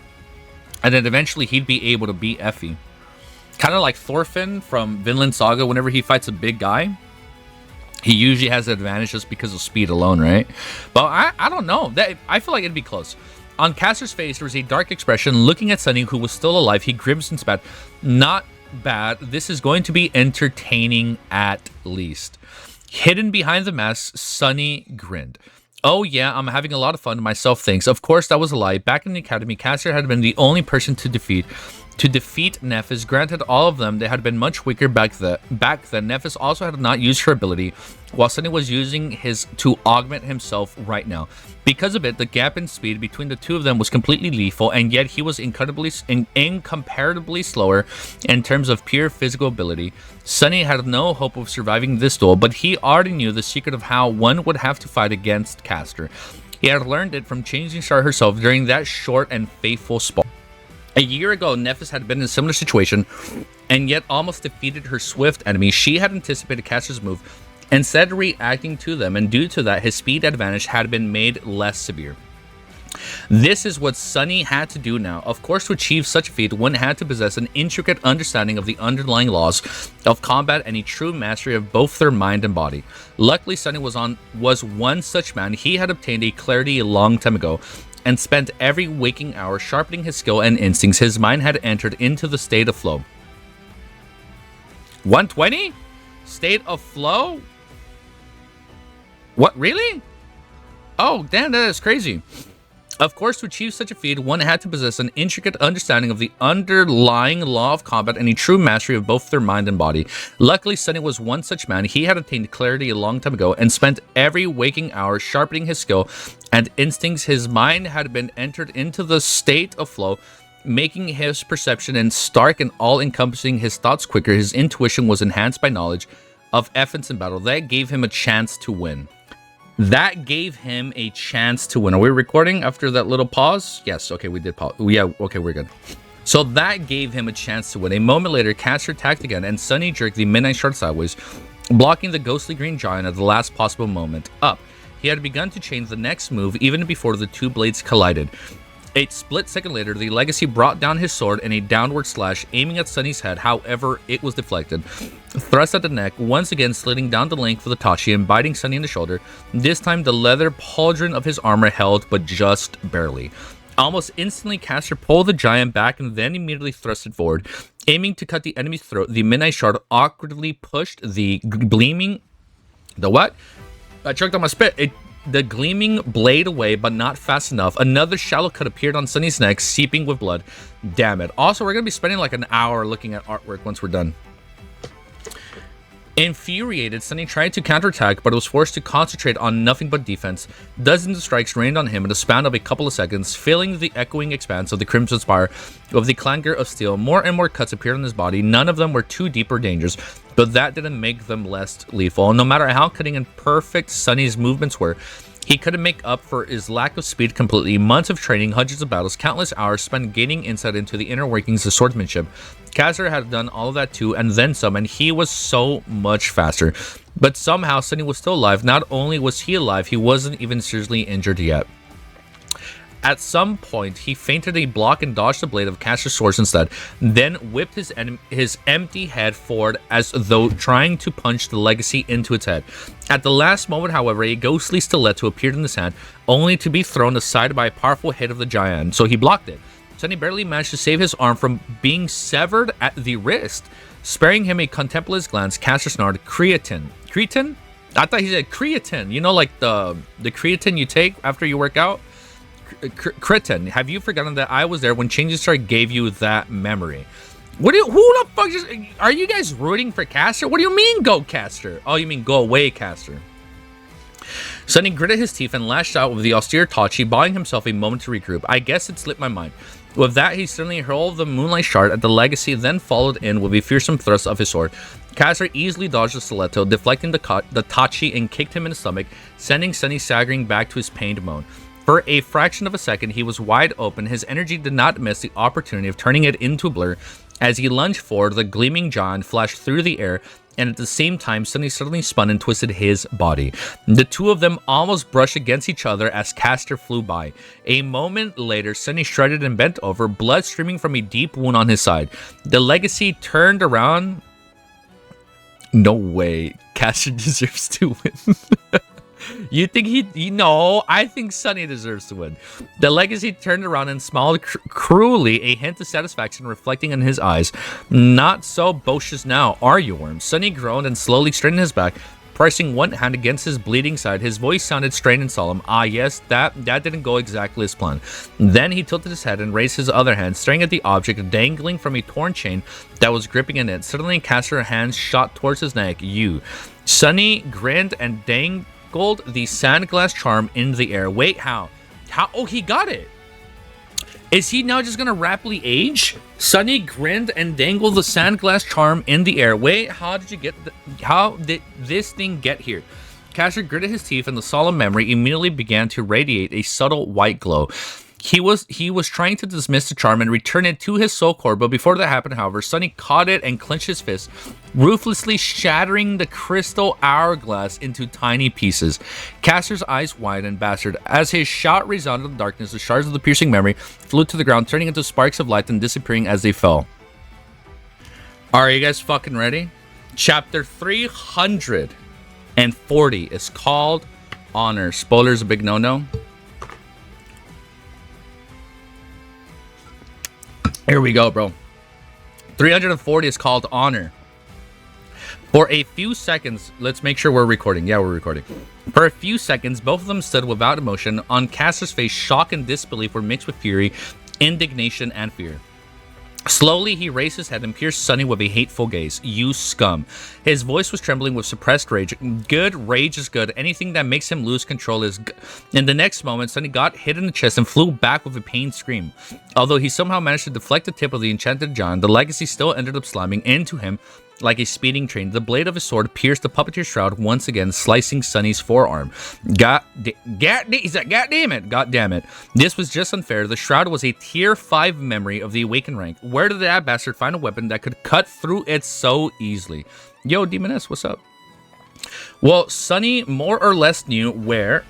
and then eventually he'd be able to beat Effie. Kind of like Thorfinn from Vinland Saga. Whenever he fights a big guy, he usually has the advantage just because of speed alone, right? But I don't know. I feel like it'd be close. On Caster's face, there was a dark expression. Looking at Sunny, who was still alive, he grimaced and spat. "Not bad. This is going to be entertaining at least." Hidden behind the mask, Sunny grinned. "Oh yeah, I'm having a lot of fun myself, thanks." Of course, that was a lie. Back in the academy, Caster had been the only person to defeat NEPHIS. Granted, all of them, they had been much weaker back then. NEPHIS also had not used her ability, while Sunny was using his to augment himself right now. Because of it, the gap in speed between the two of them was completely lethal, and yet he was incomparably slower in terms of pure physical ability. Sunny had no hope of surviving this duel, but he already knew the secret of how one would have to fight against Caster. He had learned it from Changing Star herself during that short and faithful spar. A year ago, NEPHIS had been in a similar situation, and yet almost defeated her swift enemy. She had anticipated Caster's move, instead reacting to them, and due to that, his speed advantage had been made less severe. This is what Sunny had to do now. Of course, to achieve such a feat, one had to possess an intricate understanding of the underlying laws of combat and a true mastery of both their mind and body. Luckily, Sunny was one such man. He had obtained a clarity a long time ago, and spent every waking hour sharpening his skill and instincts. His mind had entered into the state of flow. 120? State of flow? What, really? Oh, damn, that is crazy. Of course, to achieve such a feat, one had to possess an intricate understanding of the underlying law of combat and a true mastery of both their mind and body. Luckily, Sunny was one such man. He had attained clarity a long time ago and spent every waking hour sharpening his skill and instincts. His mind had been entered into the state of flow, making his perception and stark and all-encompassing his thoughts quicker. His intuition was enhanced by knowledge of offense and battle. That gave him a chance to win. That gave him a chance to win. Are we recording after that little pause? Yes. Okay, we did pause. Yeah, okay, we're good. So that gave him a chance to win. A moment later, Caster attacked again, and Sunny jerked the Midnight Shard sideways, blocking the ghostly green giant at the last possible moment. Up. He had begun to change the next move even before the two blades collided. A split second later, the Legacy brought down his sword in a downward slash, aiming at Sunny's head. However, it was deflected. Thrust at the neck, once again slitting down the length of the Tachi and biting Sunny in the shoulder. This time, the leather pauldron of his armor held, but just barely. Almost instantly, Caster pulled the giant back and then immediately thrusted forward. Aiming to cut the enemy's throat, the Midnight Shard awkwardly pushed the gleaming... The what? I choked on my spit. The gleaming blade away, but not fast enough. Another shallow cut appeared on Sunny's neck, seeping with blood. Damn it. Also, we're going to be spending like an hour looking at artwork once we're done. Infuriated, Sunny tried to counterattack, but was forced to concentrate on nothing but defense. Dozens of strikes rained on him in the span of a couple of seconds, filling the echoing expanse of the Crimson Spire with the clangor of steel. More and more cuts appeared on his body. None of them were too deep or dangerous, but that didn't make them less lethal. No matter how cutting and perfect Sunny's movements were, he couldn't make up for his lack of speed completely. Months of training, hundreds of battles, countless hours spent gaining insight into the inner workings of swordsmanship. Caster had done all of that too, and then some, and he was so much faster. But somehow, Sunny was still alive. Not only was he alive, he wasn't even seriously injured yet. At some point, he feinted a block and dodged the blade of Caster's sword instead, then whipped his empty head forward as though trying to punch the Legacy into its head. At the last moment, however, a ghostly stiletto appeared in his hand, only to be thrown aside by a powerful hit of the giant, so he blocked it. Sunny barely managed to save his arm from being severed at the wrist. Sparing him a contemplative glance, Caster snarled, "Creatine." Creatine? I thought he said creatine. You know, like the creatine you take after you work out? Cretin, have you forgotten that I was there when Changing Star gave you that memory? Who the fuck are you guys rooting for Caster? What do you mean go Caster? Oh, you mean go away Caster. Sunny gritted his teeth and lashed out with the austere Tachi, buying himself a moment to regroup. I guess it slipped my mind. With that, he suddenly hurled the Moonlight Shard at the Legacy, then followed in with a fearsome thrust of his sword. Caster easily dodged the stiletto, deflecting the Tachi and kicked him in the stomach, sending Sunny staggering back to his pained moan. For a fraction of a second, he was wide open. His energy did not miss the opportunity of turning it into a blur. As he lunged forward, the gleaming giant flashed through the air, and at the same time, Sunny suddenly spun and twisted his body. The two of them almost brushed against each other as Caster flew by. A moment later, Sunny shredded and bent over, blood streaming from a deep wound on his side. The Legacy turned around. No way. Caster deserves to win. You think no, I think Sunny deserves to win. The Legacy turned around and smiled cruelly, a hint of satisfaction reflecting in his eyes. Not so boisterous now, are you, Worm? Sunny groaned and slowly straightened his back, pressing one hand against his bleeding side. His voice sounded strained and solemn. Ah, yes, that didn't go exactly as planned. Then he tilted his head and raised his other hand, staring at the object dangling from a torn chain that was gripping in it. Suddenly, Caster's hands shot towards his neck. You. Sunny grinned and dangled the sandglass charm in the air. Wait, how? Oh, he got it. Is he now just gonna rapidly age? Sunny grinned and dangled the sandglass charm in the air. Wait, how did this thing get here? Caster gritted his teeth and the solemn memory immediately began to radiate a subtle white glow. He was trying to dismiss the charm and return it to his soul core, but before that happened, however, Sunny caught it and clenched his fist, ruthlessly shattering the crystal hourglass into tiny pieces. Caster's eyes widened and bastard. As his shout resounded in the darkness, the shards of the piercing memory flew to the ground, turning into sparks of light and disappearing as they fell. Are you guys fucking ready? Chapter 340 is called Honor. Spoilers a big no-no. Here we go, bro. 340 is called Honor. For a few seconds, let's make sure we're recording. Yeah, we're recording. For a few seconds, both of them stood without emotion. On Caster's face, shock and disbelief were mixed with fury, indignation, and fear. Slowly, he raised his head and pierced Sunny with a hateful gaze. You scum. His voice was trembling with suppressed rage. Good rage is good. Anything that makes him lose control is good. In the next moment, Sunny got hit in the chest and flew back with a pained scream. Although he somehow managed to deflect the tip of the enchanted giant, the Legacy still ended up slamming into him like a speeding train. The blade of his sword pierced the puppeteer's shroud once again, slicing Sunny's forearm. God damn it. This was just unfair. The shroud was a tier 5 memory of the awakened rank. Where did that bastard find a weapon that could cut through it so easily? Yo, Demoness, what's up? Well, Sunny more or less knew where.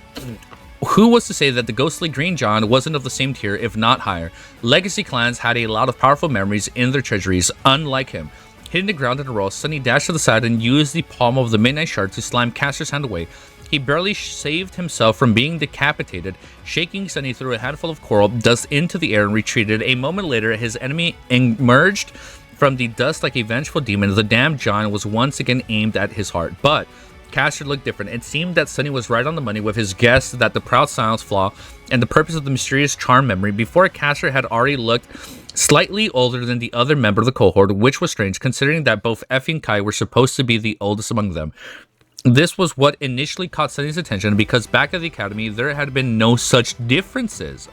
Who was to say that the ghostly Green John wasn't of the same tier, if not higher? Legacy clans had a lot of powerful memories in their treasuries, unlike him. Hitting the ground in a roll, Sunny dashed to the side and used the palm of the Midnight Shard to slam Caster's hand away. He barely saved himself from being decapitated. Shaking, Sunny threw a handful of coral dust into the air and retreated. A moment later, his enemy emerged from the dust like a vengeful demon. The damned John was once again aimed at his heart, but Caster looked different. It seemed that Sunny was right on the money with his guess that the proud silence flaw and the purpose of the mysterious charm memory. Before, Caster had already looked slightly older than the other member of the cohort, which was strange considering that both Effie and Kai were supposed to be the oldest among them. This was what initially caught Sunny's attention because back at the academy there had been no such differences.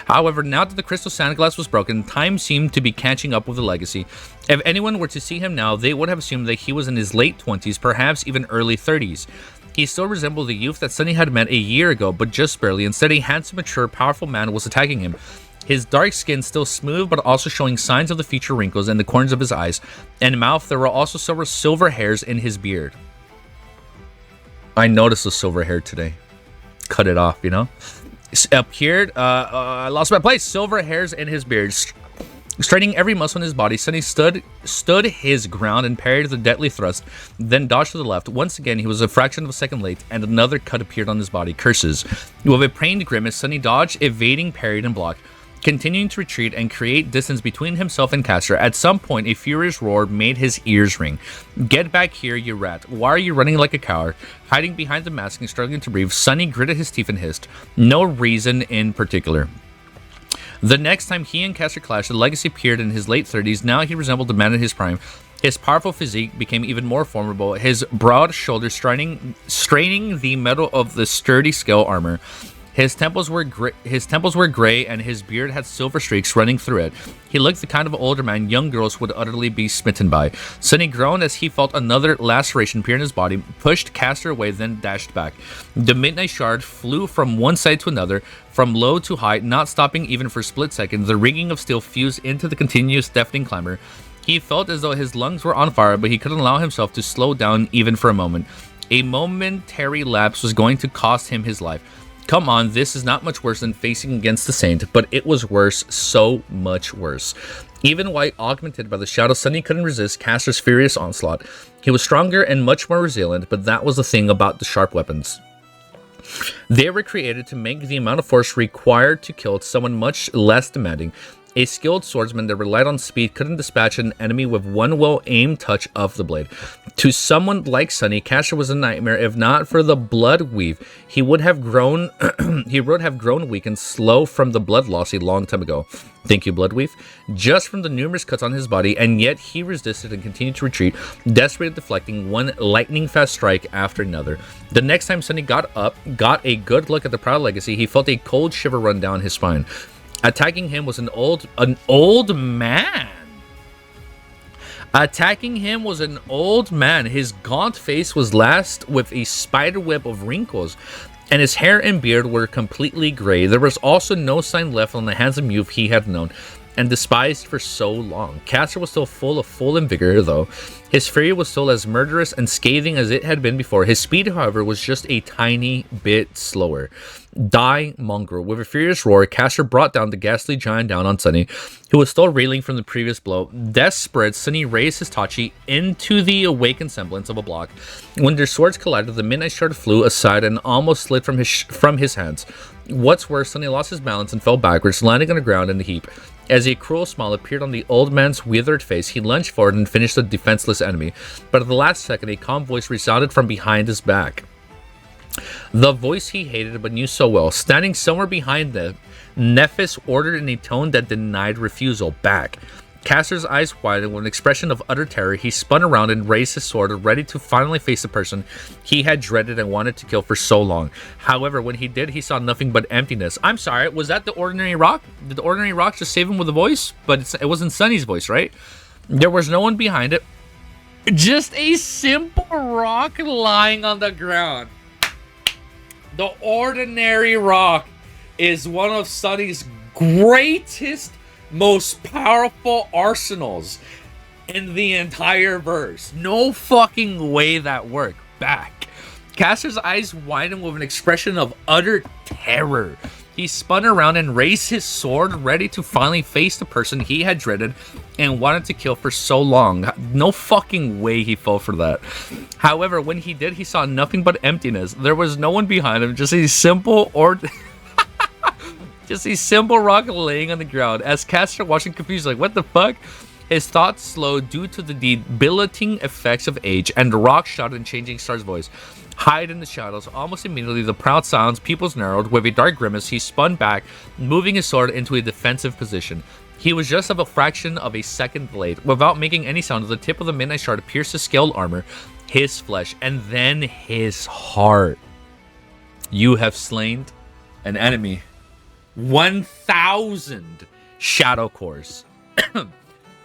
However, now that the crystal sandglass was broken, time seemed to be catching up with the legacy. If anyone were to see him now, they would have assumed that he was in his late 20s, perhaps even early 30s. He still resembled the youth that Sunny had met a year ago, but just barely. Instead, a handsome, mature, powerful man was attacking him. His dark skin still smooth, but also showing signs of the future wrinkles in the corners of his eyes and mouth. There were also silver hairs in his beard. I noticed the silver hair today. Cut it off, you know? Appeared, I lost my place. Silver hairs in his beard. Straining every muscle in his body, Sunny stood his ground and parried the deadly thrust, then dodged to the left. Once again, he was a fraction of a second late, and another cut appeared on his body. Curses. With a pained grimace, Sunny dodged, evading, parried, and blocked, continuing to retreat and create distance between himself and Caster. At some point, a furious roar made his ears ring. Get back here, you rat. Why are you running like a coward? Hiding behind the mask and struggling to breathe, Sunny gritted his teeth and hissed. No reason in particular. The next time he and Caster clashed, the legacy appeared in his late 30s. Now he resembled a man in his prime. His powerful physique became even more formidable, his broad shoulders straining the metal of the sturdy scale armor. His temples were gray, and his beard had silver streaks running through it. He looked the kind of older man young girls would utterly be smitten by. Sunny groaned as he felt another laceration appear in his body, pushed Caster away, then dashed back. The Midnight Shard flew from one side to another, from low to high, not stopping even for a split second. The ringing of steel fused into the continuous deafening clamor. He felt as though his lungs were on fire, but he couldn't allow himself to slow down even for a moment. A momentary lapse was going to cost him his life. Come on, this is not much worse than facing against the Saint, but it was worse, so much worse. Even while augmented by the shadow, Sunny couldn't resist Caster's furious onslaught. He was stronger and much more resilient, but that was the thing about the sharp weapons. They were created to make the amount of force required to kill someone much less demanding. A skilled swordsman that relied on speed couldn't dispatch an enemy with one well-aimed touch of the blade. To someone like Sunny, Caster was a nightmare. If not for the blood weave, he would have grown weak and slow from the blood loss a long time ago. Thank you, Bloodweave. Just from the numerous cuts on his body, and yet he resisted and continued to retreat, desperately deflecting one lightning-fast strike after another. The next time Sunny got a good look at the Proud Legacy, he felt a cold shiver run down his spine. Attacking him was an old man. Attacking him was an old man. His gaunt face was lashed with a spider web of wrinkles, and his hair and beard were completely gray. There was also no sign left on the handsome youth he had known and despised for so long. Caster was still full and vigor, though. His fury was still as murderous and scathing as it had been before. His speed, however, was just a tiny bit slower. Die, Mongrel. With a furious roar, Caster brought down the ghastly giant down on Sunny, who was still reeling from the previous blow. Desperate, Sunny raised his Tachi into the awakened semblance of a block. When their swords collided, the Midnight Shard flew aside and almost slid from his hands. What's worse, Sunny lost his balance and fell backwards, landing on the ground in a heap. As a cruel smile appeared on the old man's withered face, he lunged forward and finished the defenseless enemy. But at the last second, a calm voice resounded from behind his back. The voice he hated but knew so well. Standing somewhere behind them, NEPHIS ordered in a tone that denied refusal. Back. Caster's eyes widened with an expression of utter terror. He spun around and raised his sword, ready to finally face the person he had dreaded and wanted to kill for so long. However, when he did, he saw nothing but emptiness. I'm sorry, was that the Ordinary Rock? Did the Ordinary Rock just save him with a voice? But it wasn't Sunny's voice, right? There was no one behind it. Just a simple rock lying on the ground. The ordinary rock is one of Sunny's greatest, most powerful arsenals in the entire verse. No fucking way that worked. Back. Caster's eyes widened with an expression of utter terror. He spun around and raised his sword, ready to finally face the person he had dreaded and wanted to kill for so long. No fucking way he fell for that. However, when he did, he saw nothing but emptiness. There was no one behind him, just a simple just a simple rock laying on the ground. As Caster watching confused, like, what the fuck? His thoughts slowed due to the debilitating effects of age, and the rock shouted in changing Star's voice. Hide in the shadows. Almost immediately, the proud silence, pupils narrowed. With a dark grimace, he spun back, moving his sword into a defensive position. He was just of a fraction of a second delayed. Without making any sound, the tip of the midnight shard pierced his scaled armor, his flesh, and then his heart. You have slain an enemy. 1,000 shadow cores.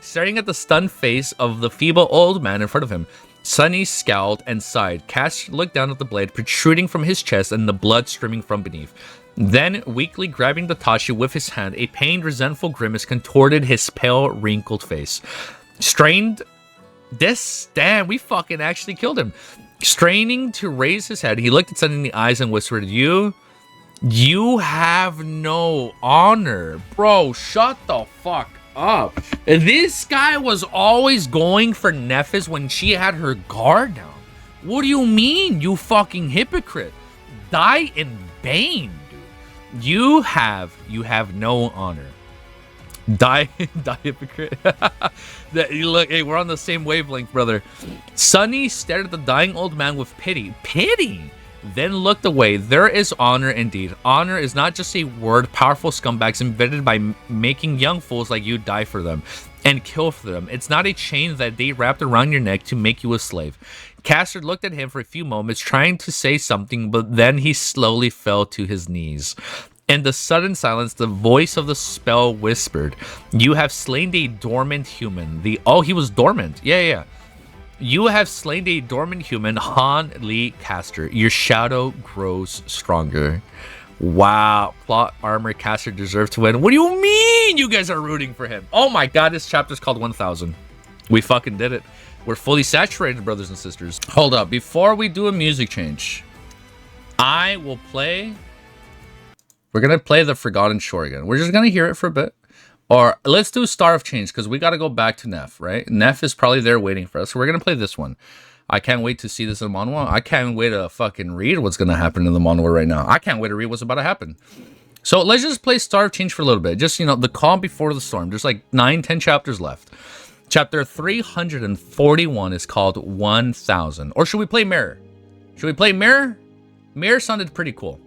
Staring at the stunned face of the feeble old man in front of him, Sunny scowled and sighed. Cash looked down at the blade protruding from his chest and the blood streaming from beneath. Then, weakly grabbing the Tachi with his hand, a pained, resentful grimace contorted his pale, wrinkled face. Damn, we fucking actually killed him. Straining to raise his head, he looked at Sunny in the eyes and whispered, You have no honor. Bro, shut the fuck up. This guy was always going for NEPHIS when she had her guard down. What do you mean, you fucking hypocrite? Die in vain, dude. You have no honor. Die hypocrite. Look, hey, we're on the same wavelength, brother. Sunny stared at the dying old man with pity. Then looked away. There is honor indeed. Honor is not just a word powerful scumbags invented by making young fools like you die for them and kill for them. It's not a chain that they wrapped around your neck to make you a slave. Caster looked at him for a few moments, trying to say something, but then he slowly fell to his knees. In the sudden silence, the voice of the spell whispered, You have slain a dormant human. Oh, he was dormant. Yeah. You have slain a dormant human, Han Lee Caster. Your shadow grows stronger. Wow. Plot armor Caster deserves to win. What do you mean you guys are rooting for him? Oh my god, this chapter's called 1000. We fucking did it. We're fully saturated, brothers and sisters. Hold up. Before we do a music change, I will play... We're going to play the Forgotten Shore again. We're just going to hear it for a bit. Or let's do Star of Change, because we got to go back to Neph, right? Neph is probably there waiting for us. So we're going to play this one. I can't wait to see this in manhwa. I can't wait to fucking read what's going to happen in the manhwa right now. I can't wait to read what's about to happen. So let's just play Star of Change for a little bit. Just, you know, the calm before the storm. There's like 9-10 chapters left. Chapter 341 is called 1000. Or should we play Mirror? Should we play Mirror? Mirror sounded pretty cool.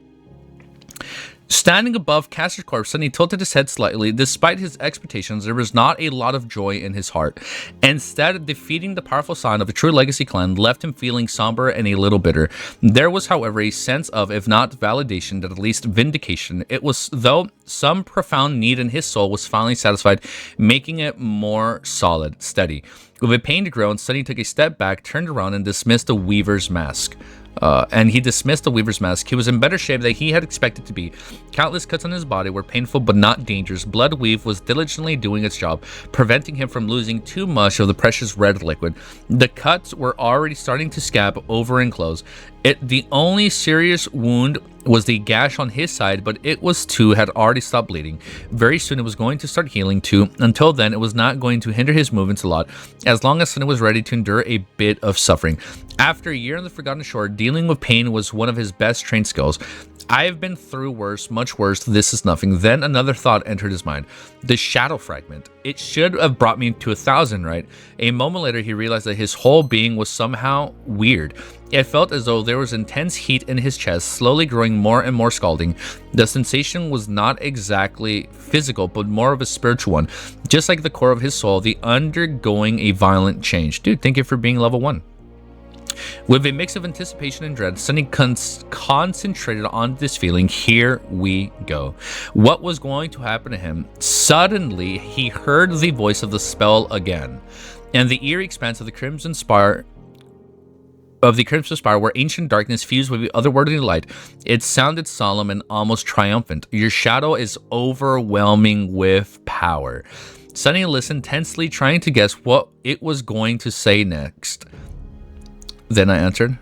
Standing above Caster's corpse, Sunny tilted his head slightly. Despite his expectations, there was not a lot of joy in his heart. Instead, defeating the powerful sign of a true legacy clan left him feeling somber and a little bitter. There was, however, a sense of, if not validation, that at least vindication. It was though some profound need in his soul was finally satisfied, making it more solid, steady. With a pained groan, Sunny took a step back, turned around, and dismissed the Weaver's mask. He was in better shape than he had expected to be. Countless cuts on his body were painful but not dangerous. Blood weave was diligently doing its job, preventing him from losing too much of the precious red liquid. The cuts were already starting to scab over and close. The only serious wound was the gash on his side, but it had already stopped bleeding. Very soon it was going to start healing too. Until then, it was not going to hinder his movements a lot, as long as Sunny was ready to endure a bit of suffering. After a year on the Forgotten Shore, dealing with pain was one of his best trained skills. I have been through worse, much worse. This is nothing. Then another thought entered his mind. The shadow fragment. It should have brought me to 1000, right? A moment later, he realized that his whole being was somehow weird. It felt as though there was intense heat in his chest, slowly growing more and more scalding. The sensation was not exactly physical, but more of a spiritual one. Just like the core of his soul, the undergoing a violent change. Dude, thank you for being level 1. With a mix of anticipation and dread, Sunny concentrated on this feeling. Here we go. What was going to happen to him? Suddenly, he heard the voice of the spell again, and the eerie expanse of the Crimson Spire where ancient darkness fused with the otherworldly light. It sounded solemn and almost triumphant. Your shadow is overwhelming with power. Sunny listened tensely, trying to guess what it was going to say next. Then I answered.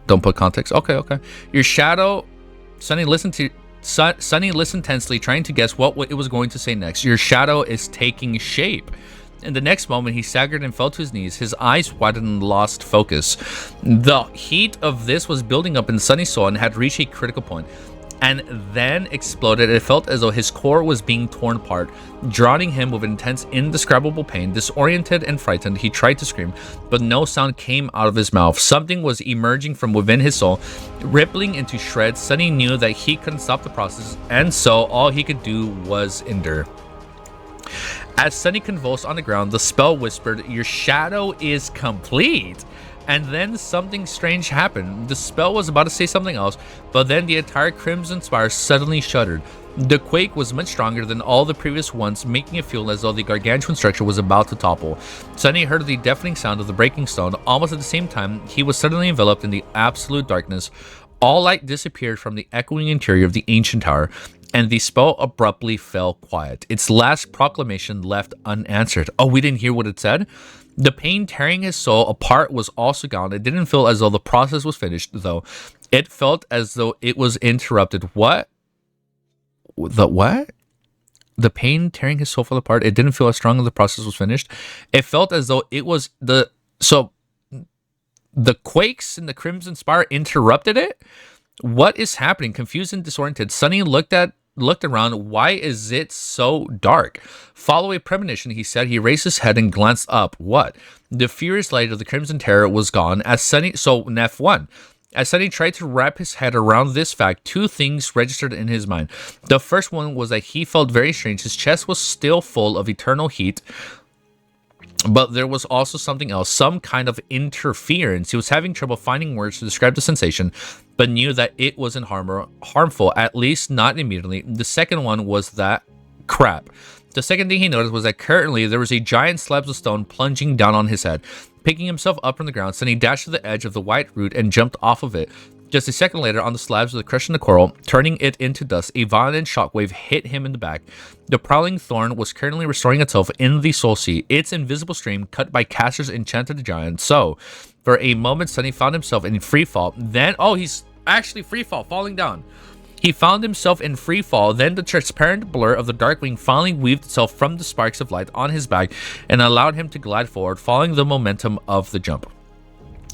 Don't put context. Okay. Your shadow. Sunny listened tensely, trying to guess what it was going to say next. Your shadow is taking shape. In the next moment, he staggered and fell to his knees. His eyes widened and lost focus. The heat of this was building up in Sunny's soul and had reached a critical point, and then exploded. It felt as though his core was being torn apart, drowning him with intense, indescribable pain. Disoriented and frightened, he tried to scream, but no sound came out of his mouth. Something was emerging from within his soul, rippling into shreds. Sunny knew that he couldn't stop the process, and so all he could do was endure. As Sunny convulsed on the ground, the spell whispered, "Your shadow is complete." And then something strange happened. The spell was about to say something else, but then the entire Crimson Spire suddenly shuddered. The quake was much stronger than all the previous ones, making it feel as though the gargantuan structure was about to topple. Sunny heard the deafening sound of the breaking stone. Almost at the same time, he was suddenly enveloped in the absolute darkness. All light disappeared from the echoing interior of the ancient tower, and the spell abruptly fell quiet. Its last proclamation left unanswered. Oh, we didn't hear what it said? The pain tearing his soul apart was also gone. It didn't feel as though the process was finished, though. It felt as though it was interrupted. What? The what? The pain tearing his soul fell apart. It didn't feel as strong as the process was finished. It felt as though it was the quakes in the Crimson Spire interrupted it? What is happening? Confused and disoriented, Sunny looked around. Why is it so dark? Follow a premonition, he said. He raised his head and glanced up. What? The furious light of the Crimson Terror was gone. Neph 1. As Sunny tried to wrap his head around this fact, two things registered in his mind. The first one was that he felt very strange. His chest was still full of eternal heat, but there was also something else, some kind of interference. He was having trouble finding words to describe the sensation, but knew that it wasn't harmful, at least not immediately. The second one was that crap. The second thing he noticed was that currently there was a giant slab of stone plunging down on his head. Picking himself up from the ground, Sunny dashed to the edge of the white root and jumped off of it. Just a second later, on the slabs of the crushing the coral, turning it into dust, a violent shockwave hit him in the back. The prowling thorn was currently restoring itself in the soul sea, its invisible stream cut by casters enchanted the giant. So, for a moment, Sunny found himself in free fall. Then, he's actually free fall, falling down. He found himself in free fall. Then the transparent blur of the dark wing finally weaved itself from the sparks of light on his back and allowed him to glide forward, following the momentum of the jump.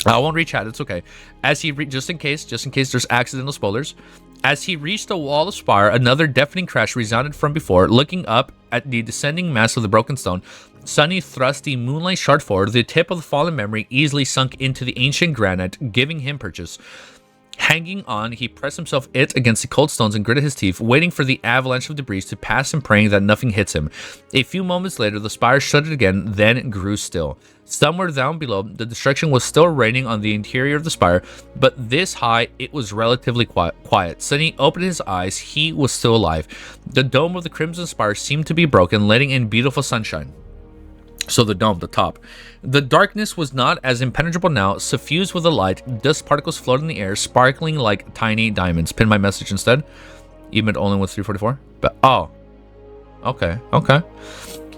I won't reach out, it's okay. As he just in case there's accidental spoilers. As he reached the wall of spire, another deafening crash resounded from before. Looking up at the descending mass of the broken stone, Sunny thrust the moonlight shard forward. The tip of the fallen memory easily sunk into the ancient granite, giving him purchase. Hanging on, he pressed himself against the cold stones and gritted his teeth, waiting for the avalanche of debris to pass and praying that nothing hits him. A few moments later, the spire shuddered again, then grew still. Somewhere down below, the destruction was still raining on the interior of the spire, but this high, it was relatively quiet. Sunny opened his eyes. He was still alive. The dome of the Crimson Spire seemed to be broken, letting in beautiful sunshine. So the dome, the top. The darkness was not as impenetrable now, suffused with the light. Dust particles floated in the air, sparkling like tiny diamonds. Pin my message instead. Even only with 344. But okay.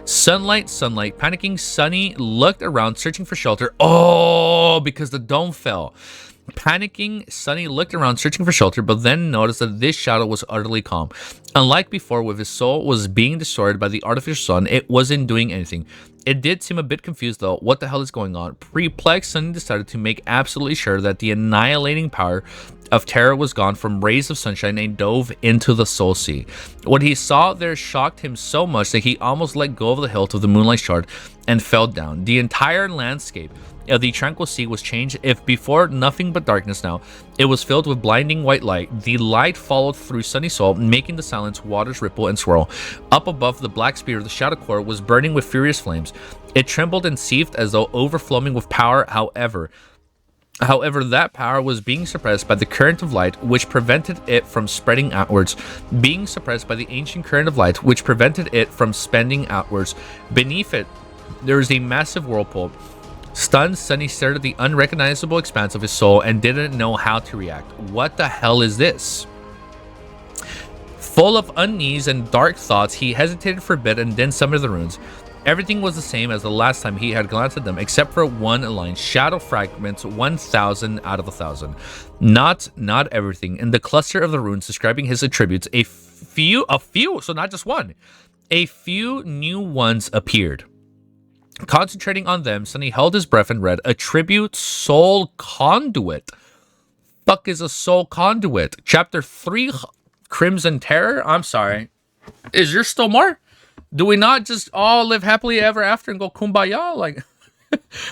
Sunlight. Panicking, Sunny looked around, searching for shelter. Because the dome fell. Panicking, Sunny looked around, searching for shelter, but then noticed that this shadow was utterly calm. Unlike before, where his soul was being destroyed by the artificial sun, it wasn't doing anything. It did seem a bit confused, though. What the hell is going on? Perplexed, Sunny decided to make absolutely sure that the annihilating power of terror was gone from rays of sunshine and dove into the soul sea. What he saw there shocked him so much that he almost let go of the hilt of the moonlight shard and fell down. The entire landscape of the tranquil sea was changed. If before nothing but darkness, now it was filled with blinding white light. The light followed through Sunny's soul, making the silence waters ripple and swirl. Up above, the black spear of the shadow core was burning with furious flames. It trembled and seethed as though overflowing with power. However, However, that power was being suppressed by the current of light, which prevented it from spreading outwards. Being suppressed by the ancient current of light, which prevented it from spending outwards. Beneath it, there was a massive whirlpool. Stunned, Sunny stared at the unrecognizable expanse of his soul and didn't know how to react. What the hell is this? Full of unease and dark thoughts, he hesitated for a bit and then summoned the runes. Everything was the same as the last time he had glanced at them, except for one line: shadow fragments, 1,000 out of 1,000. Not everything. In the cluster of the runes describing his attributes, a few, so not just one, a few new ones appeared. Concentrating on them, Sunny held his breath and read, Attribute Soul Conduit. Fuck is a Soul Conduit? Chapter 3, Crimson Terror? I'm sorry. Is there still more? Do we not just all live happily ever after and go kumbaya? Like,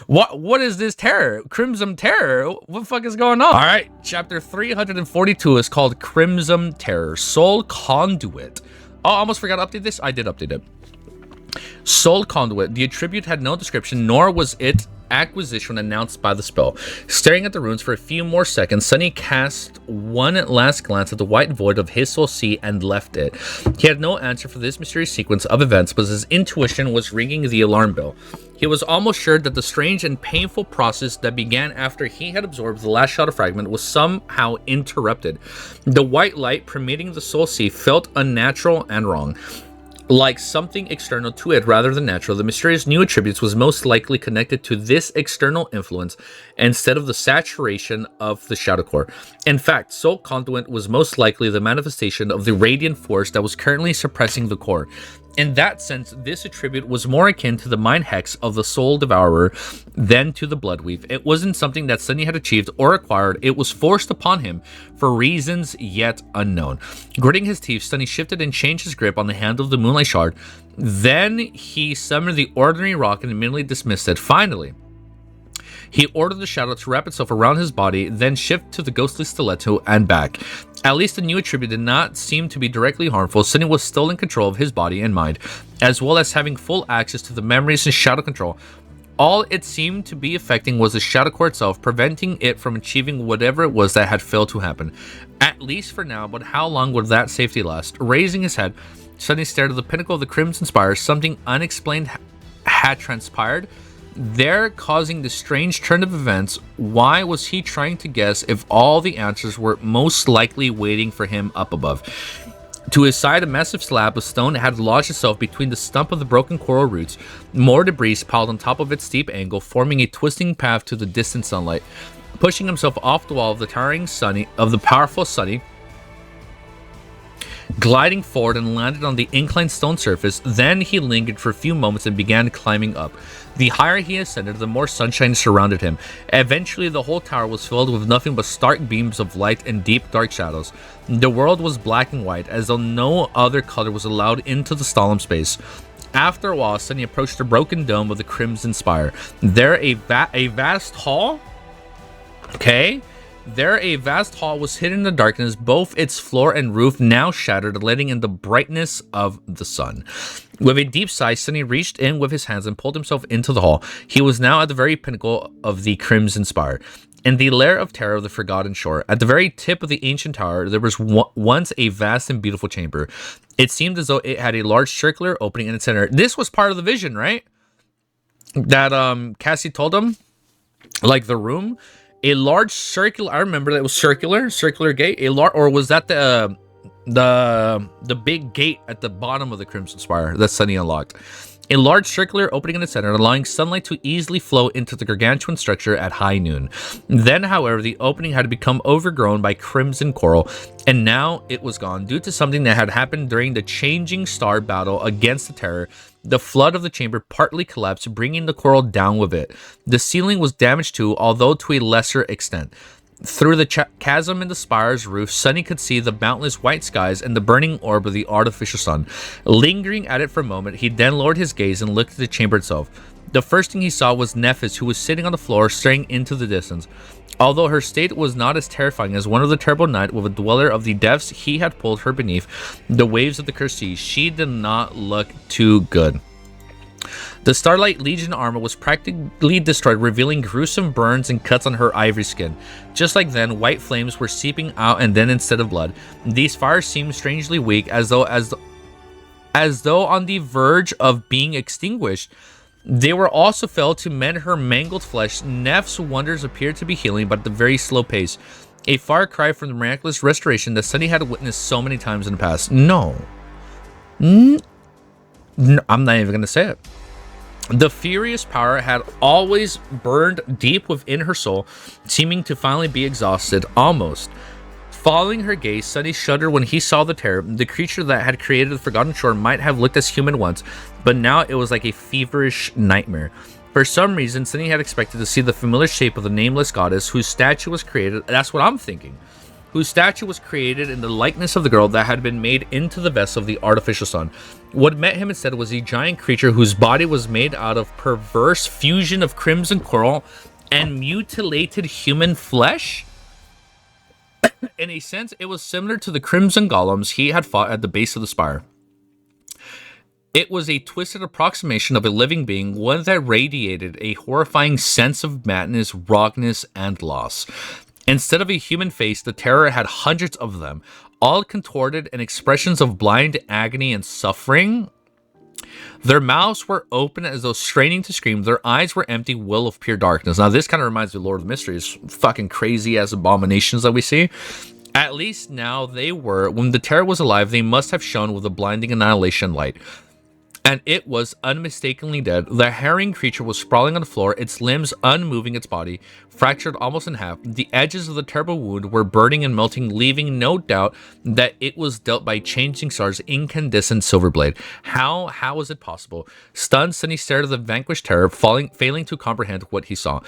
what is this terror? Crimson Terror? What the fuck is going on? All right, chapter 342 is called Crimson Terror, Soul Conduit. Oh, I almost forgot to update this. I did update it. Soul Conduit. The attribute had no description, nor was it acquisition announced by the spell. Staring at the runes for a few more seconds, Sunny cast one last glance at the white void of his soul sea and left it. He had no answer for this mysterious sequence of events, but his intuition was ringing the alarm bell. He was almost sure that the strange and painful process that began after he had absorbed the last shadow fragment was somehow interrupted. The white light permeating the soul sea felt unnatural and wrong. Like something external to it rather than natural, the mysterious new attributes was most likely connected to this external influence instead of the saturation of the shadow core. In fact, Soul Conduit was most likely the manifestation of the radiant force that was currently suppressing the core. In that sense, this attribute was more akin to the mind hex of the Soul Devourer than to the Bloodweave. It wasn't something that Sunny had achieved or acquired, it was forced upon him for reasons yet unknown. Gritting his teeth, Sunny shifted and changed his grip on the handle of the Moonlight Shard. Then he summoned the ordinary rock and immediately dismissed it. Finally, he ordered the shadow to wrap itself around his body, then shift to the ghostly stiletto and back. At least the new attribute did not seem to be directly harmful. Sunny was still in control of his body and mind, as well as having full access to the memories and shadow control. All it seemed to be affecting was the shadow core itself, preventing it from achieving whatever it was that had failed to happen. At least for now, but how long would that safety last? Raising his head, Sunny stared at the pinnacle of the Crimson Spire. Something unexplained had transpired there, causing the strange turn of events. Why was he trying to guess if all the answers were most likely waiting for him up above? To his side, a massive slab of stone had lodged itself between the stump of the broken coral roots. More debris piled on top of its steep angle, forming a twisting path to the distant sunlight. Pushing himself off the wall of the towering Sunny, of the powerful Sunny, gliding forward and landed on the inclined stone surface. Then he lingered for a few moments and began climbing up. The higher he ascended, the more sunshine surrounded him. Eventually, the whole tower was filled with nothing but stark beams of light and deep dark shadows. The world was black and white, as though no other color was allowed into the solemn space. After a while, Sunny approached the broken dome of the Crimson Spire. There, a vast hall. Okay. There, a vast hall was hidden in the darkness, both its floor and roof now shattered, letting in the brightness of the sun. With a deep sigh, Sunny reached in with his hands and pulled himself into the hall. He was now at the very pinnacle of the Crimson Spire. In the lair of terror of the Forgotten Shore, at the very tip of the ancient tower, there was once a vast and beautiful chamber. It seemed as though it had a large circular opening in its center. This was part of the vision, right? That Cassie told him? Like the room? A large circular, I remember that it was circular gate. Or was that the big gate at the bottom of the Crimson Spire that Sunny unlocked? A large circular opening in the center, allowing sunlight to easily flow into the gargantuan structure at high noon. Then, however, the opening had become overgrown by crimson coral, and now it was gone due to something that had happened during the changing star battle against the Terror. The flood of the chamber partly collapsed, bringing the coral down with it. The ceiling was damaged too, although to a lesser extent. Through the chasm in the spire's roof, Sunny could see the boundless white skies and the burning orb of the artificial sun. Lingering at it for a moment, he then lowered his gaze and looked at the chamber itself. The first thing he saw was NEPHIS, who was sitting on the floor, staring into the distance. Although her state was not as terrifying as one of the terrible night with a dweller of the depths, he had pulled her beneath the waves of the cursed sea. She did not look too good. The Starlight Legion armor was practically destroyed, revealing gruesome burns and cuts on her ivory skin. Just like then, white flames were seeping out, and then instead of blood, these fires seemed strangely weak, as though on the verge of being extinguished. They were also felt to mend her mangled flesh. Neph's wonders appeared to be healing, but at a very slow pace. A far cry from the miraculous restoration that Sunny had witnessed so many times in the past. No, I'm not even going to say it. The furious power had always burned deep within her soul, seeming to finally be exhausted, almost. Following her gaze, Sunny shuddered when he saw the terror. The creature that had created the Forgotten Shore might have looked as human once, but now it was like a feverish nightmare. For some reason, Sunny had expected to see the familiar shape of the nameless goddess whose statue was created. That's what I'm thinking. Whose statue was created in the likeness of the girl that had been made into the vessel of the artificial sun. What met him instead was a giant creature whose body was made out of perverse fusion of crimson coral and mutilated human flesh. In a sense, it was similar to the crimson golems he had fought at the base of the spire. It was a twisted approximation of a living being, one that radiated a horrifying sense of madness, rawness, and loss. Instead of a human face, the terror had hundreds of them, all contorted in expressions of blind agony and suffering. Their mouths were open as though straining to scream. Their eyes were empty, well of pure darkness. Now, this kind of reminds me of Lord of the Mysteries. Fucking crazy ass abominations that we see. At least now they were. When the terror was alive, they must have shone with a blinding annihilation light. And it was unmistakably dead. The herring creature was sprawling on the floor, its limbs unmoving, its body fractured almost in half. The edges of the terrible wound were burning and melting, leaving no doubt that it was dealt by changing stars, incandescent silver blade. How was it possible? Stunned, Sunny stared at the vanquished terror, failing to comprehend what he saw.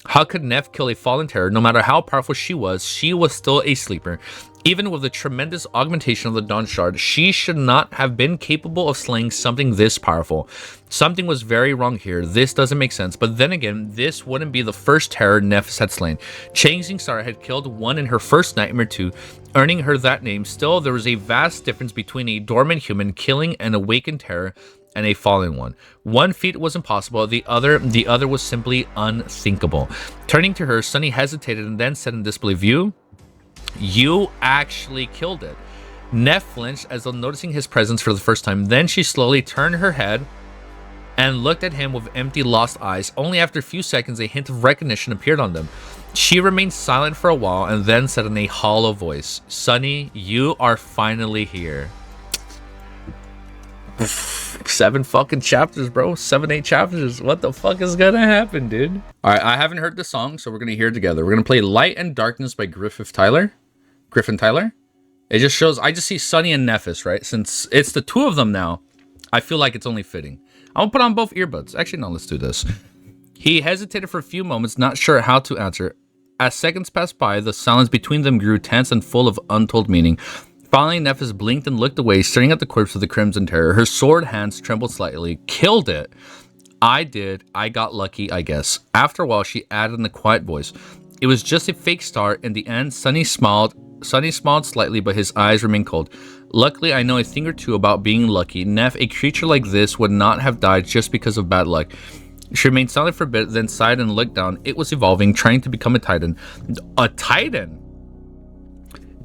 How could Neph kill a fallen terror? No matter how powerful she was still a sleeper. Even with the tremendous augmentation of the Dawn Shard, she should not have been capable of slaying something this powerful. Something was very wrong here. This doesn't make sense. But then again, this wouldn't be the first terror Nephis had slain. Changing Star had killed one in her first nightmare too, earning her that name. Still, there was a vast difference between a dormant human killing an awakened terror and a fallen one. One feat was impossible, the other was simply unthinkable. Turning to her, Sunny hesitated and then said in disbelief, You actually killed it. Neph flinched as though noticing his presence for the first time. Then she slowly turned her head and looked at him with empty, lost eyes. Only after a few seconds, a hint of recognition appeared on them. She remained silent for a while and then said in a hollow voice, Sunny, you are finally here. 7 fucking chapters, bro. 7, 8 chapters. What the fuck is gonna happen, dude? All right, I haven't heard the song, so we're gonna hear it together. We're gonna play Light and Darkness by Griffin Tyler. It just shows, I just see Sunny and Nephis, right? Since it's the two of them now, I feel like it's only fitting. I'll put on both earbuds. Actually, no, let's do this. He hesitated for a few moments, not sure how to answer. As seconds passed by, the silence between them grew tense and full of untold meaning. Finally, Nephis blinked and looked away, staring at the corpse of the Crimson Terror. Her sword hands trembled slightly. Killed it. I did. I got lucky, I guess. After a while, she added in a quiet voice. It was just a fake start. In the end, Sunny smiled slightly, but his eyes remained cold. Luckily, I know a thing or two about being lucky. Neph, a creature like this would not have died just because of bad luck. She remained silent for a bit, then sighed and looked down. It was evolving, trying to become a titan. A titan?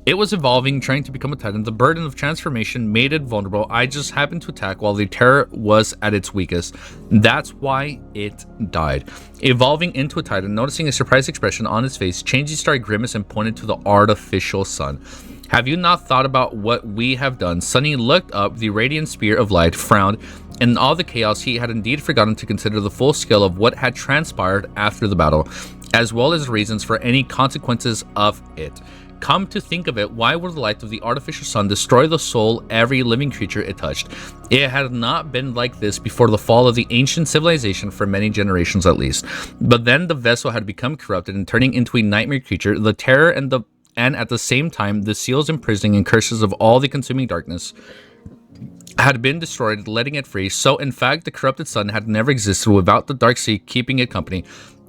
It was evolving, trying to become a titan. The burden of transformation made it vulnerable. I just happened to attack while the terror was at its weakest. That's why it died. Evolving into a titan, noticing a surprised expression on his face, Changing Star grimaced and pointed to the artificial sun. Have you not thought about what we have done? Sunny looked up, the radiant spear of light, frowned. In all the chaos, he had indeed forgotten to consider the full scale of what had transpired after the battle, as well as reasons for any consequences of it. Come to think of it, why would the light of the artificial sun destroy the soul every living creature it touched? It had not been like this before the fall of the ancient civilization, for many generations at least. But then the vessel had become corrupted and turning into a nightmare creature. The terror and at the same time the seals imprisoning and curses of all the consuming darkness had been destroyed, letting it free. So in fact, the corrupted sun had never existed without the dark sea keeping it company.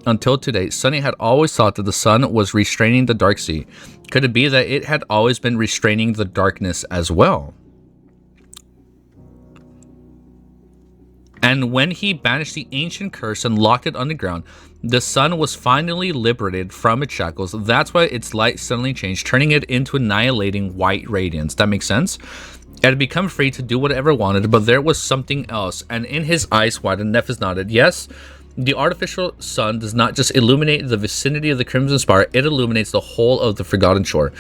Until today, Sunny had always thought that the sun was restraining the dark sea. Could it be that it had always been restraining the darkness as well? And when he banished the ancient curse and locked it underground, the sun was finally liberated from its shackles. That's why its light suddenly changed, turning it into annihilating white radiance. That makes sense? It had become free to do whatever it wanted, but there was something else. And in his eyes widened, NEPHIS nodded. Yes, the artificial sun does not just illuminate the vicinity of the Crimson Spire, it illuminates the whole of the Forgotten Shore.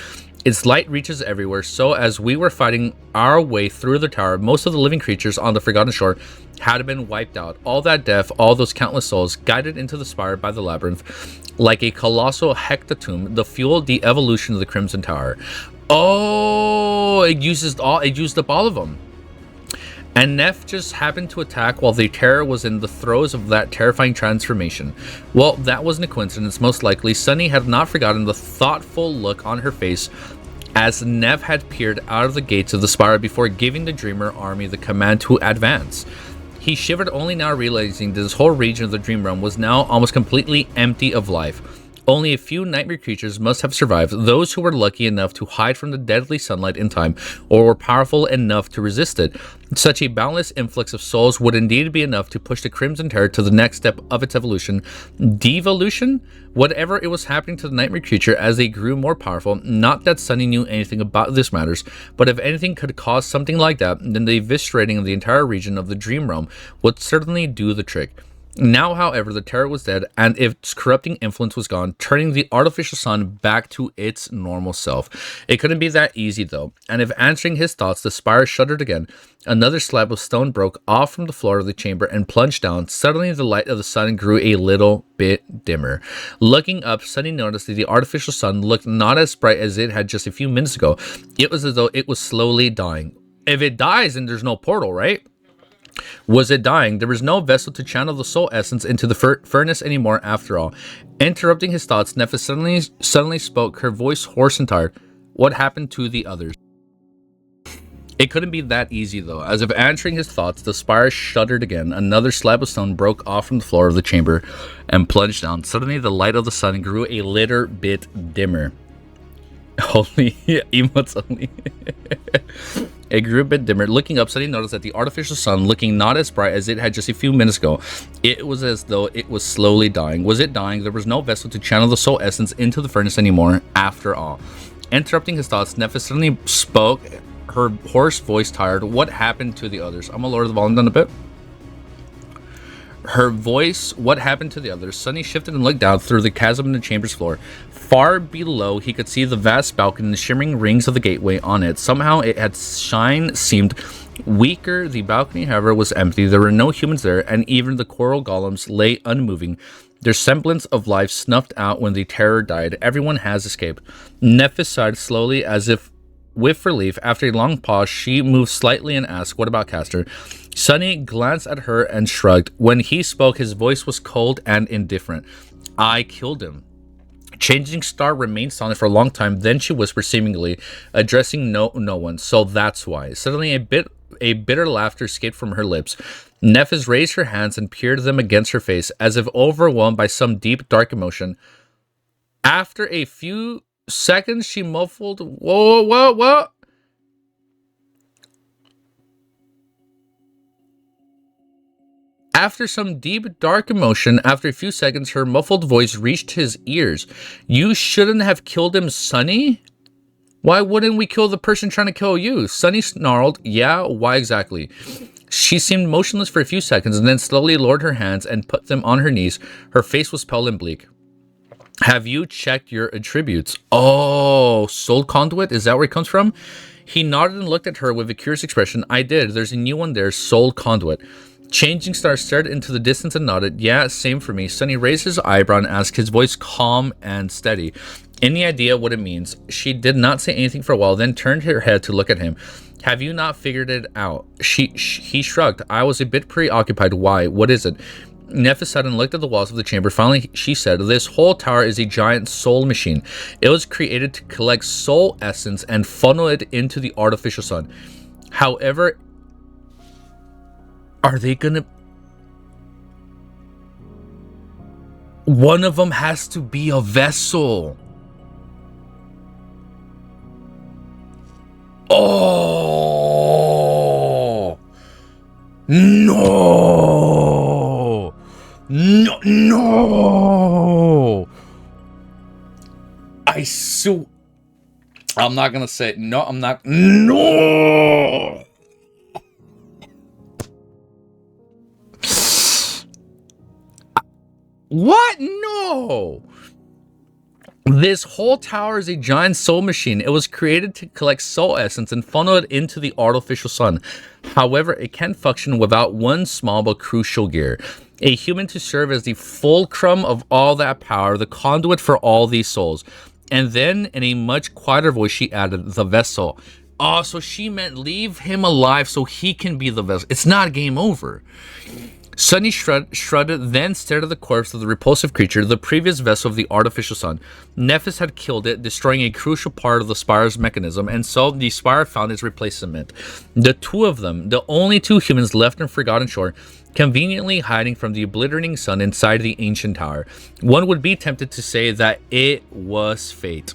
Its light reaches everywhere, so as we were fighting our way through the tower, most of the living creatures on the Forgotten Shore had been wiped out. All that death, all those countless souls, guided into the spire by the labyrinth, like a colossal hecatomb, the fueled the evolution of the Crimson Tower. Oh, it used up all of them. And Neph just happened to attack while the terror was in the throes of that terrifying transformation. Well, that wasn't a coincidence, most likely. Sunny had not forgotten the thoughtful look on her face as Neph had peered out of the gates of the spire before giving the Dreamer army the command to advance. He shivered, only now realizing that this whole region of the Dream Realm was now almost completely empty of life. Only a few nightmare creatures must have survived, those who were lucky enough to hide from the deadly sunlight in time, or were powerful enough to resist it. Such a boundless influx of souls would indeed be enough to push the Crimson Terror to the next step of its evolution. Devolution? Whatever it was happening to the nightmare creature as they grew more powerful, not that Sunny knew anything about this matters, but if anything could cause something like that, then the eviscerating of the entire region of the Dream Realm would certainly do the trick. Now, however, the terror was dead, and its corrupting influence was gone, turning the artificial sun back to its normal self. It couldn't be that easy, though, and if answering his thoughts, the spire shuddered again. Another slab of stone broke off from the floor of the chamber and plunged down. Suddenly, the light of the sun grew a little bit dimmer. Looking up, Sunny noticed that the artificial sun looked not as bright as it had just a few minutes ago. It was as though it was slowly dying. If it dies, then there's no portal, right? Was it dying? There was no vessel to channel the soul essence into the furnace anymore after all. Interrupting his thoughts, NEPHIS suddenly spoke, her voice hoarse and tired. What happened to the others? It couldn't be that easy, though. As if answering his thoughts, the spire shuddered again. Another slab of stone broke off from the floor of the chamber and plunged down. Suddenly, the light of the sun grew a little bit dimmer. Only emotes only. It grew a bit dimmer. Looking up, Sunny noticed that the artificial sun, looking not as bright as it had just a few minutes ago, it was as though it was slowly dying. Was it dying? There was no vessel to channel the soul essence into the furnace anymore, after all. Interrupting his thoughts, NEPHIS suddenly spoke, her hoarse voice tired. What happened to the others? I'm gonna lower the volume down a bit. Her voice, what happened to the others? Sunny shifted and looked down through the chasm in the chamber's floor. Far below, he could see the vast balcony and the shimmering rings of the gateway on it. Somehow, it had shine seemed weaker. The balcony, however, was empty. There were no humans there, and even the coral golems lay unmoving. Their semblance of life snuffed out when the terror died. Everyone has escaped. NEPHIS sighed slowly as if with relief. After a long pause, she moved slightly and asked, what about Castor? Sunny glanced at her and shrugged. When he spoke, his voice was cold and indifferent. I killed him. Changing Star remained silent for a long time. Then she whispered, seemingly addressing no one. So that's why. Suddenly, a bitter laughter escaped from her lips. NEPHIS raised her hands and peered them against her face, as if overwhelmed by some deep, dark emotion. After a few seconds, she muffled, Whoa. After some deep, dark emotion, after a few seconds, her muffled voice reached his ears. You shouldn't have killed him, Sunny? Why wouldn't we kill the person trying to kill you? Sunny snarled. Yeah, why exactly? She seemed motionless for a few seconds and then slowly lowered her hands and put them on her knees. Her face was pale and bleak. Have you checked your attributes? Oh, Soul Conduit? Is that where it comes from? He nodded and looked at her with a curious expression. I did. There's a new one there, Soul Conduit. Changing Star stared into the distance and nodded. Yeah, same for me. Sunny raised his eyebrow and asked, his voice calm and steady. Any idea what it means? She did not say anything for a while, then turned her head to look at him. Have you not figured it out? He shrugged. I was a bit preoccupied. Why? What is it? NEPHIS sat and looked at the walls of the chamber. Finally, she said, this whole tower is a giant soul machine. It was created to collect soul essence and funnel it into the artificial sun. However, are they gonna... One of them has to be a vessel. Oh! No! No! I'm not gonna say it. No, I'm not. No! What? No! This whole tower is a giant soul machine. It was created to collect soul essence and funnel it into the artificial sun. However, it can function without one small but crucial gear. A human to serve as the fulcrum of all that power, the conduit for all these souls. And then, in a much quieter voice, she added, the vessel. Oh, so she meant leave him alive so he can be the vessel. It's not game over. Sunny shrugged, then stared at the corpse of the repulsive creature, the previous vessel of the artificial sun. NEPHIS had killed it, destroying a crucial part of the Spire's mechanism, and so the Spire found its replacement. The two of them, the only two humans left on Forgotten Shore, conveniently hiding from the obliterating sun inside the ancient tower. One would be tempted to say that it was fate.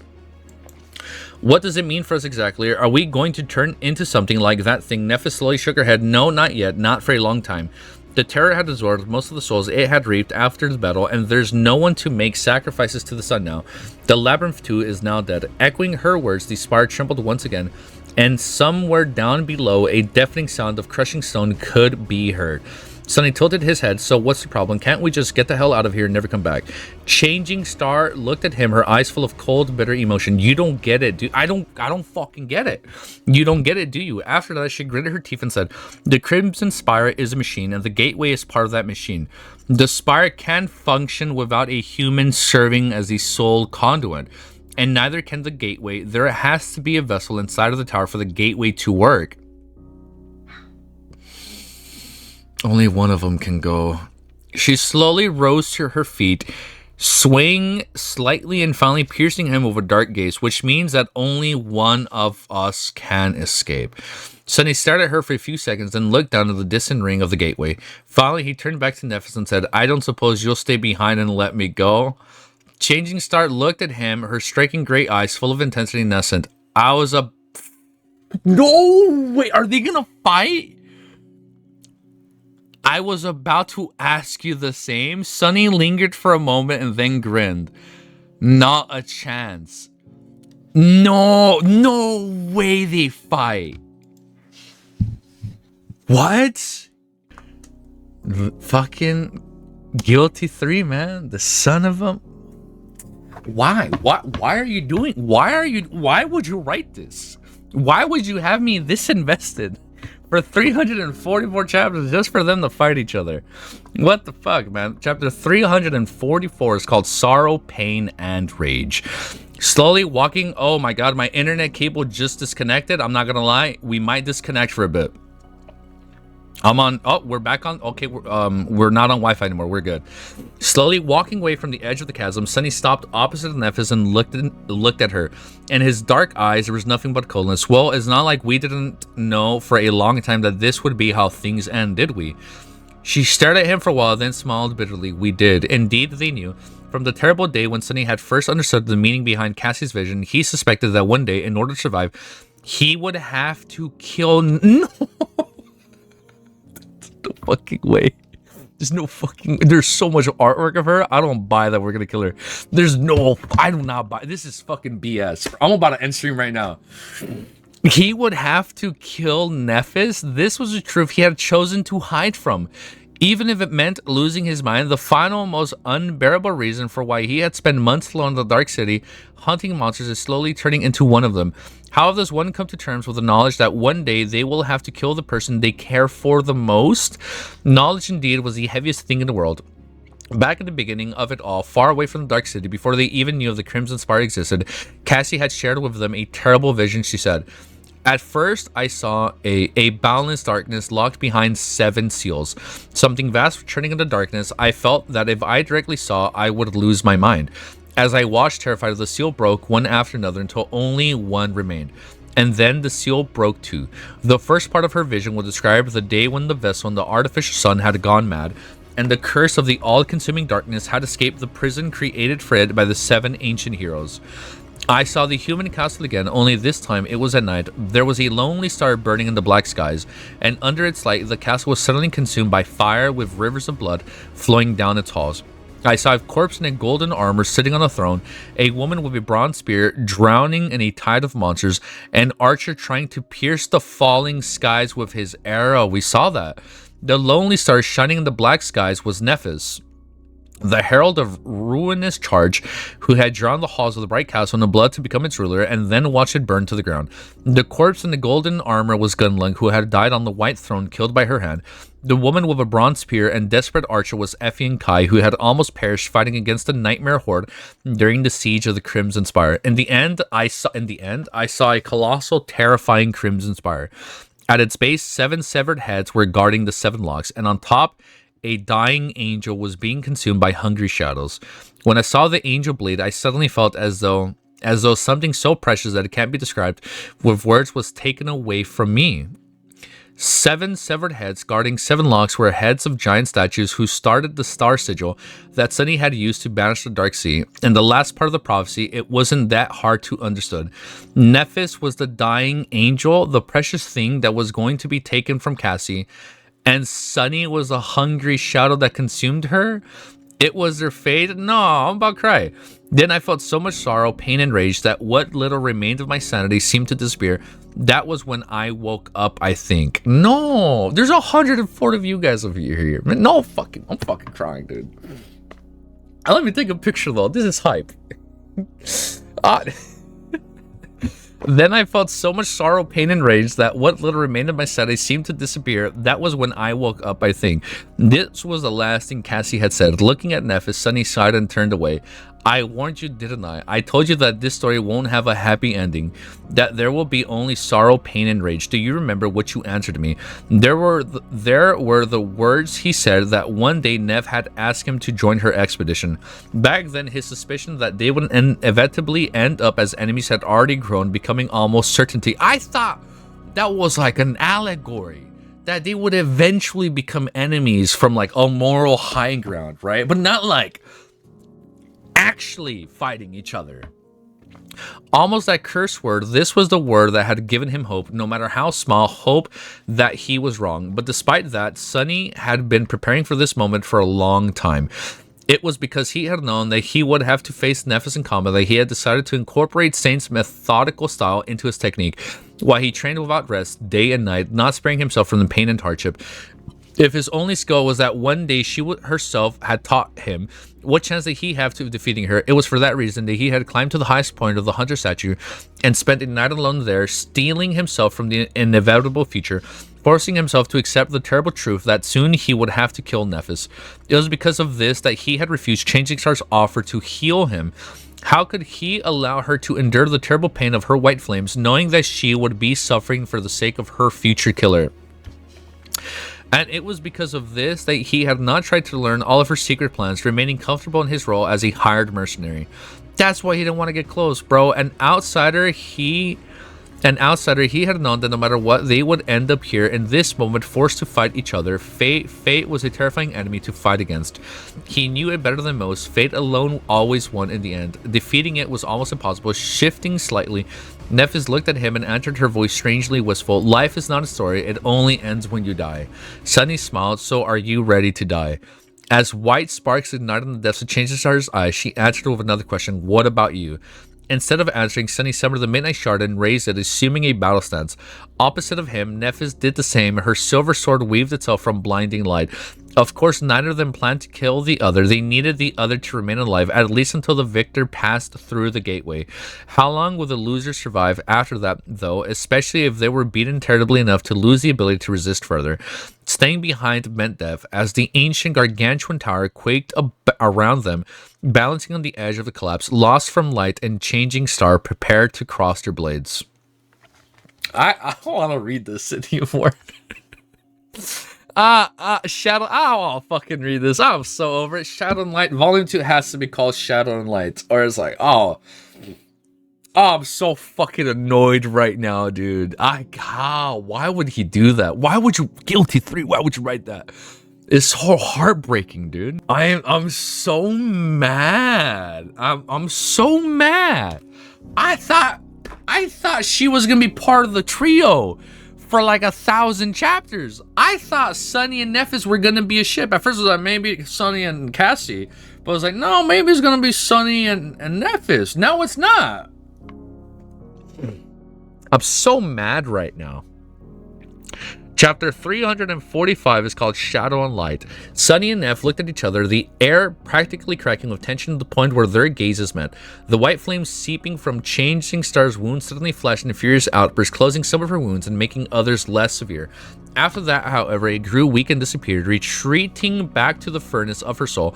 What does it mean for us exactly? Are we going to turn into something like that thing? NEPHIS slowly shook her head. No, not yet. Not for a long time. The terror had absorbed most of the souls it had reaped after the battle, and there's no one to make sacrifices to the sun now. The labyrinth too is now dead. Echoing her words, the spire trembled once again, and somewhere down below, a deafening sound of crushing stone could be heard. Sunny tilted his head. So what's the problem? Can't we just get the hell out of here and never come back? Changing Star looked at him, her eyes full of cold, bitter emotion. You don't get it, dude. I don't fucking get it. You don't get it, do you? After that, she gritted her teeth and said, the Crimson Spire is a machine, and the gateway is part of that machine. The Spire can't function without a human serving as the sole conduit, and neither can the gateway. There has to be a vessel inside of the tower for the gateway to work. Only one of them can go. She slowly rose to her feet, swaying slightly and finally piercing him with a dark gaze, which means that only one of us can escape. Sunny stared at her for a few seconds, then looked down at the distant ring of the gateway. Finally, he turned back to NEPHIS and said, I don't suppose you'll stay behind and let me go? Changing Star looked at him, her striking gray eyes full of intensity and Ascent. No way! Are they gonna fight? I was about to ask you the same. Sunny lingered for a moment and then grinned. Not a chance. No way they fight. What? Fucking Guilty 3, man. The son of a... Why are you doing... Why would you write this? Why would you have me this invested? For 344 chapters just for them to fight each other. What the fuck, man? Chapter 344 is called Sorrow, Pain, and Rage. Slowly walking... Oh my god, my internet cable just disconnected. I'm not gonna lie. We might disconnect for a bit. I'm on... Oh, we're back on... Okay, we're not on Wi-Fi anymore. We're good. Slowly walking away from the edge of the chasm, Sunny stopped opposite NEPHIS and looked at her. In his dark eyes, there was nothing but coldness. Well, it's not like we didn't know for a long time that this would be how things end, did we? She stared at him for a while, then smiled bitterly. We did. Indeed, they knew. From the terrible day when Sunny had first understood the meaning behind Cassie's vision, he suspected that one day, in order to survive, he would have to kill... No fucking way. There's no fucking... There's so much artwork of her. I don't buy that we're gonna kill her. There's no... I do not buy... This is fucking BS. I'm about to end stream right now. He would have to kill NEPHIS? This was the truth he had chosen to hide from. Even if it meant losing his mind, the final, most unbearable reason for why he had spent months alone in the Dark City hunting monsters is slowly turning into one of them. How does one come to terms with the knowledge that one day they will have to kill the person they care for the most? Knowledge indeed was the heaviest thing in the world. Back at the beginning of it all, far away from the Dark City, before they even knew the Crimson Spire existed, Cassie had shared with them a terrible vision. She said, at first, I saw a boundless darkness locked behind 7 seals. Something vast churning in the darkness. I felt that if I directly saw, I would lose my mind. As I watched, terrified, the seal broke one after another until only one remained. And then the seal broke too. The first part of her vision would describe the day when the vessel and the artificial sun had gone mad, and the curse of the all-consuming darkness had escaped the prison created for it by the 7 ancient heroes. I saw the human castle again, only this time it was at night. There was a lonely star burning in the black skies, and under its light, the castle was suddenly consumed by fire with rivers of blood flowing down its halls. I saw a corpse in a golden armor sitting on a throne, a woman with a bronze spear drowning in a tide of monsters, an archer trying to pierce the falling skies with his arrow. We saw that. The lonely star shining in the black skies was NEPHIS, the herald of ruinous charge, who had drawn the halls of the bright castle in the blood to become its ruler, and then watched it burn to the ground. The corpse in the golden armor was Gunlung, who had died on the white throne, killed by her hand. The woman with a bronze spear and desperate archer was Effie and Kai, who had almost perished fighting against the nightmare horde during the siege of the Crimson Spire. In the end, I saw a colossal, terrifying Crimson Spire. At its base, 7 severed heads were guarding the 7 locks, and on top, a dying angel was being consumed by hungry shadows. When I saw the angel bleed, I suddenly felt as though something so precious that it can't be described with words was taken away from me. 7 severed heads guarding 7 locks were heads of giant statues who started the star sigil that Sunny had used to banish the dark sea. In the last part of the prophecy, it wasn't that hard to understand. NEPHIS was the dying angel, the precious thing that was going to be taken from Cassie, and Sunny was a hungry shadow that consumed her. It was their fate. No, I'm about to cry. Then I felt so much sorrow, pain, and rage that what little remained of my sanity seemed to disappear. That was when I woke up, I think. No, there's 140 of you guys over here. No, I'm fucking crying, dude. Let me take a picture though. This is hype. Then I felt so much sorrow, pain, and rage that what little remained of my sanity seemed to disappear. That was when I woke up, I think. This was the last thing Cassie had said. Looking at NEPHIS, Sunny sighed and turned away. I warned you, didn't I? I told you that this story won't have a happy ending, that there will be only sorrow, pain, and rage. Do you remember what you answered me? There were the words he said that one day Nev had asked him to join her expedition. Back then, his suspicion that they would inevitably end up as enemies had already grown, becoming almost certainty. I thought that was like an allegory, that they would eventually become enemies from like a moral high ground, right? But not like actually fighting each other. Almost that curse word, this was the word that had given him hope, no matter how small, hope that he was wrong. But despite that, Sunny had been preparing for this moment for a long time. It was because he had known that he would have to face NEPHIS in combat that he had decided to incorporate Saint's methodical style into his technique, while he trained without rest, day and night, not sparing himself from the pain and hardship. If his only skill was that one day she herself had taught him, what chance did he have to defeating her? It was for that reason that he had climbed to the highest point of the hunter statue and spent a night alone there, steeling himself from the inevitable future, forcing himself to accept the terrible truth that soon he would have to kill NEPHIS. It was because of this that he had refused Changing Star's offer to heal him. How could he allow her to endure the terrible pain of her white flames, knowing that she would be suffering for the sake of her future killer? And it was because of this that he had not tried to learn all of her secret plans, remaining comfortable in his role as a hired mercenary. That's why he didn't want to get close, bro. An outsider, he had known that no matter what, they would end up here in this moment, forced to fight each other. Fate was a terrifying enemy to fight against. He knew it better than most. Fate alone always won in the end. Defeating it was almost impossible. Shifting slightly, NEPHIS looked at him and answered, her voice strangely wistful. Life is not a story. It only ends when you die. Sunny smiled. So are you ready to die? As white sparks ignited in the depths of Changing Star's eyes, she answered with another question. What about you? Instead of answering, Sunny summoned the Midnight Shard and raised it, assuming a battle stance. Opposite of him, NEPHIS did the same. Her silver sword weaved itself from blinding light. Of course, neither of them planned to kill the other. They needed the other to remain alive, at least until the victor passed through the gateway. How long would the loser survive after that, though, especially if they were beaten terribly enough to lose the ability to resist further? Staying behind meant death, as the ancient gargantuan tower quaked around them, balancing on the edge of the collapse. Lost from light and Changing Star prepared to cross their blades. I don't want to read this anymore. Shadow. I don't want to fucking read this. I'm so over it. Shadow and Light. Volume 2 has to be called Shadow and Light. Or it's like, I'm so fucking annoyed right now, dude. Why would he do that? Why would you, Guilty 3, why would you write that? It's so heartbreaking, dude. I'm so mad. I'm so mad. I thought she was gonna be part of the trio. for like 1,000 chapters. I thought Sunny and Nephis were gonna be a ship. At first I was like, maybe Sunny and Cassie. But I was like, no, maybe it's gonna be Sunny and Nephis. No, it's not. I'm so mad right now. Chapter 345 is called Shadow and Light. Sunny and Neph looked at each other, the air practically cracking with tension to the point where their gazes met. The white flames seeping from Changing Star's wounds suddenly flashed in a furious outburst, closing some of her wounds and making others less severe. After that, however, it grew weak and disappeared, retreating back to the furnace of her soul.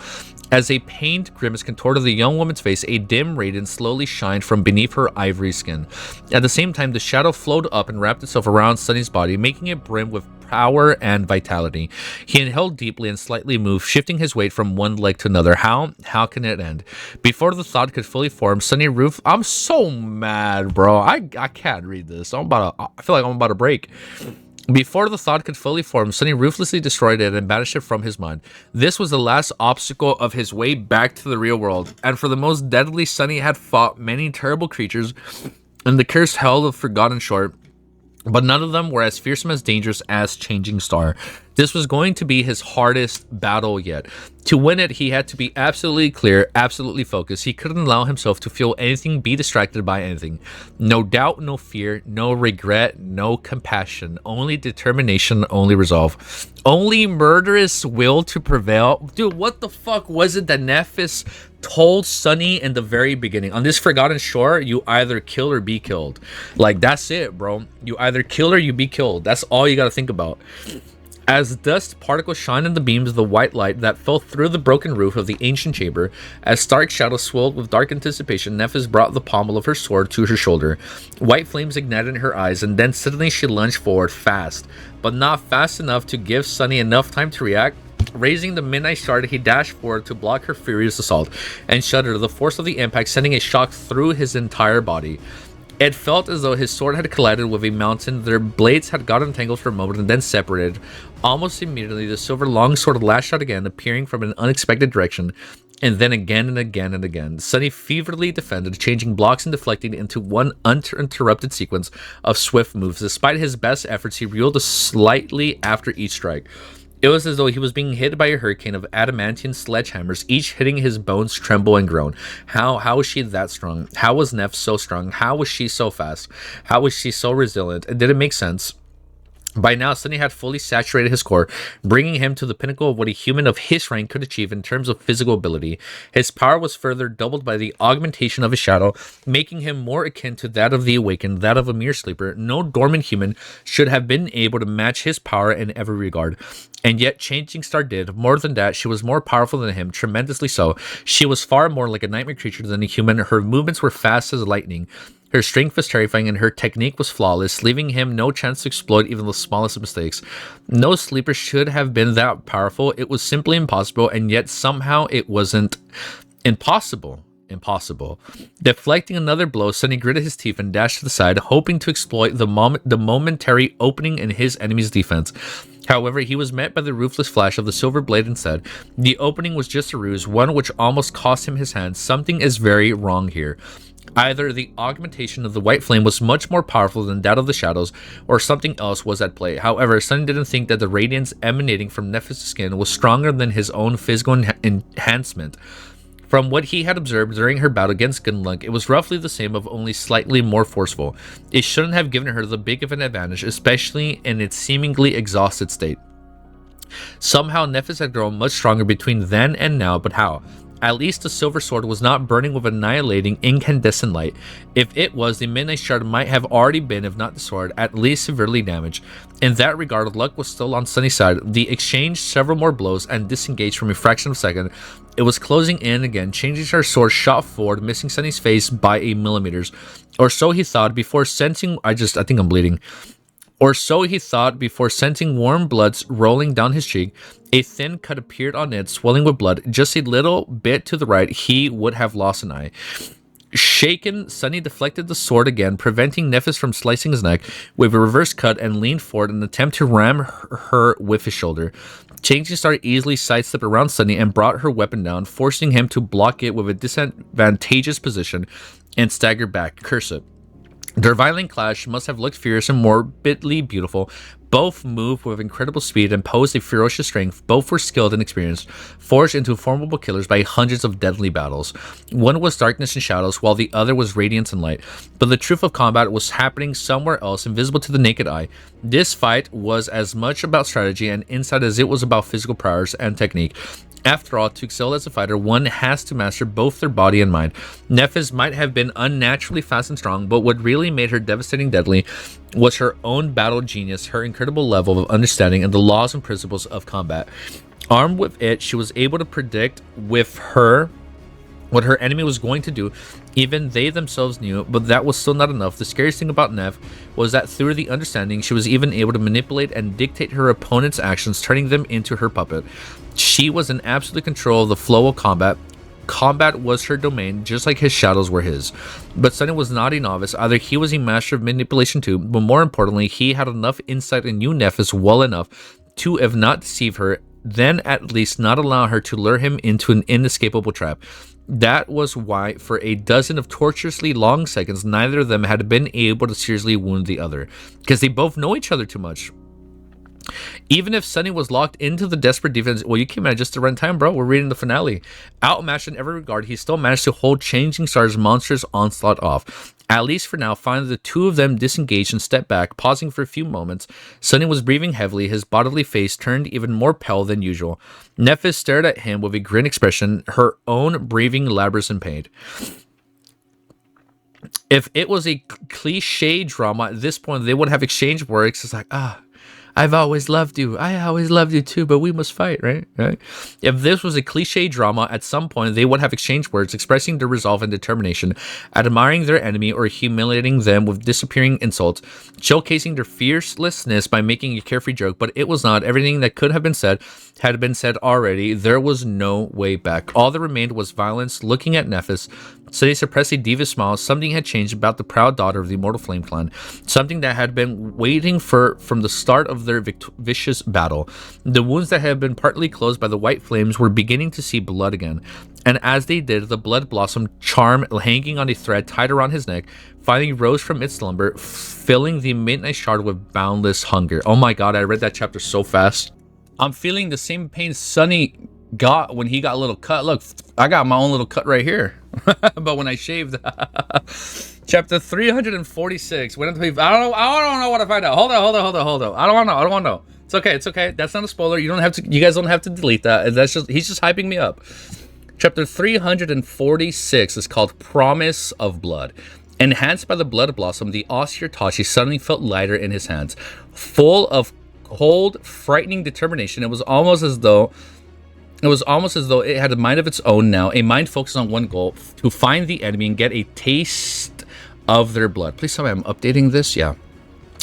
As a pained grimace contorted the young woman's face, a dim radiance slowly shined from beneath her ivory skin. At the same time, the shadow flowed up and wrapped itself around Sunny's body, making it brim with power and vitality. He inhaled deeply and slightly moved, shifting his weight from one leg to another. How can it end? Before the thought could fully form, Sunny Roof... I'm so mad, bro. I can't read this. I feel like I'm about to break. Before the thought could fully form, Sunny ruthlessly destroyed it and banished it from his mind. This was the last obstacle of his way back to the real world, and for the most deadly, Sunny had fought many terrible creatures in the cursed hell of Forgotten Shore, but none of them were as fearsome as dangerous as Changing Star. This was going to be his hardest battle yet. To win it, he had to be absolutely clear, absolutely focused. He couldn't allow himself to feel anything, be distracted by anything. No doubt, no fear, no regret, no compassion. Only determination, only resolve. Only murderous will to prevail. Dude, what the fuck was it that Nephis told Sunny in the very beginning? On this Forgotten Shore, you either kill or be killed. Like, that's it, bro. You either kill or you be killed. That's all you gotta think about. As dust particles shined in the beams of the white light that fell through the broken roof of the ancient chamber, as stark shadows swirled with dark anticipation, Nephis brought the pommel of her sword to her shoulder. White flames ignited in her eyes, and then suddenly she lunged forward fast, but not fast enough to give Sunny enough time to react. Raising the midnight shard, he dashed forward to block her furious assault, and shuddered, the force of the impact sending a shock through his entire body. It felt as though his sword had collided with a mountain. Their blades had gotten entangled for a moment and then separated. Almost immediately, the silver longsword lashed out again, appearing from an unexpected direction, and then again and again and again. Sunny feverishly defended, changing blocks and deflecting into one uninterrupted sequence of swift moves. Despite his best efforts, he reeled slightly after each strike. It was as though he was being hit by a hurricane of adamantine sledgehammers, each hitting his bones tremble and groan. How was she that strong? How was Neph so strong? How was she so fast? How was she so resilient? And did it make sense? By now, Sunny had fully saturated his core, bringing him to the pinnacle of what a human of his rank could achieve in terms of physical ability. His power was further doubled by the augmentation of his shadow, making him more akin to that of the awakened, that of a mere sleeper. No dormant human should have been able to match his power in every regard. And yet, Changing Star did. More than that, she was more powerful than him, tremendously so. She was far more like a nightmare creature than a human. Her movements were fast as lightning. Her strength was terrifying, and her technique was flawless, leaving him no chance to exploit even the smallest of mistakes. No sleeper should have been that powerful. It was simply impossible, and yet somehow it wasn't impossible. Deflecting another blow, Sunny gritted his teeth and dashed to the side, hoping to exploit the momentary opening in his enemy's defense. However, he was met by the ruthless flash of the silver blade instead. The opening was just a ruse, one which almost cost him his hand. Something is very wrong here. Either the augmentation of the white flame was much more powerful than that of the shadows, or something else was at play. However, Sunny didn't think that the radiance emanating from Nephis' skin was stronger than his own physical enhancement. From what he had observed during her bout against Gunlunk, it was roughly the same, of only slightly more forceful. It shouldn't have given her the big of an advantage, especially in its seemingly exhausted state. Somehow, Nephis had grown much stronger between then and now, but how? At least the silver sword was not burning with annihilating incandescent light. If it was, the midnight shard might have already been, if not destroyed, at least severely damaged. In that regard, luck was still on Sunny's side. They exchanged several more blows and disengaged from a fraction of a second. It was closing in again. Changing her sword shot forward, missing Sunny's face by 8 millimeters. Or so he thought before sensing... I think I'm bleeding. Or so he thought before sensing warm bloods rolling down his cheek. A thin cut appeared on it, swelling with blood. Just a little bit to the right, he would have lost an eye. Shaken, Sunny deflected the sword again, preventing Nephis from slicing his neck with a reverse cut, and leaned forward in an attempt to ram her with his shoulder. Changing Star easily sidestepped around Sunny and brought her weapon down, forcing him to block it with a disadvantageous position and stagger back. Curse it. Their violent clash must have looked fierce and morbidly beautiful. Both moved with incredible speed and posed a ferocious strength. Both were skilled and experienced, forged into formidable killers by hundreds of deadly battles. One was darkness and shadows, while the other was radiance and light. But the truth of combat was happening somewhere else, invisible to the naked eye. This fight was as much about strategy and insight as it was about physical prowess and technique. After all, to excel as a fighter, one has to master both their body and mind. NEPHIS might have been unnaturally fast and strong, but what really made her devastating deadly was her own battle genius, her incredible level of understanding and the laws and principles of combat. Armed with it, she was able to predict with her what her enemy was going to do. Even they themselves knew, but that was still not enough. The scariest thing about Nev was that through the understanding, she was even able to manipulate and dictate her opponent's actions, turning them into her puppet. She was in absolute control of the flow of combat. Combat was her domain, just like his shadows were his. But Sunny was not a novice. Either he was a master of manipulation too, but more importantly, he had enough insight and knew Nephis well enough to, if not deceive her, then at least not allow her to lure him into an inescapable trap. That was why, for a dozen of torturously long seconds, neither of them had been able to seriously wound the other, because they both know each other too much. Even if Sunny was locked into the desperate defense, well, you came out just to run time, bro. We're reading the finale. Outmatched in every regard, he still managed to hold Changing Star's monstrous onslaught off. At least for now, finally the two of them disengaged and stepped back, pausing for a few moments. Sunny was breathing heavily, his bodily face turned even more pale than usual. Nephis stared at him with a grin expression, her own breathing laborious and pained. If it was a cliche drama at this point, they would have exchanged words. It's like, I've always loved you. I always loved you too, but we must fight, right? If this was a cliche drama, at some point they would have exchanged words, expressing their resolve and determination, admiring their enemy or humiliating them with disappearing insults, showcasing their fiercelessness by making a carefree joke. But it was not. Everything that could have been said had been said already. There was no way back. All that remained was violence. Looking at Nephis, Sunny suppressed a devious smile. Something had changed about the proud daughter of the Immortal Flame Clan. Something that had been waiting from the start of their vicious battle. The wounds that had been partly closed by the white flames were beginning to see blood again. And as they did, the blood blossom charm hanging on a thread tied around his neck finally rose from its slumber, filling the midnight shard with boundless hunger. Oh my god, I read that chapter so fast. I'm feeling the same pain Sunny got when he got a little cut. Look, I got my own little cut right here. But when I shaved. Chapter 346. I don't know what to find out. Hold on. I don't want to know. It's okay. That's not a spoiler. You guys don't have to delete that. He's just hyping me up. Chapter 346 is called Promise of Blood. Enhanced by the blood blossom, the austere Tashi suddenly felt lighter in his hands. Full of cold, frightening determination, it was almost as though it had a mind of its own now, a mind focused on one goal, to find the enemy and get a taste of their blood. Please tell me I'm updating this. Yeah.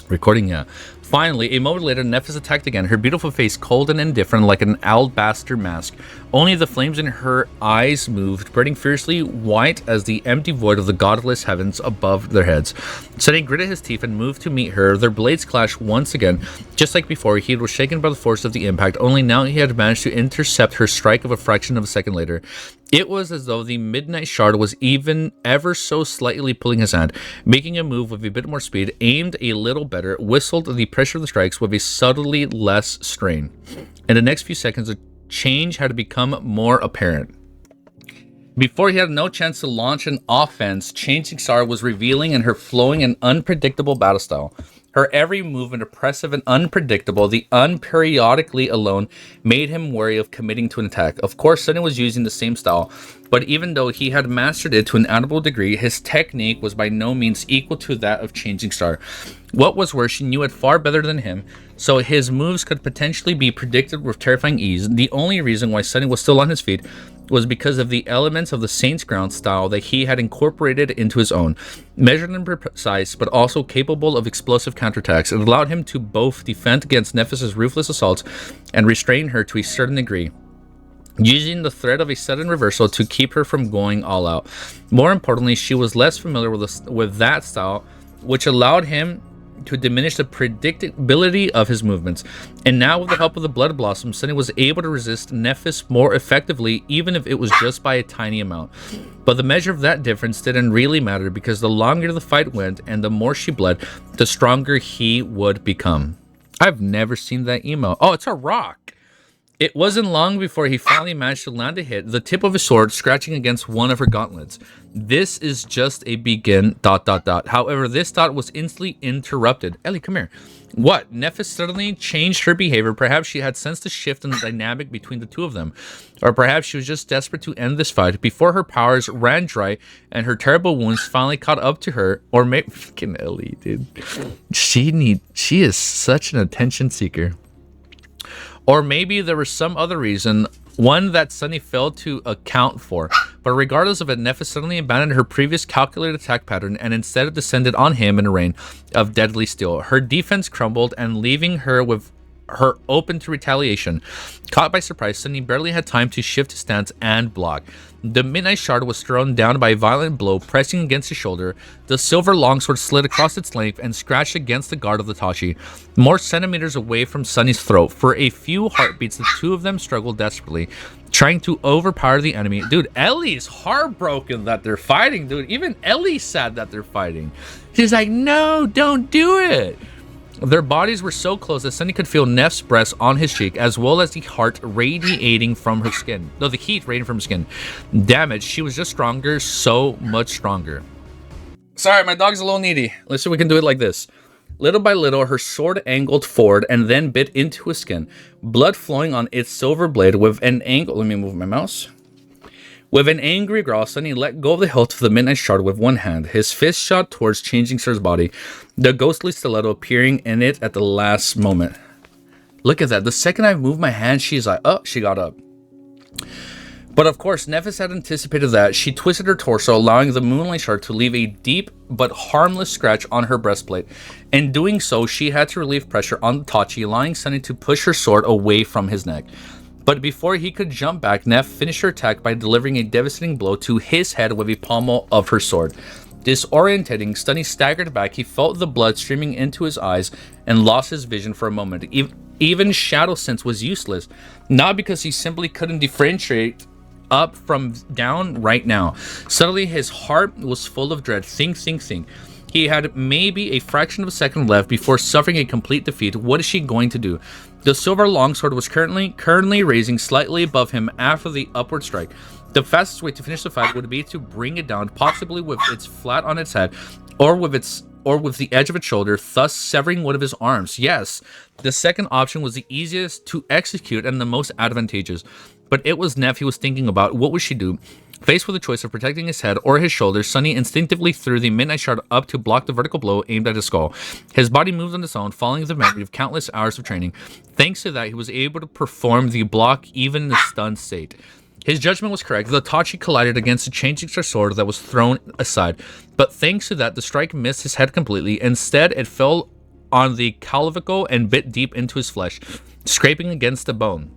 Recording, yeah. Finally, a moment later, Nephis attacked again, her beautiful face cold and indifferent like an alabaster mask. Only the flames in her eyes moved, burning fiercely white as the empty void of the godless heavens above their heads. Sunny gritted his teeth and moved to meet her. Their blades clashed once again. Just like before, he was shaken by the force of the impact, only now he had managed to intercept her strike of a fraction of a second later. It was as though the midnight shard was even ever so slightly pulling his hand, making a move with a bit more speed, aimed a little better, whistled the pressure of the strikes with a subtly less strain. In the next few seconds, a change had become more apparent. Before he had no chance to launch an offense, Changing Star was revealing in her flowing and unpredictable battle style. Her every movement oppressive and unpredictable, the unperiodically alone made him wary of committing to an attack. Of course, Sunny was using the same style, but even though he had mastered it to an admirable degree, his technique was by no means equal to that of Changing Star. What was worse, she knew it far better than him, so his moves could potentially be predicted with terrifying ease. The only reason why Sunny was still on his feet was because of the elements of the Saint's Ground style that he had incorporated into his own. Measured and precise, but also capable of explosive counterattacks, it allowed him to both defend against Nephis's ruthless assaults and restrain her to a certain degree, using the threat of a sudden reversal to keep her from going all out. More importantly, she was less familiar with that style, which allowed him to diminish the predictability of his movements. And now, with the help of the Blood Blossom, Sunny was able to resist NEPHIS more effectively, even if it was just by a tiny amount. But the measure of that difference didn't really matter, because the longer the fight went and the more she bled, the stronger he would become. I've never seen that emo. Oh, it's a rock. It wasn't long before he finally managed to land a hit, the tip of his sword scratching against one of her gauntlets. This is just a begin, ... However, this thought was instantly interrupted. Ellie, come here. What? NEPHIS suddenly changed her behavior. Perhaps she had sensed a shift in the dynamic between the two of them. Or perhaps she was just desperate to end this fight before her powers ran dry and her terrible wounds finally caught up to her. Or maybe... Fucking Ellie, dude. She is such an attention seeker. Or maybe there was some other reason, one that Sunny failed to account for. But regardless of it, NEPHIS suddenly abandoned her previous calculated attack pattern and instead descended on him in a rain of deadly steel. Her defense crumbled, and leaving her with her open to retaliation. Caught by surprise, Sunny barely had time to shift his stance and block. The Midnight Shard was thrown down by a violent blow, pressing against his shoulder. The silver longsword slid across its length and scratched against the guard of the Tachi, more centimeters away from Sunny's throat. For a few heartbeats, the two of them struggled desperately, trying to overpower the enemy. Dude, Ellie's heartbroken that they're fighting, dude. Even Ellie's sad that they're fighting. She's like, no, don't do it. Their bodies were so close that Sunny could feel Neff's breath on his cheek, as well as the heart radiating from her skin. No, the heat radiating from her skin. Damage, she was just stronger, so much stronger. Sorry, my dog's a little needy. Let's see if we can do it like this. Little by little, her sword angled forward and then bit into his skin, blood flowing on its silver blade with an angle. Let me move my mouse. With an angry growl, Sunny let go of the hilt of the Midnight Shard with one hand. His fist shot towards Changing Star's body, the ghostly stiletto appearing in it at the last moment. Look at that. The second I moved my hand, she's like, oh, she got up. But of course, NEPHIS had anticipated that. She twisted her torso, allowing the Moonlight Shard to leave a deep but harmless scratch on her breastplate. In doing so, she had to relieve pressure on the Tachi, allowing Sunny to push her sword away from his neck. But before he could jump back, Neph finished her attack by delivering a devastating blow to his head with a pommel of her sword. Disorientating, Sunny staggered back. He felt the blood streaming into his eyes and lost his vision for a moment. Even Shadow Sense was useless, not because he simply couldn't differentiate up from down right now. Suddenly, his heart was full of dread. Think. He had maybe a fraction of a second left before suffering a complete defeat. What is she going to do? The silver longsword was currently raising slightly above him after the upward strike. The fastest way to finish the fight would be to bring it down, possibly with its flat on its head, or with the edge of its shoulder, thus severing one of his arms. Yes, the second option was the easiest to execute and the most advantageous. But it was Neph he was thinking about. What would she do? Faced with the choice of protecting his head or his shoulders, Sunny instinctively threw the Midnight Shard up to block the vertical blow aimed at his skull. His body moved on its own, following the memory of countless hours of training. Thanks to that, he was able to perform the block even in a stunned state. His judgment was correct. The Tachi collided against the Changing Star sword that was thrown aside, but thanks to that, the strike missed his head completely. Instead, it fell on the clavicle and bit deep into his flesh, scraping against the bone.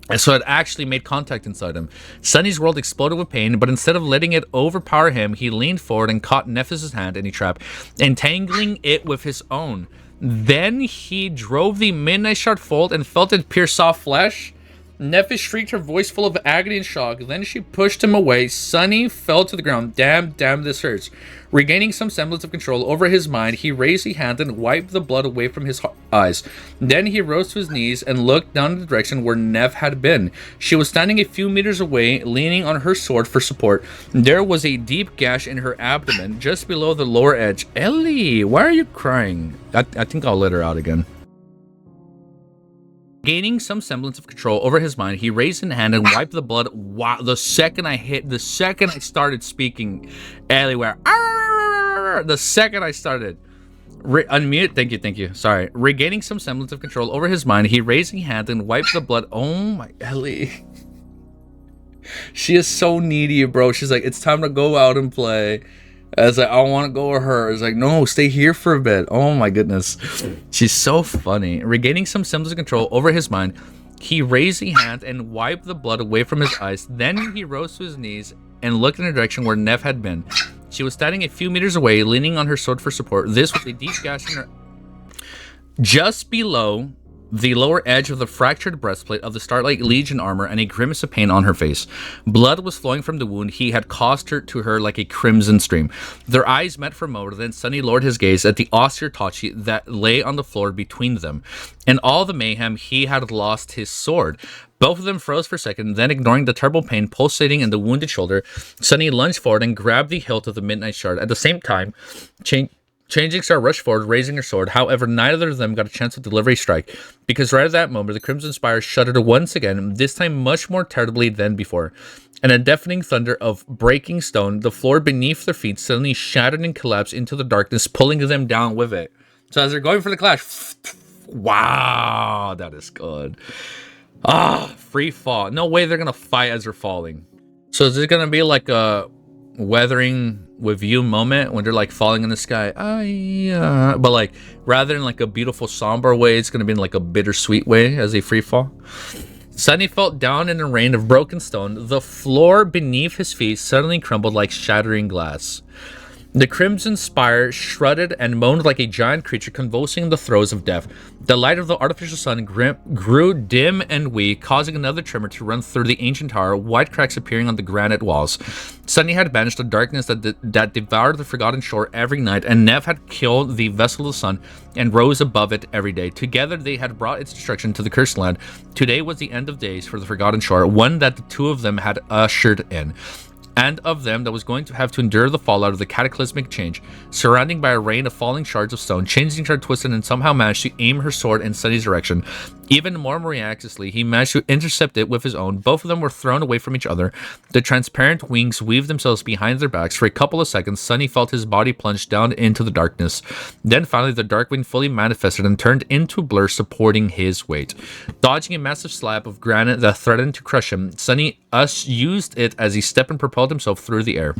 And so it actually made contact inside him. Sunny's world exploded with pain, but instead of letting it overpower him, he leaned forward and caught NEPHIS' hand in a trap, entangling it with his own. Then he drove the Midnight Shard forward and felt it pierce soft flesh. NEPHIS shrieked, her voice full of agony and shock. Then she pushed him away. Sunny fell to the ground. Damn, this hurts. Regaining some semblance of control over his mind, he raised a hand and wiped the blood away from his eyes. Then he rose to his knees and looked down in the direction where Neph had been. She was standing a few meters away, leaning on her sword for support. There was a deep gash in her abdomen, just below the lower edge. Ellie, why are you crying? I think I'll let her out again. Gaining some semblance of control over his mind, he raised his hand and wiped the blood. Wow, the second I started speaking, Ellie, the second I started. Unmute, thank you, sorry. Regaining some semblance of control over his mind, he raised his hand and wiped the blood. Oh my, Ellie. She is so needy, bro. She's like, it's time to go out and play. I was like, I want to go with her. It's like, no, stay here for a bit. Oh my goodness. She's so funny. Regaining some semblance of control over his mind, he raised a hand and wiped the blood away from his eyes. Then he rose to his knees and looked in the direction where Neph had been. She was standing a few meters away, leaning on her sword for support. This was a deep gash in her Just below the lower edge of the fractured breastplate of the Starlight Legion armor and a grimace of pain on her face. Blood was flowing from the wound he had caused her like a crimson stream. Their eyes met for a moment, then Sunny lowered his gaze at the austere Tachi that lay on the floor between them. In all the mayhem, he had lost his sword. Both of them froze for a second, then ignoring the terrible pain pulsating in the wounded shoulder, Sunny lunged forward and grabbed the hilt of the Midnight Shard. At the same time, Changing Star rushed forward, raising her sword. However, neither of them got a chance to deliver a strike, because right at that moment, the Crimson Spire shuddered once again, this time much more terribly than before. And a deafening thunder of breaking stone, the floor beneath their feet suddenly shattered and collapsed into the darkness, pulling them down with it. So as they're going for the clash, wow, that is good. Free fall. No way they're going to fight as they're falling. So is it going to be like a weathering with you moment when they're like falling in the sky, but like rather than like a beautiful somber way, it's gonna be in like a bittersweet way as they free fall. Sunny felt down in a rain of broken stone. The floor beneath his feet suddenly crumbled like shattering glass. The Crimson Spire shredded and moaned like a giant creature convulsing in the throes of death. The light of the artificial sun grew dim and weak, causing another tremor to run through the ancient tower, white cracks appearing on the granite walls. Sunny had banished the darkness that devoured the Forgotten Shore every night, and Nev had killed the vessel of the sun and rose above it every day. Together they had brought its destruction to the cursed land. Today was the end of days for the Forgotten Shore, one that the two of them had ushered in, and of them that was going to have to endure the fallout of the cataclysmic change. Surrounding by a rain of falling shards of stone, Changing Shard twisted and somehow managed to aim her sword in Sunny's direction. Even more miraculously, he managed to intercept it with his own. Both of them were thrown away from each other. The transparent wings weaved themselves behind their backs. For a couple of seconds, Sunny felt his body plunge down into the darkness. Then finally, the dark wing fully manifested and turned into a blur, supporting his weight. Dodging a massive slab of granite that threatened to crush him, Sunny used it as he stepped and propelled himself through the air.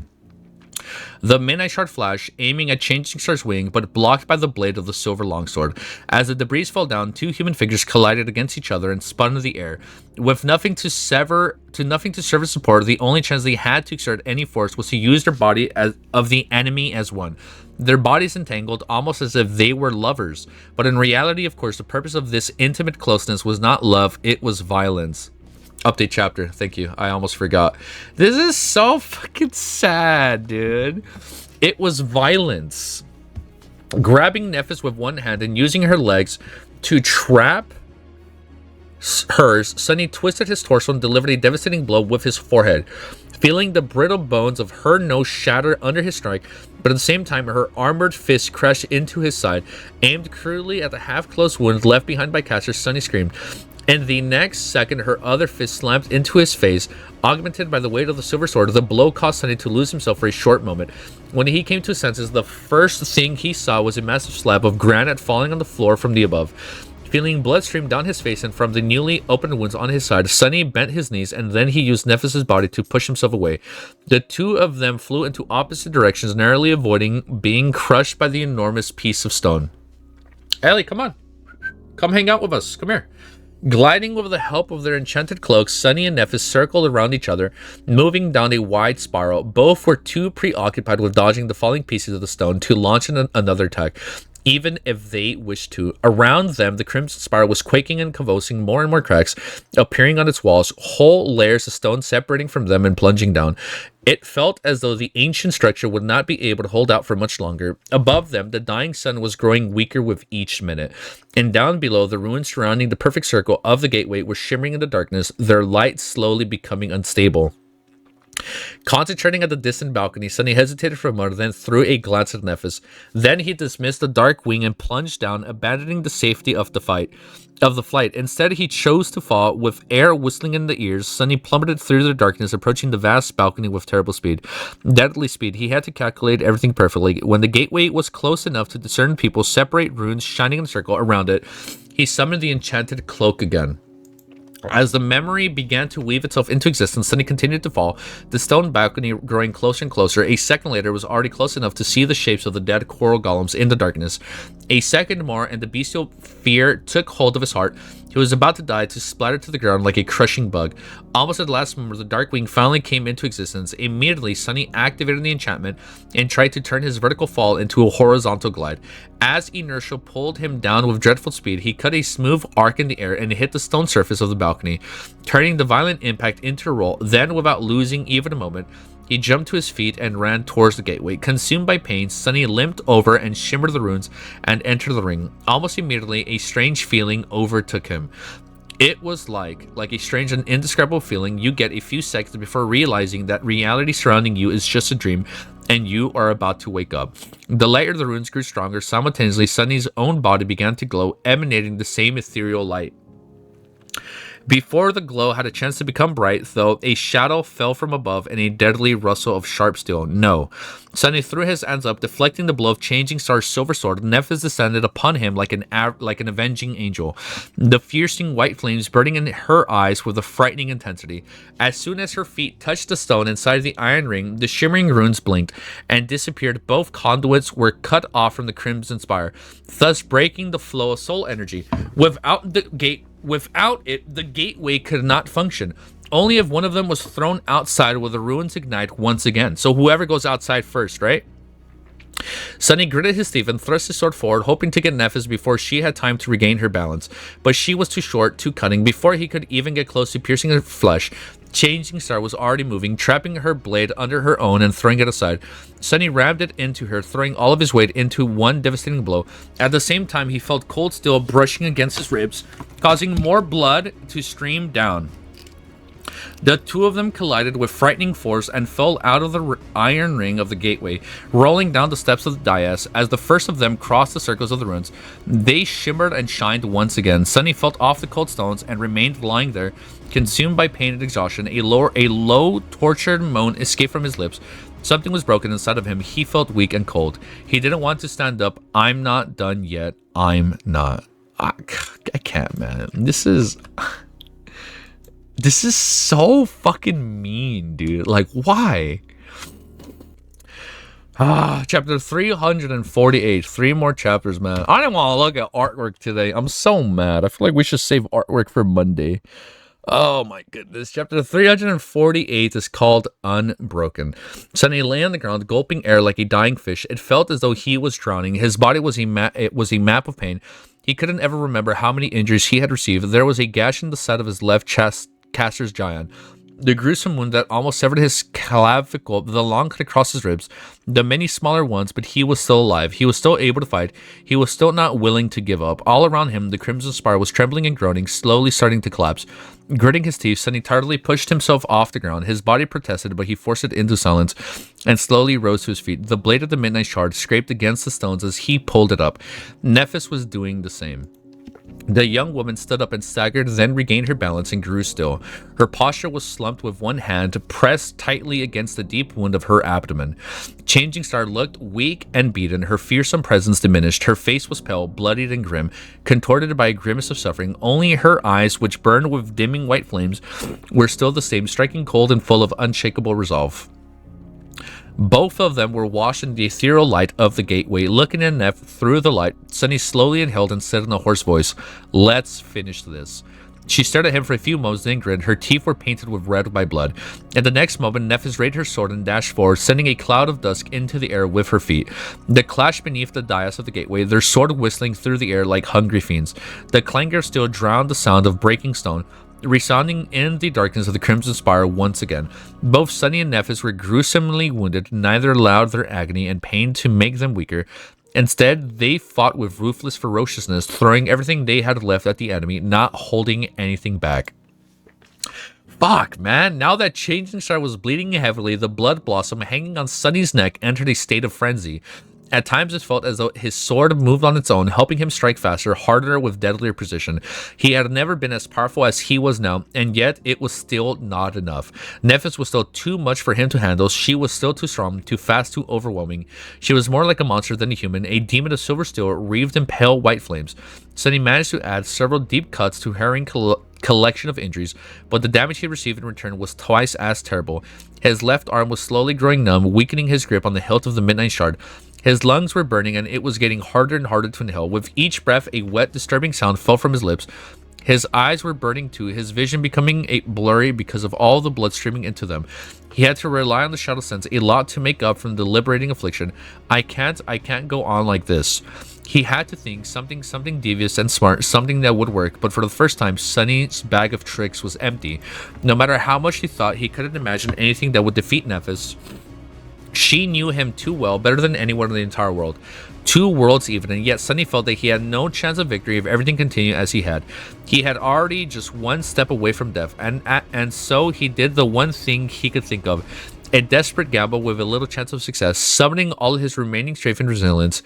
The Midnight Shard flashed, aiming at Changing Star's wing, but blocked by the blade of the silver longsword. As the debris fell down, two human figures collided against each other and spun into the air. With nothing to serve as support, the only chance they had to exert any force was to use their body of the enemy as one. Their bodies entangled, almost as if they were lovers. But in reality, of course, the purpose of this intimate closeness was not love, it was violence. Update chapter. Thank you. I almost forgot. This is so fucking sad, dude. It was violence. Grabbing Nephis with one hand and using her legs to trap hers, Sunny twisted his torso and delivered a devastating blow with his forehead, feeling the brittle bones of her nose shatter under his strike, but at the same time her armored fist crashed into his side. Aimed cruelly at the half-closed wound left behind by Caster, Sunny screamed. And the next second, her other fist slammed into his face. Augmented by the weight of the silver sword, the blow caused Sunny to lose himself for a short moment. When he came to his senses, the first thing he saw was a massive slab of granite falling on the floor from the above. Feeling blood stream down his face and from the newly opened wounds on his side, Sunny bent his knees and then he used Nephis's body to push himself away. The two of them flew into opposite directions, narrowly avoiding being crushed by the enormous piece of stone. Ellie, come on. Come hang out with us. Come here. Gliding with the help of their enchanted cloaks, Sunny and Nephis circled around each other, moving down a wide spiral. Both were too preoccupied with dodging the falling pieces of the stone to launch another attack, even if they wished to. Around them, the Crimson Spire was quaking and convulsing, more and more cracks appearing on its walls, whole layers of stone separating from them and plunging down. It felt as though the ancient structure would not be able to hold out for much longer. Above them, the dying sun was growing weaker with each minute. And down below, the ruins surrounding the perfect circle of the gateway were shimmering in the darkness, their light slowly becoming unstable. Concentrating at the distant balcony, Sunny hesitated for a moment, then threw a glance at Nephis. Then he dismissed the dark wing and plunged down, abandoning the safety of the flight. Instead, he chose to fall. With air whistling in the ears, Sunny plummeted through the darkness, approaching the vast balcony with terrible speed. Deadly speed. He had to calculate everything perfectly. When the gateway was close enough to discern people separate runes shining in a circle around it, he summoned the enchanted cloak again. As the memory began to weave itself into existence, Sunny continued to fall, the stone balcony growing closer and closer. A second later, it was already close enough to see the shapes of the dead coral golems in the darkness. A second more, and the bestial fear took hold of his heart. He He was about to die to splatter to the ground like a crushing bug. Almost at the last moment, the Darkwing finally came into existence. Immediately, Sunny activated the enchantment and tried to turn his vertical fall into a horizontal glide. As inertia pulled him down with dreadful speed, he cut a smooth arc in the air and hit the stone surface of the balcony, turning the violent impact into a roll. Then, without losing even a moment, he jumped to his feet and ran towards the gateway. Consumed by pain, Sunny limped over and shimmered the runes and entered the ring. Almost immediately, a strange feeling overtook him. It was like a strange and indescribable feeling you get a few seconds before realizing that reality surrounding you is just a dream and you are about to wake up. The light of the runes grew stronger. Simultaneously, Sunny's own body began to glow, emanating the same ethereal light. Before the glow had a chance to become bright, though, a shadow fell from above and a deadly rustle of sharp steel. No. Sunny threw his hands up, deflecting the blow of Changing Star's silver sword. NEPHIS descended upon him like an avenging angel, the piercing white flames burning in her eyes with a frightening intensity. As soon as her feet touched the stone inside the iron ring, the shimmering runes blinked and disappeared. Both conduits were cut off from the Crimson Spire, thus breaking the flow of soul energy. Without it, the gateway could not function. Only if one of them was thrown outside will the ruins ignite once again. So whoever goes outside first, right? Sunny gritted his teeth and thrust his sword forward, hoping to get NEPHIS before she had time to regain her balance. But she was too short, too cunning. Before he could even get close to piercing her flesh, Changing Star was already moving, trapping her blade under her own and throwing it aside. Sunny rammed it into her, throwing all of his weight into one devastating blow. At the same time, he felt cold steel brushing against his ribs, causing more blood to stream down. The two of them collided with frightening force and fell out of the iron ring of the gateway, rolling down the steps of the dais. As the first of them crossed the circles of the ruins, they shimmered and shined once again. Sunny felt off the cold stones and remained lying there, consumed by pain and exhaustion. A low, tortured moan escaped from his lips. Something was broken inside of him. He felt weak and cold. He didn't want to stand up. I'm not done yet. I'm not. I can't, man. This is so fucking mean, dude. Like, why? Chapter 348. 3 more chapters, man. I didn't want to look at artwork today. I'm so mad. I feel like we should save artwork for Monday. Oh my goodness. Chapter 348 is called Unbroken. Sunny lay on the ground, gulping air like a dying fish. It felt as though he was drowning. His body was a map of pain. He couldn't ever remember how many injuries he had received. There was a gash in the side of his left chest, Caster's giant. The gruesome wound that almost severed his clavicle, the long cut across his ribs, the many smaller ones, but he was still alive. He was still able to fight. He was still not willing to give up. All around him, the Crimson Spire was trembling and groaning, slowly starting to collapse. Gritting his teeth, Sunny tardily pushed himself off the ground. His body protested, but he forced it into silence and slowly rose to his feet. The blade of the Midnight Shard scraped against the stones as he pulled it up. NEPHIS was doing the same. The young woman stood up and staggered, then regained her balance and grew still. Her posture was slumped with one hand pressed tightly against the deep wound of her abdomen. Changing Star looked weak and beaten. Her fearsome presence diminished. Her face was pale, bloodied and grim, contorted by a grimace of suffering. Only her eyes, which burned with dimming white flames, were still the same, striking cold and full of unshakable resolve. Both of them were washed in the ethereal light of the gateway. Looking at Neff through the light, Sunny slowly inhaled and said in a hoarse voice, "Let's finish this." She stared at him for a few moments, then grinned. Her teeth were painted with red by blood. At the next moment, Nephis raised her sword and dashed forward, sending a cloud of dust into the air with her feet. They clashed beneath the dais of the gateway, their sword whistling through the air like hungry fiends. The clangor of steel drowned the sound of breaking stone, resounding in the darkness of the Crimson Spire once again. Both Sunny and Nephis were gruesomely wounded. Neither allowed their agony and pain to make them weaker. Instead, they fought with ruthless ferociousness, throwing everything they had left at the enemy, not holding anything back. Fuck, man. Now that Changing Star was bleeding heavily, the blood blossom hanging on Sunny's neck entered a state of frenzy. At times it felt as though his sword moved on its own, helping him strike faster, harder, with deadlier precision. He had never been as powerful as he was now, and yet it was still not enough. Nephis was still too much for him to handle. She was still too strong, too fast, too overwhelming. She was more like a monster than a human, a demon of silver steel wreathed in pale white flames. Sunny managed to add several deep cuts to her collection of injuries, but the damage he received in return was twice as terrible. His left arm was slowly growing numb, weakening his grip on the hilt of the Midnight Shard. His lungs were burning, and it was getting harder and harder to inhale. With each breath, a wet, disturbing sound fell from his lips. His eyes were burning too, his vision becoming blurry because of all the blood streaming into them. He had to rely on the shadow sense a lot to make up from the liberating affliction. I can't go on like this. He had to think something devious and smart, something that would work, but for the first time, Sunny's bag of tricks was empty. No matter how much he thought, he couldn't imagine anything that would defeat NEPHIS. She knew him too well, better than anyone in the entire world. 2 worlds even, and yet Sunny felt that he had no chance of victory if everything continued as he had. He had already just 1 step away from death, and so he did the one thing he could think of. A desperate gamble with a little chance of success. Summoning all his remaining strength and resilience,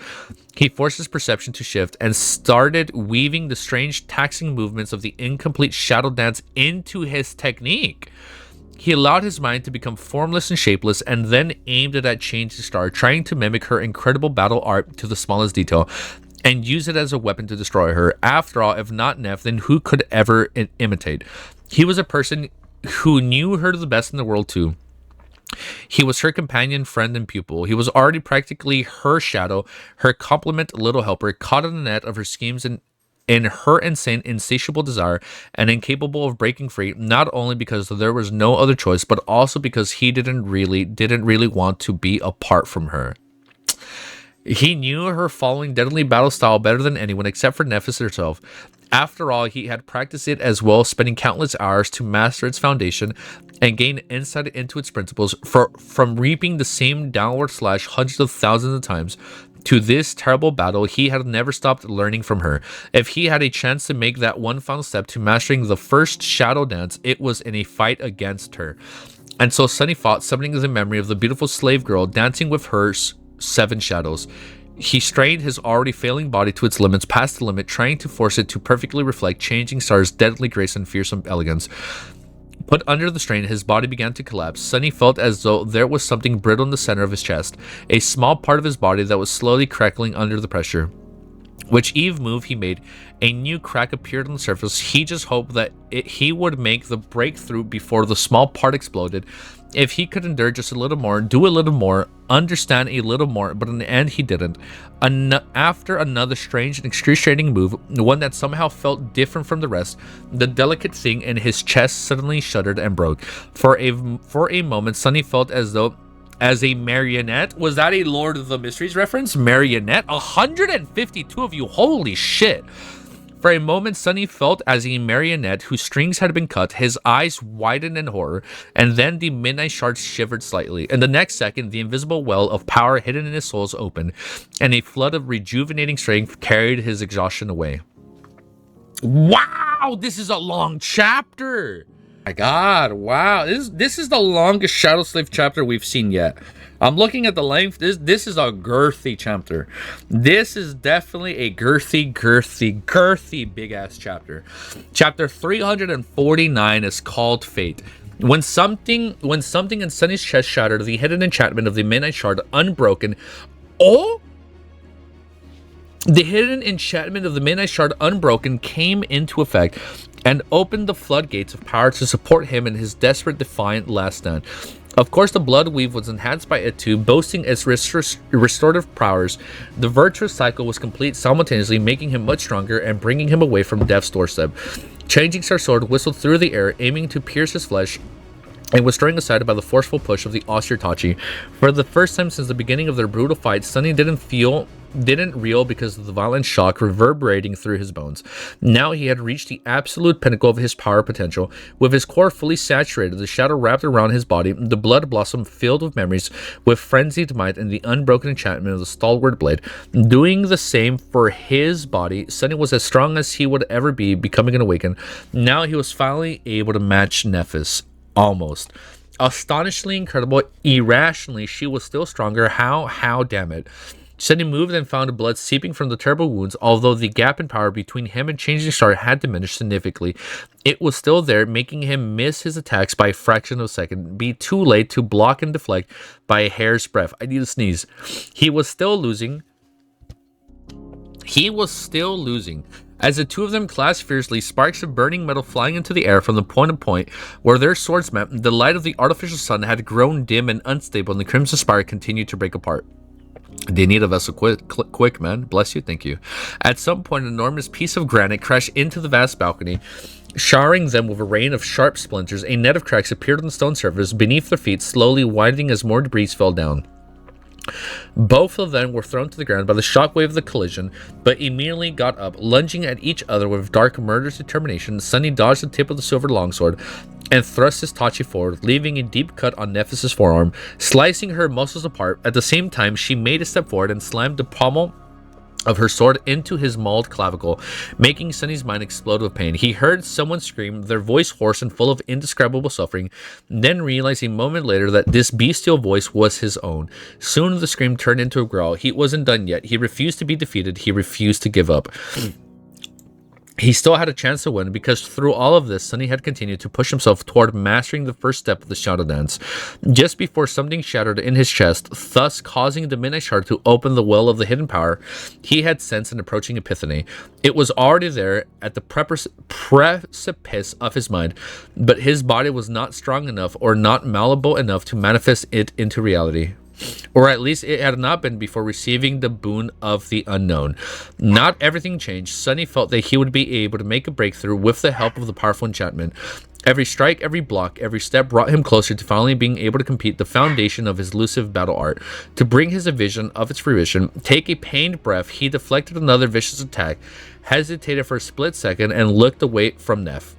he forced his perception to shift and started weaving the strange taxing movements of the incomplete shadow dance into his technique. He allowed his mind to become formless and shapeless, and then aimed at that changing star, trying to mimic her incredible battle art to the smallest detail, and use it as a weapon to destroy her. After all, if not Neph, then who could ever imitate? He was a person who knew her the best in the world too. He was her companion, friend, and pupil. He was already practically her shadow, her complement, little helper, caught in the net of her schemes and in her insane, insatiable desire, and incapable of breaking free, not only because there was no other choice, but also because he didn't really want to be apart from her. He knew her following deadly battle style better than anyone except for NEPHIS herself. After all, he had practiced it as well, spending countless hours to master its foundation and gain insight into its principles, from reaping the same downward slash hundreds of thousands of times to this terrible battle. He had never stopped learning from her. If he had a chance to make that one final step to mastering the first shadow dance, it was in a fight against her. And so Sunny fought, summoning the memory of the beautiful slave girl dancing with her 7 shadows. He strained his already failing body to its limits, past the limit, trying to force it to perfectly reflect changing stars' deadly grace and fearsome elegance. Put under the strain, his body began to collapse. Sunny felt as though there was something brittle in the center of his chest, a small part of his body that was slowly crackling under the pressure. Which move he made, a new crack appeared on the surface. He just hoped that he would make the breakthrough before the small part exploded. If he could endure just a little more, do a little more, understand a little more, but in the end he didn't. After another strange and excruciating move, one that somehow felt different from the rest, the delicate thing in his chest suddenly shuddered and broke. For a moment, Sunny felt as though as a marionette. Was that a Lord of the Mysteries reference? Marionette? 152 of you, holy shit. For a moment, Sunny felt as a marionette whose strings had been cut. His eyes widened in horror, and then the midnight shards shivered slightly. In the next second, the invisible well of power hidden in his soul opened, and a flood of rejuvenating strength carried his exhaustion away. Wow, this is a long chapter. My God, wow, this is the longest Shadow Slave chapter we've seen yet. I'm looking at the length. This is a girthy chapter. This is definitely a girthy big ass chapter. Chapter 349 is called Fate. When something in Sunny's chest shattered, the hidden enchantment of the Midnight Shard Unbroken. Oh. The hidden enchantment of the Midnight Shard Unbroken came into effect and opened the floodgates of power to support him in his desperate, defiant last stand. Of course, the blood weave was enhanced by it too, boasting its restorative powers. The virtuous cycle was complete simultaneously, making him much stronger and bringing him away from death's doorstep. Changing Star's sword whistled through the air, aiming to pierce his flesh, and was thrown aside by the forceful push of the austere Tachi. For the first time since the beginning of their brutal fight, Sunny didn't reel because of the violent shock reverberating through his bones. Now he had reached the absolute pinnacle of his power potential. With his core fully saturated, the shadow wrapped around his body, the blood blossom filled with memories, with frenzied might and the unbroken enchantment of the stalwart blade. Doing the same for his body, Sunny was as strong as he would ever be, becoming an awakened. Now he was finally able to match NEPHIS. Almost. Astonishingly incredible, irrationally, she was still stronger. How damn it. Sunny moved and found blood seeping from the terrible wounds. Although the gap in power between him and Changing Star had diminished significantly, it was still there, making him miss his attacks by a fraction of a second, be too late to block and deflect by a hair's breadth. I need to sneeze. He was still losing. As the two of them clashed fiercely, sparks of burning metal flying into the air from the point where their swords met, the light of the artificial sun had grown dim and unstable, and the Crimson Spire continued to break apart. They need a vessel quick, man. Bless you, thank you. At some point, an enormous piece of granite crashed into the vast balcony, showering them with a rain of sharp splinters. A net of cracks appeared on the stone surface beneath their feet, slowly widening as more debris fell down. Both of them were thrown to the ground by the shockwave of the collision, but immediately got up, lunging at each other with dark, murderous determination. Sunny dodged the tip of the silver longsword and thrust his Tachi forward, leaving a deep cut on Nephis' forearm, slicing her muscles apart. At the same time, she made a step forward and slammed the pommel of her sword into his mauled clavicle, making Sunny's mind explode with pain. He heard someone scream, their voice hoarse and full of indescribable suffering, then realized a moment later that this bestial voice was his own. Soon the scream turned into a growl. He wasn't done yet. He refused to be defeated. He refused to give up. He still had a chance to win, because through all of this, Sunny had continued to push himself toward mastering the first step of the Shadow Dance. Just before something shattered in his chest, thus causing the Midnight Shard to open the well of the hidden power, he had sensed an approaching epiphany. It was already there at the precipice of his mind, but his body was not strong enough or not malleable enough to manifest it into reality. Or at least it had not been before receiving the boon of the unknown. Not everything changed. Sunny felt that he would be able to make a breakthrough with the help of the powerful enchantment. Every strike, every block, every step brought him closer to finally being able to complete the foundation of his elusive battle art. To bring his vision of its fruition, take a pained breath, he deflected another vicious attack, hesitated for a split second, and looked away from Neph.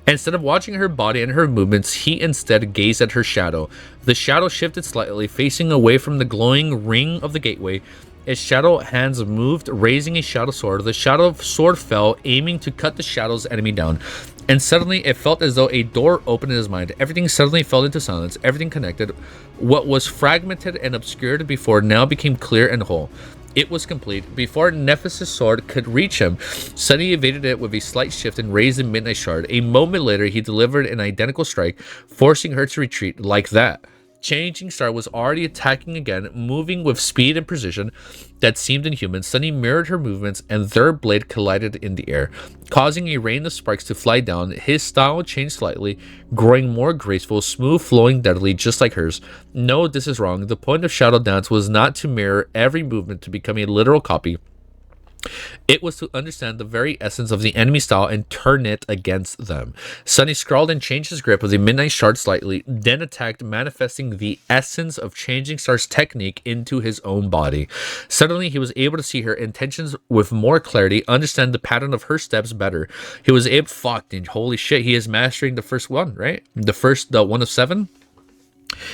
Instead of watching her body and her movements, he instead gazed at her shadow. The shadow shifted slightly, facing away from the glowing ring of the gateway. Its shadow hands moved, raising a shadow sword. The shadow sword fell, aiming to cut the shadow's enemy down. And suddenly, it felt as though a door opened in his mind. Everything suddenly fell into silence. Everything connected. What was fragmented and obscured before now became clear and whole. It was complete. Before Nephis' sword could reach him, Sunny evaded it with a slight shift and raised the Midnight Shard. A moment later, he delivered an identical strike, forcing her to retreat like that. Changing Star was already attacking again, moving with speed and precision that seemed inhuman. Sunny mirrored her movements, and their blade collided in the air, causing a rain of sparks to fly down. His style changed slightly, growing more graceful, smooth, flowing deadly, just like hers. No, this is wrong. The point of Shadow Dance was not to mirror every movement to become a literal copy. It was to understand the very essence of the enemy style and turn it against them. Sunny scrawled and changed his grip with the Midnight Shard slightly, then attacked, manifesting the essence of Changing Star's technique into his own body. Suddenly, he was able to see her intentions with more clarity, understand the pattern of her steps better. He was able, holy shit, he is mastering the first one, right? The one of 7?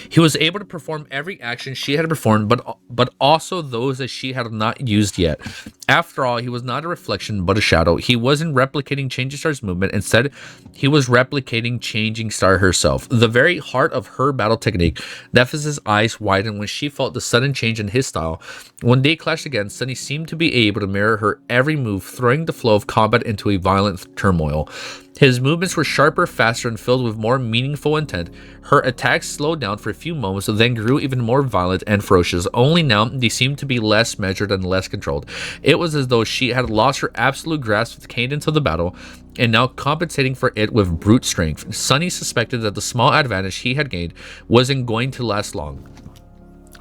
He was able to perform every action she had performed, but also those that she had not used yet. After all, he was not a reflection, but a shadow. He wasn't replicating Changing Star's movement. Instead, he was replicating Changing Star herself. The very heart of her battle technique. Nephis' eyes widened when she felt the sudden change in his style. When they clashed again, Sunny seemed to be able to mirror her every move, throwing the flow of combat into a violent turmoil. His movements were sharper, faster, and filled with more meaningful intent. Her attacks slowed down for a few moments, then grew even more violent and ferocious. Only now, they seemed to be less measured and less controlled. It was as though she had lost her absolute grasp of the cadence of the battle, and now compensating for it with brute strength. Sunny suspected that the small advantage he had gained wasn't going to last long.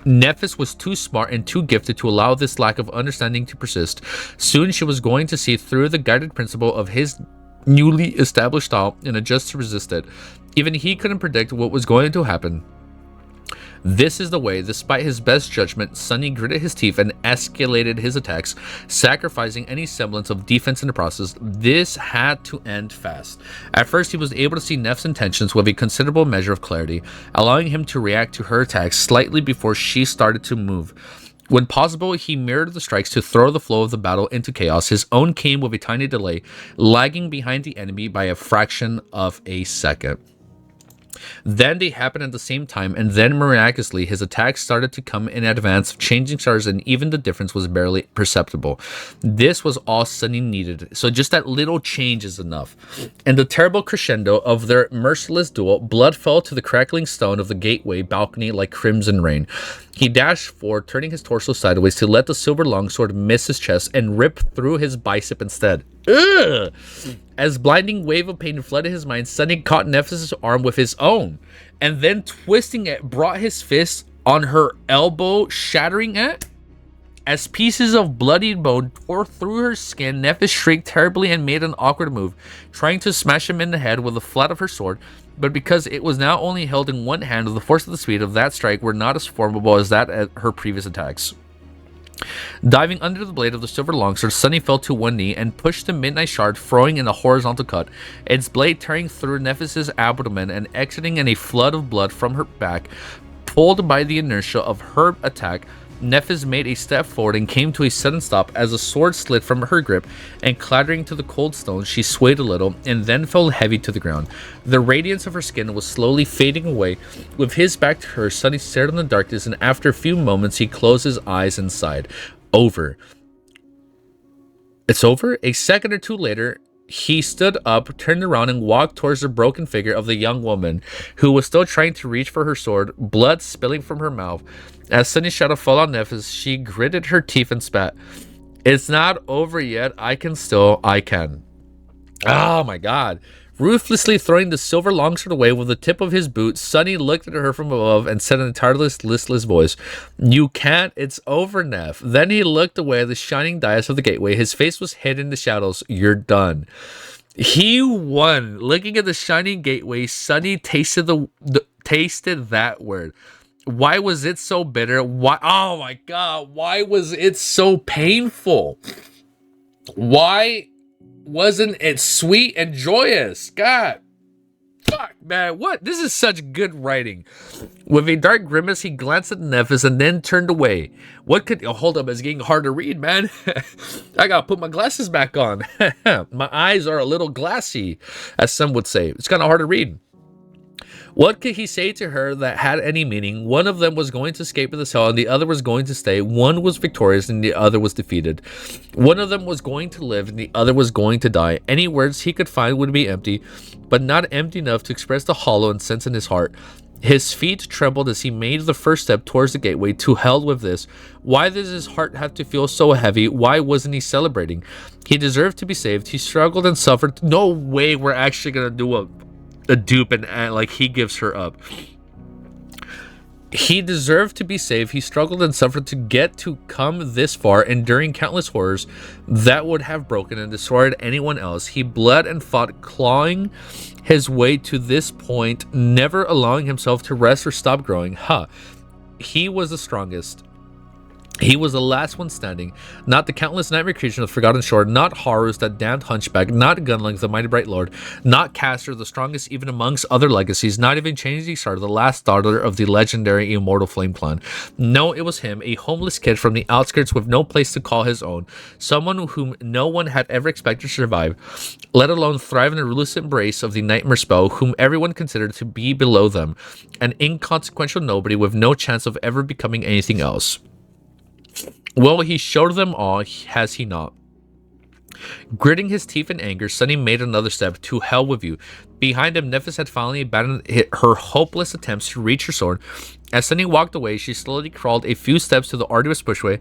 Nephis was too smart and too gifted to allow this lack of understanding to persist. Soon she was going to see through the guided principle of his newly established style and adjust to resist it. Even he couldn't predict what was going to happen. This is the way. Despite his best judgment, Sunny gritted his teeth and escalated his attacks, sacrificing any semblance of defense in the process. This had to end fast. At first, he was able to see Neff's intentions with a considerable measure of clarity, allowing him to react to her attacks slightly before she started to move. When possible, he mirrored the strikes to throw the flow of the battle into chaos. His own came with a tiny delay, lagging behind the enemy by a fraction of a second. Then they happened at the same time, and then miraculously, his attacks started to come in advance of Changing Stars, and even the difference was barely perceptible. This was all Sunny needed, so just that little change is enough. In the terrible crescendo of their merciless duel, blood fell to the crackling stone of the gateway balcony like crimson rain. He dashed forward, turning his torso sideways to let the silver longsword miss his chest and rip through his bicep instead. Ugh! As blinding wave of pain flooded his mind, Sunny caught Nephis' arm with his own, and then twisting it, brought his fist on her elbow, shattering it. As pieces of bloodied bone tore through her skin, Nephis shrieked terribly and made an awkward move, trying to smash him in the head with the flat of her sword, but because it was now only held in one hand, the force and the speed of that strike were not as formidable as that at her previous attacks. Diving under the blade of the silver longsword, Sunny fell to one knee and pushed the midnight shard, throwing in a horizontal cut, its blade tearing through Nephis's abdomen and exiting in a flood of blood from her back. Pulled by the inertia of her attack, Nephis made a step forward and came to a sudden stop as the sword slid from her grip, and clattering to the cold stone, she swayed a little and then fell heavy to the ground. The radiance of her skin was slowly fading away. With his back to her, Sunny stared in the darkness, and after a few moments, he closed his eyes and sighed. Over. It's over? A second or two later, he stood up, turned around, and walked towards the broken figure of the young woman, who was still trying to reach for her sword, blood spilling from her mouth. As Sunny's shadow fell on Nephis, she gritted her teeth and spat. It's not over yet. I can. Oh my god. Ruthlessly throwing the silver longsword away with the tip of his boot, Sunny looked at her from above and said in a tireless, listless voice, "You can't. It's over, Neph." Then he looked away at the shining dais of the gateway. His face was hidden in the shadows. You're done. He won. Looking at the shining gateway, Sunny tasted tasted that word. Why was it so bitter? Why? Oh my god. Why was it so painful? Why wasn't it sweet and joyous? God. Fuck, man. What? This is such good writing. With a dark grimace, he glanced at Nephis and then turned away. What could... Oh, hold up. It's getting hard to read, man. I gotta put my glasses back on. My eyes are a little glassy, as some would say. It's kind of hard to read. What could he say to her that had any meaning? One of them was going to escape with the cell and the other was going to stay. One was victorious and the other was defeated. One of them was going to live and the other was going to die. Any words he could find would be empty, but not empty enough to express the hollow and sense in his heart. His feet trembled as he made the first step towards the gateway. To hell with this. Why does his heart have to feel so heavy? Why wasn't he celebrating? He deserved to be saved. He struggled and suffered. No way we're actually going to do a dupe and like he gives her up. He deserved to be saved. He struggled and suffered to get to come this far, enduring countless horrors that would have broken and destroyed anyone else. He bled and fought, clawing his way to this point, never allowing himself to rest or stop growing. He was the strongest. He was the last one standing, not the countless nightmare creatures of the Forgotten Shore, not Horus, that damned hunchback, not Gunlings, the mighty bright lord, not Castor, the strongest even amongst other legacies, not even Changing Star, the last daughter of the legendary immortal Flame Clan. No, it was him, a homeless kid from the outskirts with no place to call his own, someone whom no one had ever expected to survive, let alone thrive in the ruthless embrace of the nightmare spell, whom everyone considered to be below them, an inconsequential nobody with no chance of ever becoming anything else. Well, he showed them all, has he not? Gritting his teeth in anger, Sunny made another step. To hell with you. Behind him, Nephis had finally abandoned her hopeless attempts to reach her sword. As Sunny walked away, she slowly crawled a few steps to the arduous bushway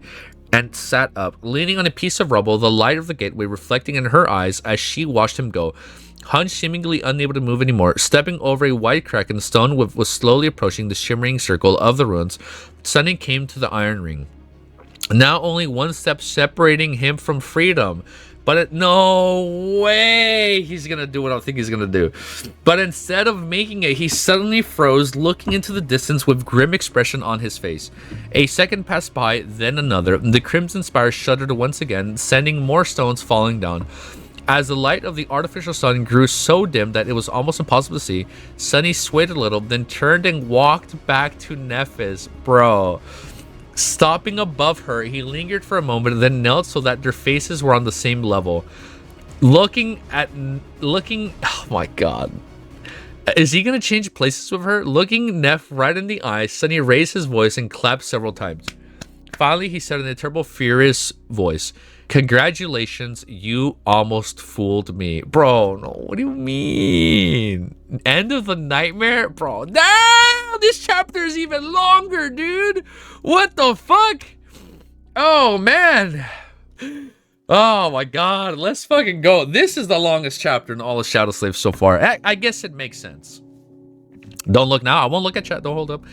and sat up, leaning on a piece of rubble, the light of the gateway reflecting in her eyes as she watched him go. Hunched, seemingly unable to move anymore, stepping over a wide crack in the stone was slowly approaching the shimmering circle of the ruins. Sunny came to the iron ring. Now only one step separating him from freedom. But no way he's going to do what I think he's going to do. But instead of making it, he suddenly froze, looking into the distance with grim expression on his face. A second passed by, then another. The Crimson Spire shuddered once again, sending more stones falling down. As the light of the artificial sun grew so dim that it was almost impossible to see, Sunny swayed a little, then turned and walked back to Nephis. Bro. Stopping above her, he lingered for a moment, then knelt so that their faces were on the same level. Looking, oh my god. Is he gonna change places with her? Looking Neph right in the eye, Sunny raised his voice and clapped several times. Finally, he said in a terrible, furious voice, "Congratulations, you almost fooled me." Bro, no, what do you mean? End of the nightmare? Bro, damn, this chapter is even longer, dude. What the fuck? Oh, man. Oh, my God. Let's fucking go. This is the longest chapter in all of Shadow Slaves so far. I guess it makes sense. Don't look now. I won't look at chat. Don't hold up.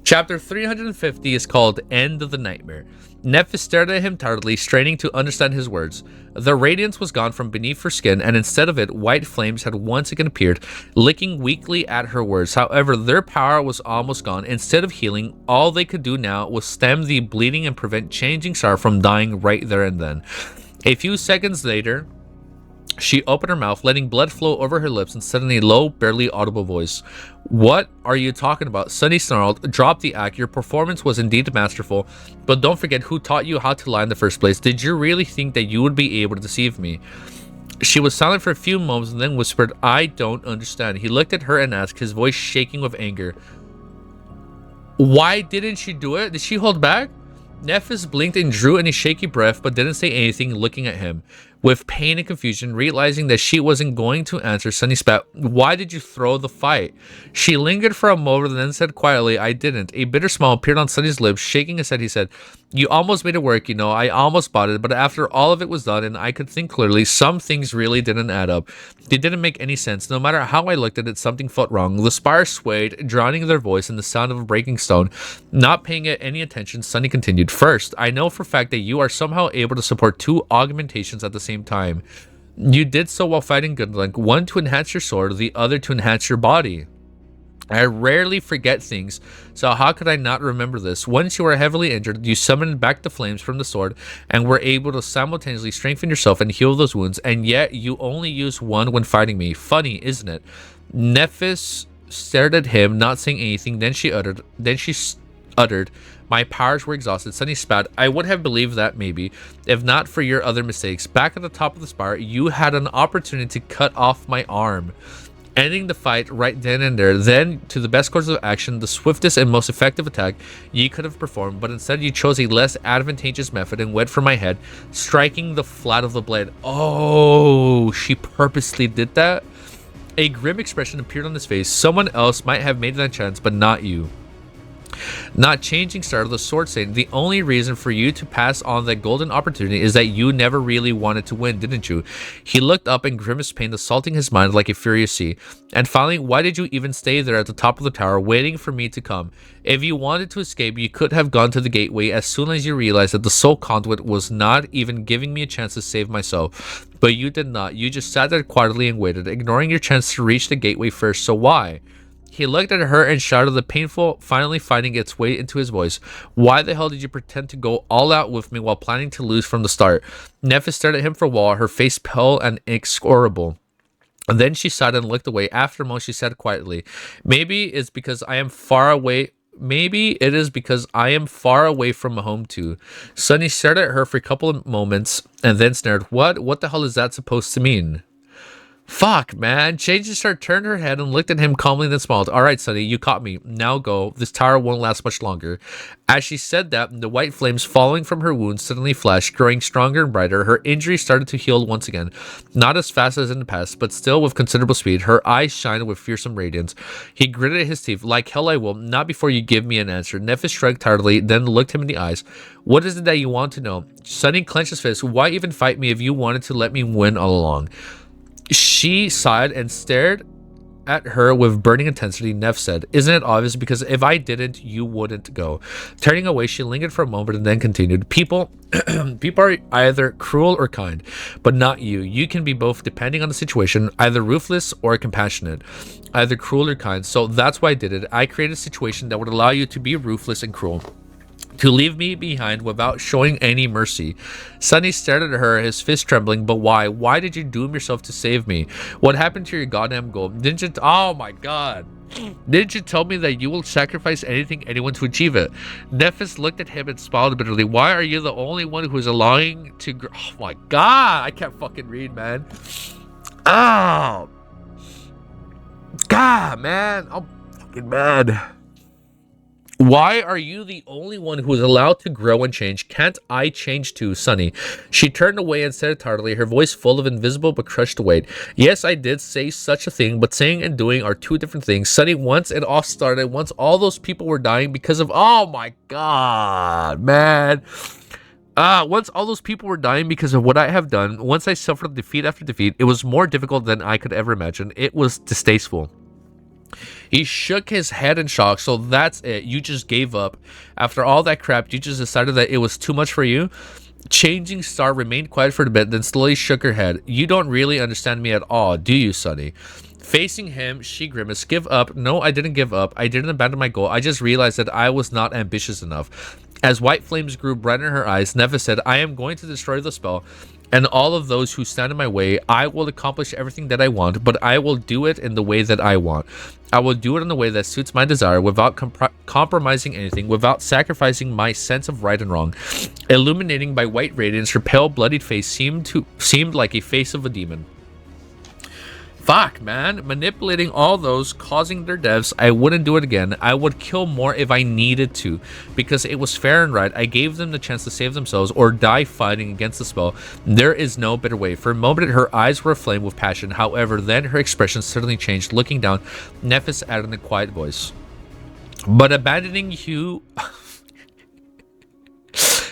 Chapter 350 is called End of the Nightmare. Nephis stared at him tiredly, straining to understand his words. The radiance was gone from beneath her skin, and instead of it, white flames had once again appeared, licking weakly at her words. However, their power was almost gone. Instead of healing, all they could do now was stem the bleeding and prevent Changing Star from dying right there and then. A few seconds later, she opened her mouth, letting blood flow over her lips and said in a low, barely audible voice, "What are you talking about?" Sunny snarled, "Drop the act. Your performance was indeed masterful, but don't forget who taught you how to lie in the first place. Did you really think that you would be able to deceive me?" She was silent for a few moments and then whispered, "I don't understand." He looked at her and asked, his voice shaking with anger, "Why didn't she do it? Did she hold back?" Nephis blinked and drew in a shaky breath, but didn't say anything, looking at him with pain and confusion. Realizing that she wasn't going to answer, Sunny spat, "Why did you throw the fight?" She lingered for a moment and then said quietly, "I didn't." A bitter smile appeared on Sunny's lips. Shaking his head, he said, "You almost made it work, you know. I almost bought it, but after all of it was done and I could think clearly, some things really didn't add up. They didn't make any sense. No matter how I looked at it, something felt wrong." The spire swayed, drowning their voice in the sound of a breaking stone. Not paying it any attention, Sunny continued, "First, I know for a fact that you are somehow able to support two augmentations at the same time. You did so while fighting Goodlink, one to enhance your sword, the other to enhance your body. I rarely forget things, so how could I not remember this? Once you were heavily injured, you summoned back the flames from the sword and were able to simultaneously strengthen yourself and heal those wounds, and yet you only used one when fighting me. Funny, isn't it?" Nephis stared at him, not saying anything. Then she uttered, "My powers were exhausted." Sunny spat, "I would have believed that maybe, if not for your other mistakes. Back at the top of the spire, you had an opportunity to cut off my arm, ending the fight right then and there. Then, to the best course of action, the swiftest and most effective attack you could have performed, but instead you chose a less advantageous method and went for my head, striking the flat of the blade." Oh, she purposely did that? A grim expression appeared on his face. Someone else might have made that chance, but not you. Not Changing Star, the sword saying, "The only reason for you to pass on that golden opportunity is that you never really wanted to win, didn't you?" He looked up in grimaced pain, assaulting his mind like a furious sea. "And finally, why did you even stay there at the top of the tower, waiting for me to come? If you wanted to escape, you could have gone to the gateway as soon as you realized that the soul conduit was not even giving me a chance to save myself. But you did not. You just sat there quietly and waited, ignoring your chance to reach the gateway first. So why?" He looked at her and shouted, the painful finally finding its way into his voice, "Why the hell did you pretend to go all out with me while planning to lose from the start?" Nephis stared at him for a while, her face pale and inexorable. And then she sighed and looked away. After a moment, she said quietly, Maybe it is because I am far away from home too." Sunny stared at her for a couple of moments and then snared, What the hell is that supposed to mean?" "Fuck, man." Changing Star turned her head and looked at him calmly, then smiled. "All right, Sunny, you caught me. Now go. This tower won't last much longer." As she said that, the white flames falling from her wounds suddenly flashed, growing stronger and brighter. Her injury started to heal once again, not as fast as in the past, but still with considerable speed. Her eyes shined with fearsome radiance. He gritted his teeth. "Like hell I will. Not before you give me an answer." Nephis shrugged tiredly, then looked him in the eyes. "What is it that you want to know?" Sunny clenched his fist. "Why even fight me if you wanted to let me win all along?" She sighed and stared at her with burning intensity. Neff said, "Isn't it obvious? Because if I didn't, you wouldn't go." Turning away, she lingered for a moment and then continued, People are either cruel or kind, but not you. You can be both depending on the situation, either ruthless or compassionate, either cruel or kind. So that's why I did it. I created a situation that would allow you to be ruthless and cruel, to leave me behind without showing any mercy." Sunny stared at her, his fist trembling. "But why? Why did you doom yourself to save me? What happened to your goddamn goal? Didn't you oh my god. Didn't you tell me that you will sacrifice anyone to achieve it?" Nephis looked at him and smiled bitterly. "Why are you the only one who is allowing to oh my god, I can't fucking read, man. Oh god, man, I'm fucking mad. Why are you the only one who is allowed to grow and change? Can't I change too, Sunny?" She turned away and said tardily, her voice full of invisible but crushed weight, "Yes, I did say such a thing, but saying and doing are two different things. Sunny, once it all started, once all those people were dying because of oh my god, man. Once all those people were dying because of what I have done, once I suffered defeat after defeat, it was more difficult than I could ever imagine. It was distasteful. He shook his head in shock. So that's it. You just gave up. After all that crap, you just decided that it was too much for you? Changing Star remained quiet for a bit, then slowly shook her head. You don't really understand me at all, do you, Sonny? Facing him, she grimaced. Give up? No, I didn't give up. I didn't abandon my goal. I just realized that I was not ambitious enough. As white flames grew bright in her eyes, Nephis said, I am going to destroy the spell and all of those who stand in my way. I will accomplish everything that I want, but I will do it in the way that I want. I will do it in the way that suits my desire without compromising anything, without sacrificing my sense of right and wrong. Illuminating by white radiance, her pale, bloodied face seemed like a face of a demon. Fuck, man. Manipulating all those, causing their deaths. I wouldn't do it again. I would kill more if I needed to, because it was fair and right. I gave them the chance to save themselves or die fighting against the spell. There is no better way. For a moment, her eyes were aflame with passion. However, then her expression suddenly changed. Looking down, Nephis added in a quiet voice, but abandoning you...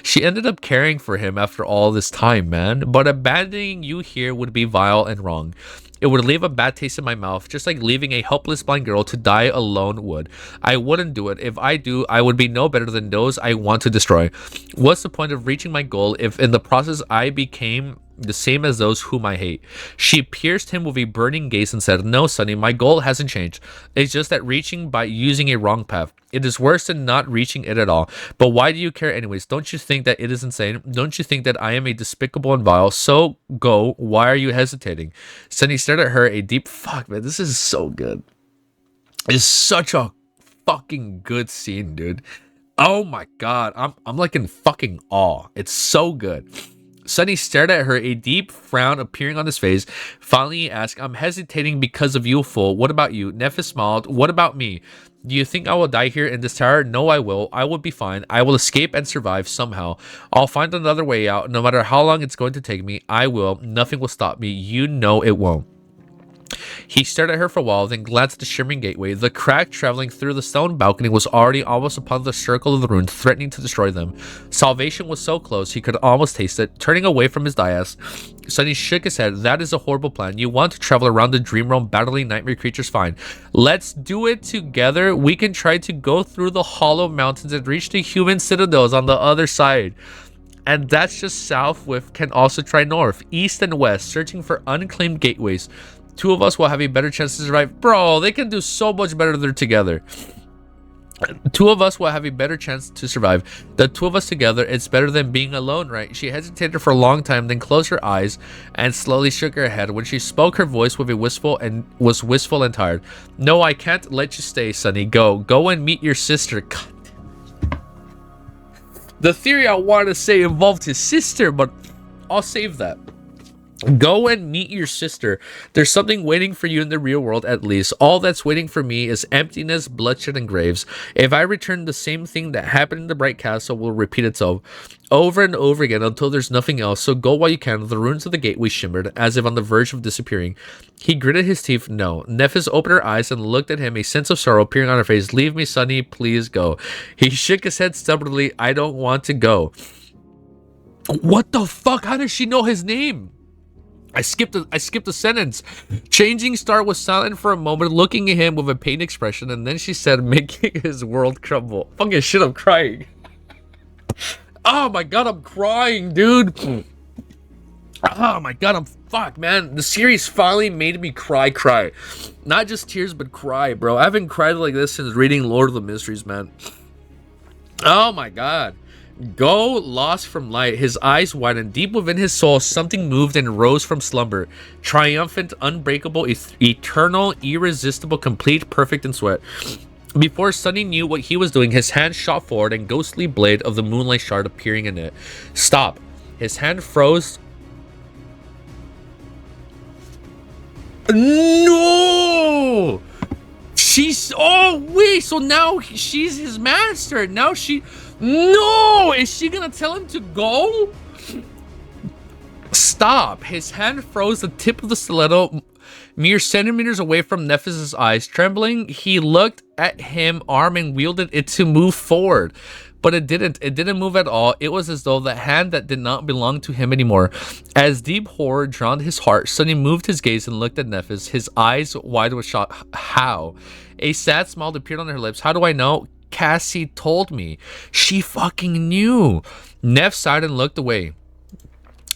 She ended up caring for him after all this time, man. But abandoning you here would be vile and wrong. It would leave a bad taste in my mouth, just like leaving a helpless blind girl to die alone would. I wouldn't do it. If I do, I would be no better than those I want to destroy. What's the point of reaching my goal if in the process I became the same as those whom I hate? She pierced him with a burning gaze and said, No, Sonny, my goal hasn't changed. It's just that reaching by using a wrong path. It is worse than not reaching it at all. But why do you care anyways? Don't you think that it is insane? Don't you think that I am a despicable and vile? So go. Why are you hesitating? Sonny stared at her a deep... Fuck, man, this is so good. It's such a fucking good scene, dude. Oh my god. I'm like in fucking awe. It's so good. Sonny stared at her, a deep frown appearing on his face. Finally, he asked, I'm hesitating because of you, fool. What about you? Nephis smiled. What about me? Do you think I will die here in this tower? No, I will. I will be fine. I will escape and survive somehow. I'll find another way out. No matter how long it's going to take me, I will. Nothing will stop me. You know it won't. He stared at her for a while, then glanced at the shimmering gateway. The crack traveling through the stone balcony was already almost upon the circle of the runes, threatening to destroy them. Salvation was so close, he could almost taste it. Turning away from his dais, Sonny shook his head. That is a horrible plan. You want to travel around the dream realm battling nightmare creatures? Fine. Let's do it together. We can try to go through the hollow mountains and reach the human citadels on the other side. And that's just south. With can also try north, east, and west, searching for unclaimed gateways. Two of us will have a better chance to survive. Bro, they can do so much better than together. Two of us will have a better chance to survive. The two of us together, it's better than being alone, right? She hesitated for a long time, then closed her eyes and slowly shook her head. When she spoke, her voice was wistful and tired. No, I can't let you stay, Sonny. Go and meet your sister. God. The theory I wanted to say involved his sister, but I'll save that. Go and meet your sister. There's something waiting for you in the real world, at least. All that's waiting for me is emptiness, bloodshed, and graves. If I return, the same thing that happened in the Bright Castle will repeat itself over and over again until there's nothing else. So go while you can. The ruins of the gateway shimmered, as if on the verge of disappearing. He gritted his teeth. No. Nephis opened her eyes and looked at him, a sense of sorrow appearing on her face. Leave me, Sonny. Please go. He shook his head stubbornly. I don't want to go. What the fuck? How does she know his name? I skipped a sentence. Changing Star was silent for a moment, looking at him with a pained expression, and then she said, making his world crumble. Fucking shit, I'm crying. Oh my god, I'm crying, dude. Oh my god, fuck, man. The series finally made me cry. Not just tears, but cry, bro. I haven't cried like this since reading Lord of the Mysteries, man. Oh my god. Go, lost from light. His eyes widened. Deep within his soul, something moved and rose from slumber. Triumphant, unbreakable, eternal, irresistible, complete, perfect, and sweat. Before Sonny knew what he was doing, his hand shot forward and ghostly blade of the moonlight shard appearing in it. Stop. His hand froze. No! She's... Oh, wait. So now she's his master. Now she... No! Is she gonna tell him to go? Stop. His hand froze. The tip of the stiletto Mere centimeters away from NEPHIS' eyes. Trembling, he looked at him, arm, and wielded it to move forward. But it didn't. It didn't move at all. It was as though the hand that did not belong to him anymore. As deep horror drowned his heart, Sunny moved his gaze and looked at NEPHIS, his eyes wide with shock. How? A sad smile appeared on her lips. How do I know? Cassie told me. She fucking knew. Neff sighed and looked away.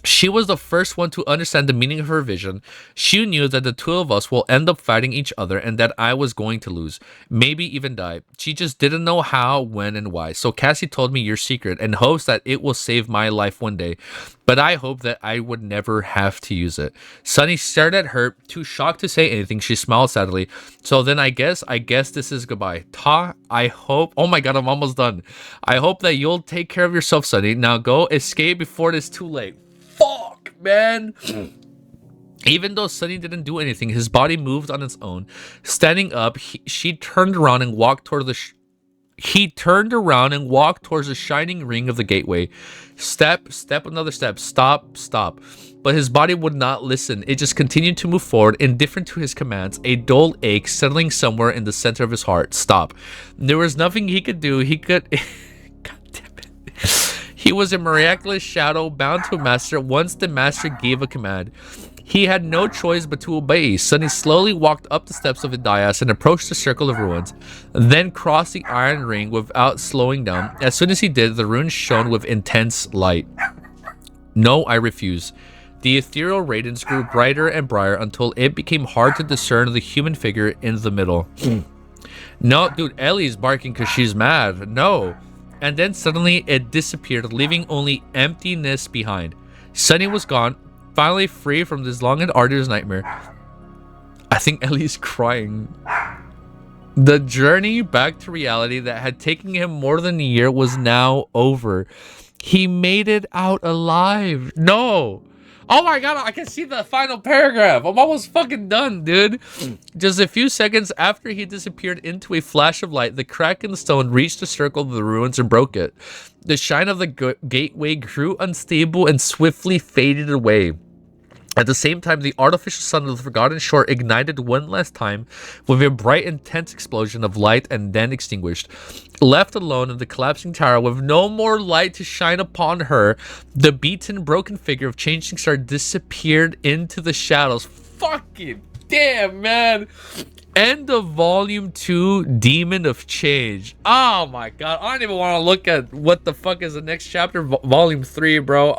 She was the first one to understand the meaning of her vision. She knew that the two of us will end up fighting each other and that I was going to lose, maybe even die. She just didn't know how, when, and why. So Cassie told me your secret and hopes that it will save my life one day. But I hope that I would never have to use it. Sunny stared at her, too shocked to say anything. She smiled sadly. So then I guess this is goodbye. Ta, I hope. Oh my god, I'm almost done. I hope that you'll take care of yourself, Sunny. Now go escape before it is too late. Fuck, man. Even though Sunny didn't do anything, his body moved on its own. Standing up, she turned around and walked toward the he turned around and walked towards the shining ring of the gateway. Step, another step. Stop. But his body would not listen. It just continued to move forward, indifferent to his commands, a dull ache settling somewhere in the center of his heart. Stop. There was nothing he could do. He could... God damn it. He was a miraculous shadow bound to a master once the master gave a command. He had no choice but to obey. Sunny slowly walked up the steps of the dais and approached the circle of ruins, then crossed the iron ring without slowing down. As soon as he did, the runes shone with intense light. No, I refuse. The ethereal radiance grew brighter and brighter until it became hard to discern the human figure in the middle. No, dude, Ellie's barking because she's mad. No. And then suddenly it disappeared, leaving only emptiness behind. Sunny was gone, finally free from this long and arduous nightmare. I think Ellie's crying. The journey back to reality that had taken him more than a year was now over. He made it out alive. No. Oh my god, I can see the final paragraph. I'm almost fucking done, dude. Just a few seconds after he disappeared into a flash of light, the crack in the stone reached the circle of the ruins and broke it. The shine of the gateway grew unstable and swiftly faded away. At the same time, the artificial sun of the Forgotten Shore ignited one last time with a bright, intense explosion of light and then extinguished. Left alone in the collapsing tower with no more light to shine upon her, the beaten, broken figure of Changing Star disappeared into the shadows. Fucking damn, man. End of Volume 2, Demon of Change. Oh my god, I don't even want to look at what the fuck is the next chapter. Volume 3, bro.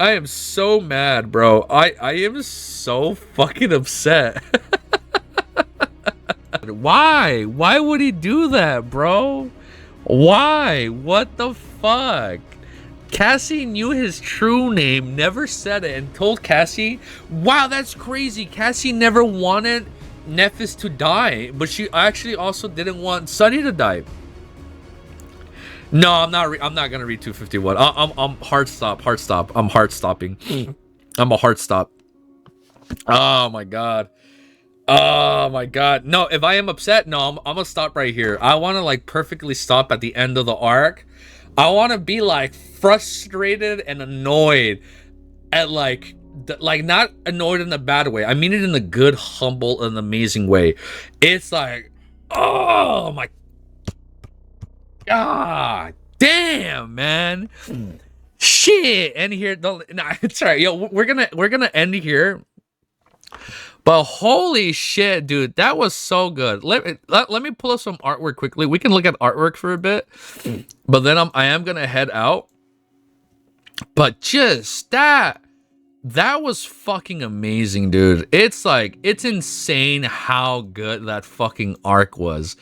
I am so mad, bro. I am so fucking upset. Why? Why would he do that, bro? Why? What the fuck? Cassie knew his true name, never said it, and told Cassie. Wow, that's crazy. Cassie never wanted NEPHIS to die, but she actually also didn't want Sunny to die. No, I'm not gonna read 251. I'm hard stop. I'm hard stopping. I'm a hard stop. Oh my god. Oh my god. No, if I am upset, no, I'm gonna stop right here. I want to like perfectly stop at the end of the arc. I want to be like frustrated and annoyed at like not annoyed in a bad way. I mean it in a good, humble, and amazing way. It's like, oh my god damn, man. Shit. End here. Nah, it's alright. Yo, we're gonna end here. But holy shit, dude, that was so good. Let me pull up some artwork quickly. We can look at artwork for a bit, but then I am gonna head out. But just that was fucking amazing, dude. It's like, it's insane how good that fucking arc was.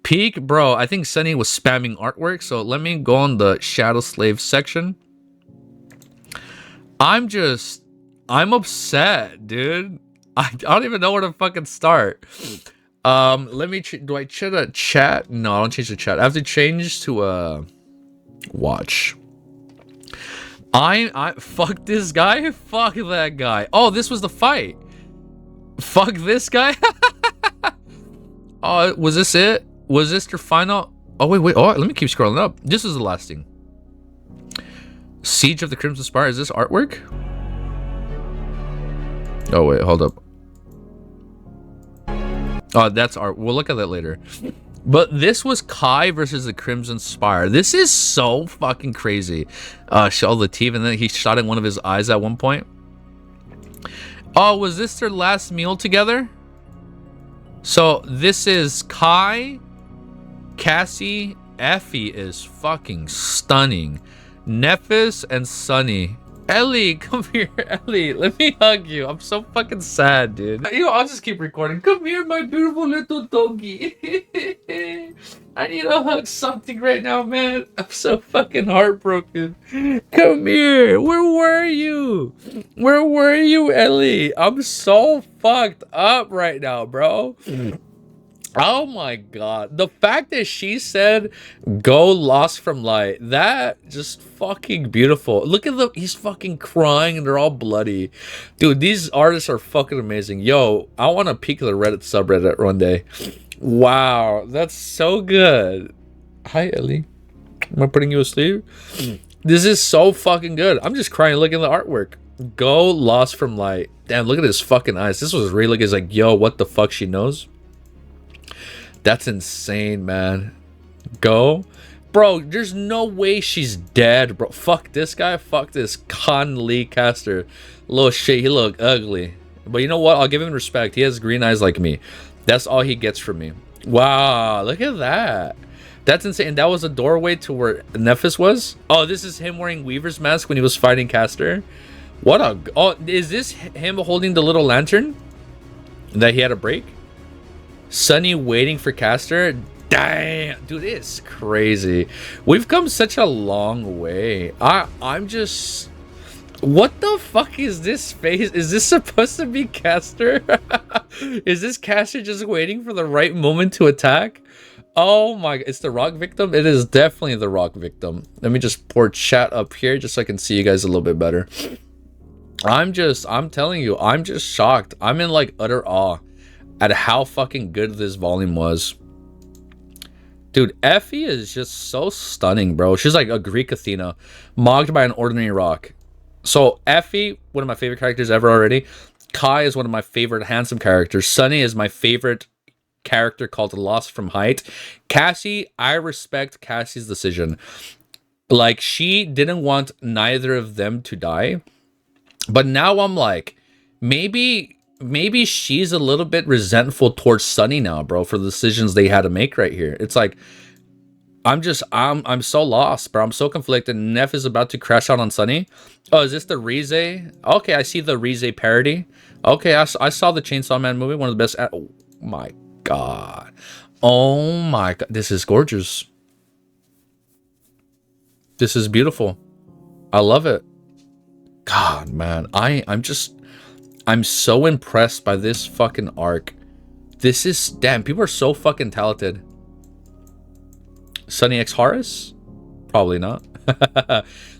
Peak, bro. I think Sunny was spamming artwork, so let me go on the Shadow Slave section. I'm upset, dude. I don't even know where to fucking start. Let me do I change the chat? No, I don't change the chat. I have to change to watch. I fuck this guy. Fuck that guy. Oh, this was the fight. Fuck this guy. Oh, was this it? Was this your final? Oh wait. Oh, let me keep scrolling up. This is the last thing. Siege of the Crimson Spire. Is this artwork? Oh wait, hold up. Oh, that's art. We'll look at that later. But this was Kai versus the Crimson Spire. This is so fucking crazy. Shell the teeth, and then he shot in one of his eyes at one point. Oh, was this their last meal together? So this is Kai, Cassie, Effie is fucking stunning. NEPHIS and Sunny. Ellie, come here, Ellie. Let me hug you. I'm so fucking sad, dude. You know, I'll just keep recording. Come here, my beautiful little doggy. I need to hug something right now, man. I'm so fucking heartbroken. Come here. Where were you? Where were you, Ellie? I'm so fucked up right now, bro. Oh my god. The fact that she said go lost from light, that just fucking beautiful. Look at he's fucking crying and they're all bloody. Dude, these artists are fucking amazing. Yo, I want to peek the Reddit subreddit one day. Wow, that's so good. Hi, Ellie. Am I putting you asleep? This is so fucking good. I'm just crying looking at the artwork. Go lost from light. Damn, look at his fucking eyes. This was really like, it's like, yo, what the fuck she knows? That's insane, man. Go. Bro, there's no way she's dead, bro. Fuck this guy. Fuck this Con Lee caster. Little shit. He look ugly. But you know what? I'll give him respect. He has green eyes like me. That's all he gets from me. Wow. Look at that. That's insane. That was a doorway to where NEPHIS was? Oh, this is him wearing Weaver's mask when he was fighting Caster. What a... Oh, is this him holding the little lantern that he had to break? Sunny waiting for Caster. Damn, dude, it's crazy. We've come such a long way. I'm just, what the fuck is this face? Is this supposed to be Caster? Is this Caster just waiting for the right moment to attack? Oh my, it's the rock victim. It is definitely the rock victim. Let me just pour chat up here just so I can see you guys a little bit better. I'm telling you, I'm just shocked. I'm in like utter awe at how fucking good this volume was. Dude, Effie is just so stunning, bro. She's like a Greek Athena, mocked by an ordinary rock. So Effie, one of my favorite characters ever already. Kai is one of my favorite handsome characters. Sunny is my favorite character called Lost from Height. Cassie, I respect Cassie's decision. Like, she didn't want neither of them to die. But now I'm like, maybe she's a little bit resentful towards Sunny now, bro, for the decisions they had to make right here. It's like, I'm so lost, bro. I'm so conflicted. Neff is about to crash out on Sunny. Oh, is this the Rize? Okay, I see the Rize parody. Okay, I saw the Chainsaw Man movie, one of the best. Oh my god. Oh my god. This is gorgeous. This is beautiful. I love it. God, man. I'm so impressed by this fucking arc. This is... Damn, people are so fucking talented. Sunny X Horus? Probably not.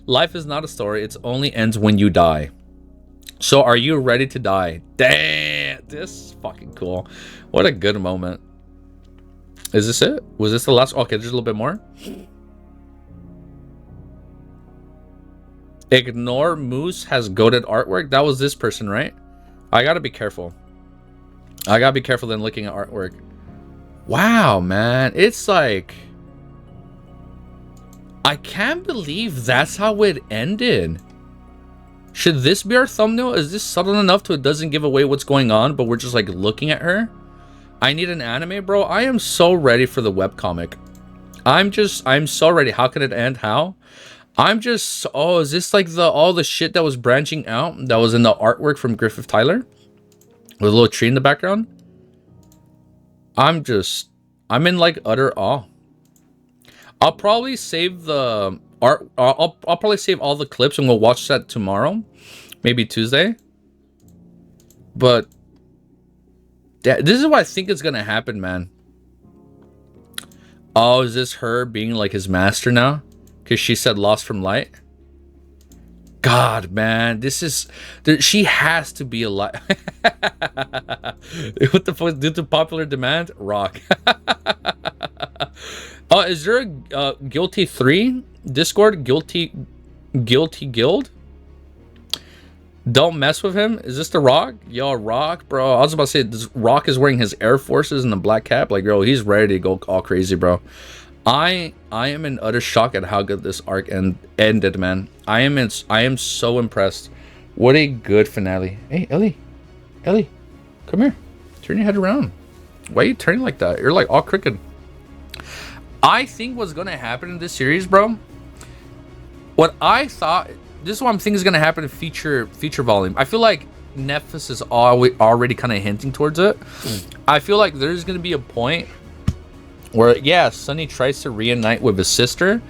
Life is not a story. It only ends when you die. So are you ready to die? Damn, this is fucking cool. What a good moment. Is this it? Was this the last? Okay, there's a little bit more. Ignore Moose has goated artwork. That was this person, right? I gotta be careful. I gotta be careful then looking at artwork. Wow, man. It's like... I can't believe that's how it ended. Should this be our thumbnail? Is this subtle enough to it doesn't give away what's going on, but we're just like looking at her? I need an anime, bro. I am so ready for the webcomic. I'm so ready. How can it end? How? I'm just... Oh, is this like all the shit that was branching out that was in the artwork from Griffith Tyler? With a little tree in the background? I'm in like utter awe. I'll probably save the art. I'll probably save all the clips and we'll watch that tomorrow. Maybe Tuesday. But this is what I think is going to happen, man. Oh, is this her being like his master now? Because she said lost from light. God, man, this is... She has to be alive. What the fuck? Due to popular demand? Rock. Oh, is there a Guilty 3? Discord? Guilty Guild? Don't mess with him. Is this the Rock? Yo, Rock, bro. I was about to say, this Rock is wearing his Air Forces and the black cap. Like, yo, he's ready to go all crazy, bro. I am in utter shock at how good this arc ended, man. I am so impressed. What a good finale. Hey, Ellie, come here. Turn your head around. Why are you turning like that? You're like all crooked. I think what's gonna happen in this series, bro. What I thought, this is what I'm thinking is gonna happen in feature volume. I feel like NEPHIS is already kind of hinting towards it. I feel like there's gonna be a point where, yeah, Sunny tries to reunite with his sister,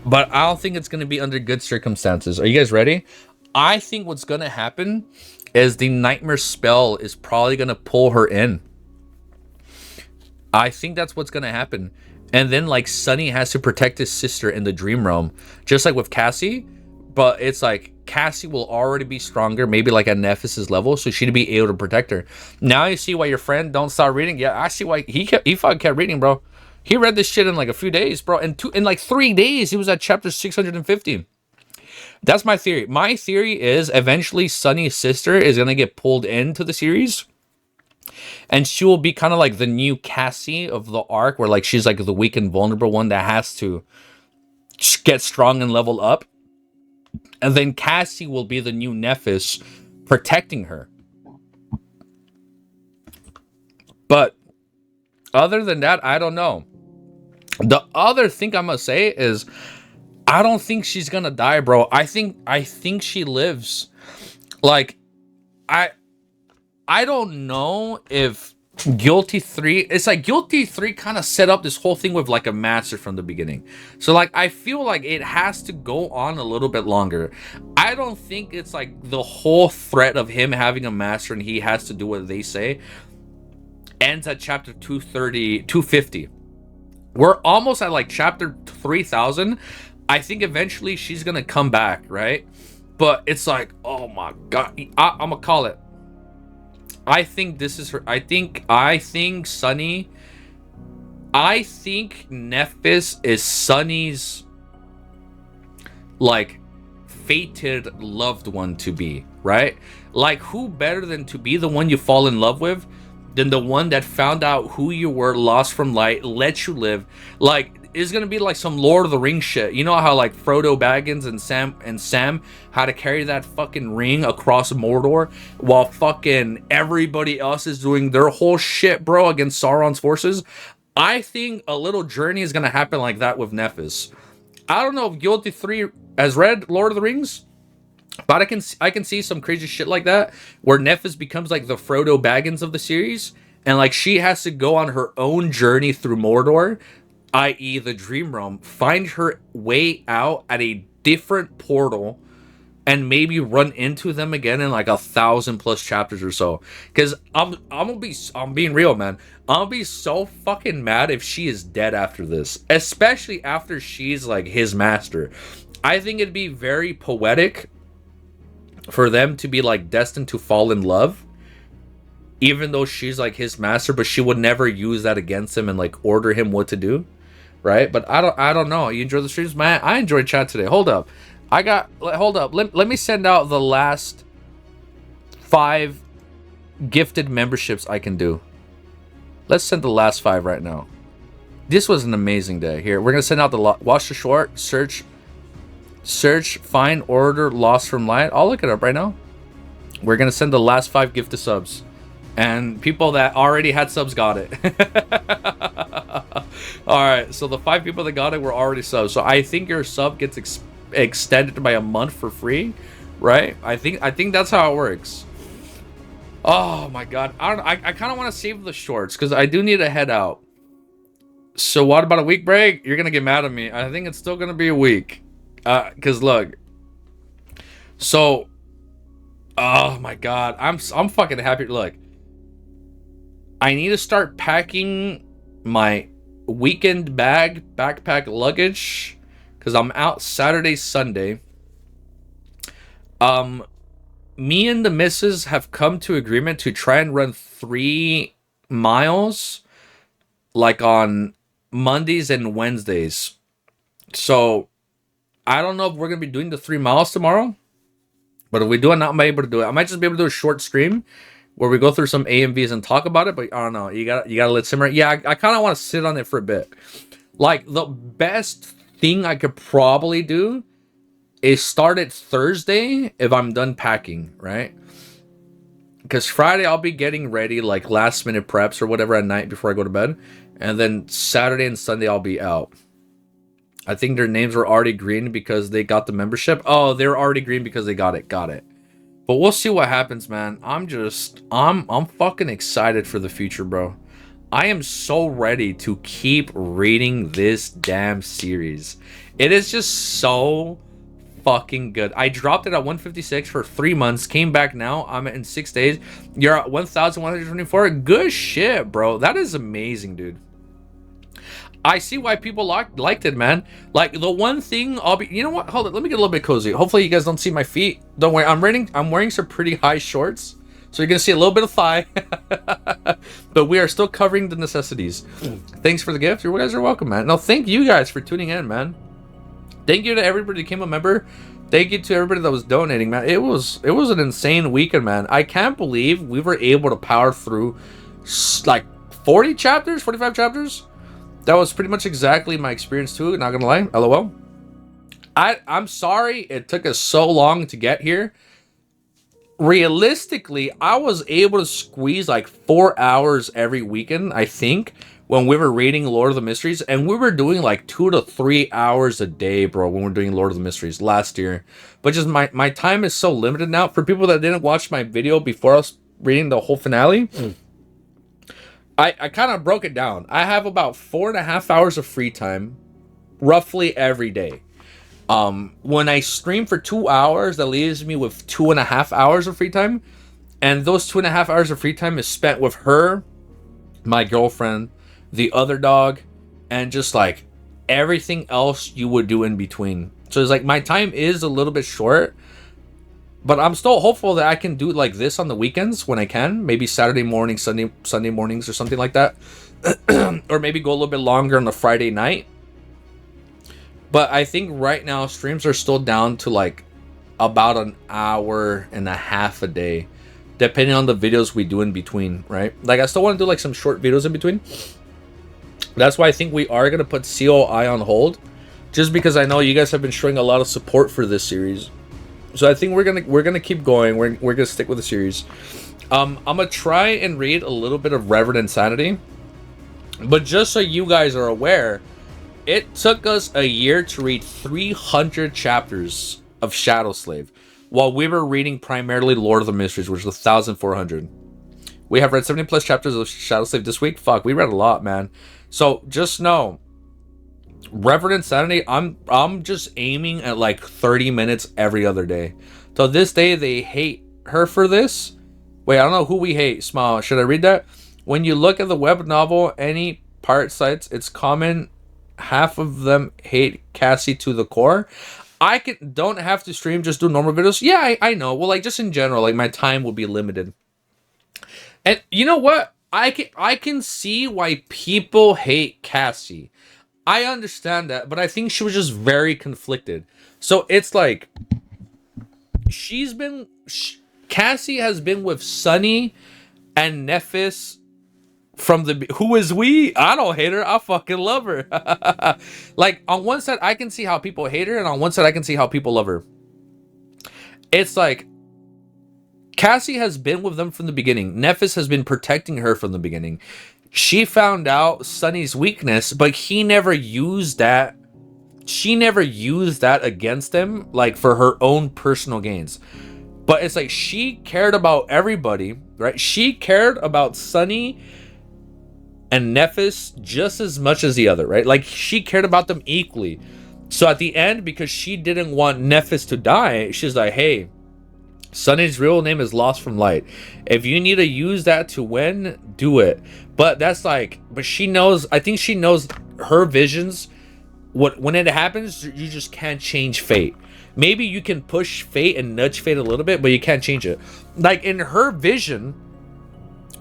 but I don't think it's gonna be under good circumstances. Are you guys ready? I think what's gonna happen is the nightmare spell is probably gonna pull her in. I think that's what's gonna happen. And then like Sunny has to protect his sister in the dream realm, just like with Cassie. But it's like Cassie will already be stronger, maybe like at NEPHIS' level, so she'd be able to protect her. Now you see why your friend don't start reading. Yeah, I see why he fucking kept reading, bro. He read this shit in like a few days, bro. In like 3 days, he was at chapter 650. That's my theory. My theory is eventually Sunny's sister is gonna get pulled into the series. And she will be kind of like the new Cassie of the arc, where like she's like the weak and vulnerable one that has to get strong and level up. And then Cassie will be the new NEPHIS protecting her. But other than that, I don't know. The other thing I'm gonna say is I don't think she's gonna die, bro. I think she lives. Like, I don't know if Guilty 3, it's like Guilty 3 kind of set up this whole thing with like a master from the beginning. So like I feel like it has to go on a little bit longer. I don't think it's like the whole threat of him having a master and he has to do what they say ends at chapter 230, 250. We're almost at like chapter 3000. I think eventually she's gonna come back, right? But it's like, oh my god, I'm gonna call it. I think this is her. I think Sunny. I think NEPHIS is Sunny's like fated loved one to be, right? Like, who better than to be the one you fall in love with than the one that found out who you were, lost from light, let you live. Like, it's gonna be like some Lord of the Rings shit. You know how like Frodo Baggins and Sam had to carry that fucking ring across Mordor while fucking everybody else is doing their whole shit, bro, against Sauron's forces. I think a little journey is gonna happen like that with NEPHIS. I don't know if Guilty 3 has read Lord of the Rings, but I can see some crazy shit like that where NEPHIS becomes like the Frodo Baggins of the series, and like she has to go on her own journey through Mordor, i.e. the Dream Realm, find her way out at a different portal, and maybe run into them again in like 1,000+ chapters or so. Because I'm being real, man. I'll be so fucking mad if she is dead after this, especially after she's like his master. I think it'd be very poetic for them to be like destined to fall in love, even though she's like his master, but she would never use that against him and like order him what to do, right? But I don't know. You enjoy the streams, man? I enjoyed chat today. Hold up, let me send out the last 5 gifted memberships I can do. Let's send the last 5 right now. This was an amazing day. Here, we're gonna send out the watch the short, search, find, order Lost from Light. I'll look it up right now. We're gonna send the last 5 gifted subs, and people that already had subs got it. All right, so the 5 people that got it were already subs. So I think your sub gets extended by a month for free, right? I think that's how it works. Oh my god, I kind of want to save the shorts because I do need to head out. So what about a week break? You're gonna get mad at me. I think it's still gonna be a week. Cause look, so, oh my god, I'm fucking happy. Look, I need to start packing my weekend backpack luggage, cause I'm out Saturday, Sunday. Me and the missus have come to agreement to try and run 3 miles, like on Mondays and Wednesdays. So I don't know if we're gonna be doing the 3 miles tomorrow, But if we do it, not be able to do it. I might just be able to do a short stream where we go through some AMVs and talk about it. But I don't know. You gotta let it simmer. Yeah, I kind of want to sit on it for a bit. Like, the best thing I could probably do is start it Thursday if I'm done packing, right? Because Friday I'll be getting ready, like last minute preps or whatever at night before I go to bed. And then Saturday and Sunday I'll be out. I think their names were already green because they got the membership. Oh, they're already green because they got it. Got it. But we'll see what happens, man. I'm fucking excited for the future, bro. I am so ready to keep reading this damn series. It is just so fucking good. I dropped it at 156 for 3 months, came back now. I'm in 6 days. You're at 1,124. Good shit, bro. That is amazing, dude. I see why people liked it, man. Like, the one thing I'll be, you know what? Hold on, let me get a little bit cozy. Hopefully you guys don't see my feet. Don't worry. I'm wearing some pretty high shorts, so you're gonna see a little bit of thigh. But we are still covering the necessities. Thanks for the gift. You guys are welcome, man. No, thank you guys for tuning in, man. Thank you to everybody that became a member. Thank you to everybody that was donating, man. It was an insane weekend, man. I can't believe we were able to power through like 40 chapters, 45 chapters. That was pretty much exactly my experience too, not gonna lie. LOL. I'm sorry it took us so long to get here. Realistically, I was able to squeeze like 4 hours every weekend, I think, when we were reading Lord of the Mysteries, and we were doing like 2 to 3 hours a day, bro, when we're doing Lord of the Mysteries last year. But just my time is so limited now. For people that didn't watch my video before I was reading the whole finale, I kind of broke it down. I have about 4.5 hours of free time, roughly every day. When I stream for 2 hours, that leaves me with 2.5 hours of free time. And those 2.5 hours of free time is spent with her, my girlfriend, the other dog, and just like everything else you would do in between. So it's like my time is a little bit short, but I'm still hopeful that I can do like this on the weekends when I can. Maybe Saturday morning, Sunday mornings or something like that. Or maybe go a little bit longer on a Friday night. But I think right now streams are still down to like about an hour and a half a day, depending on the videos we do in between, right? Like I still want to do like some short videos in between. That's why I think we are going to put COI on hold, just because I know you guys have been showing a lot of support for this series. So I think we're gonna keep going. We're gonna stick with the series. I'm gonna try and read a little bit of Reverend Insanity, but just so you guys are aware, it took us a year to read 300 chapters of Shadow Slave, while we were reading primarily Lord of the Mysteries, which was 1,400. We have read 70 plus chapters of Shadow Slave this week. Fuck, we read a lot, man. So just know, Reverend Insanity, I'm just aiming at like 30 minutes every other day. So this day they hate her for this. Wait, I don't know who we hate. Smile. Should I read that? When you look at the web novel, any part sites, it's common. Half of them hate Cassie to the core. Don't have to stream, just do normal videos. Yeah, I know. Well, like just in general, like my time will be limited. And you know what? I can see why people hate Cassie. I understand that, but I think she was just very conflicted. So it's like Cassie has been with Sunny and NEPHIS from the who is we? I don't hate her. I fucking love her. Like on one side I can see how people hate her, and on one side I can see how people love her. It's like Cassie has been with them from the beginning. NEPHIS has been protecting her from the beginning. She found out Sunny's weakness, but he never used that. She never used that against him, like for her own personal gains. But it's like she cared about everybody, right? She cared about Sunny and NEPHIS just as much as the other, right? Like she cared about them equally. So at the end, because she didn't want NEPHIS to die, she's like, hey, Sunny's real name is Lost from Light. If you need to use that to win, do it. But that's like, but she knows, I think she knows her visions. When it happens, you just can't change fate. Maybe you can push fate and nudge fate a little bit, but you can't change it. Like in her vision,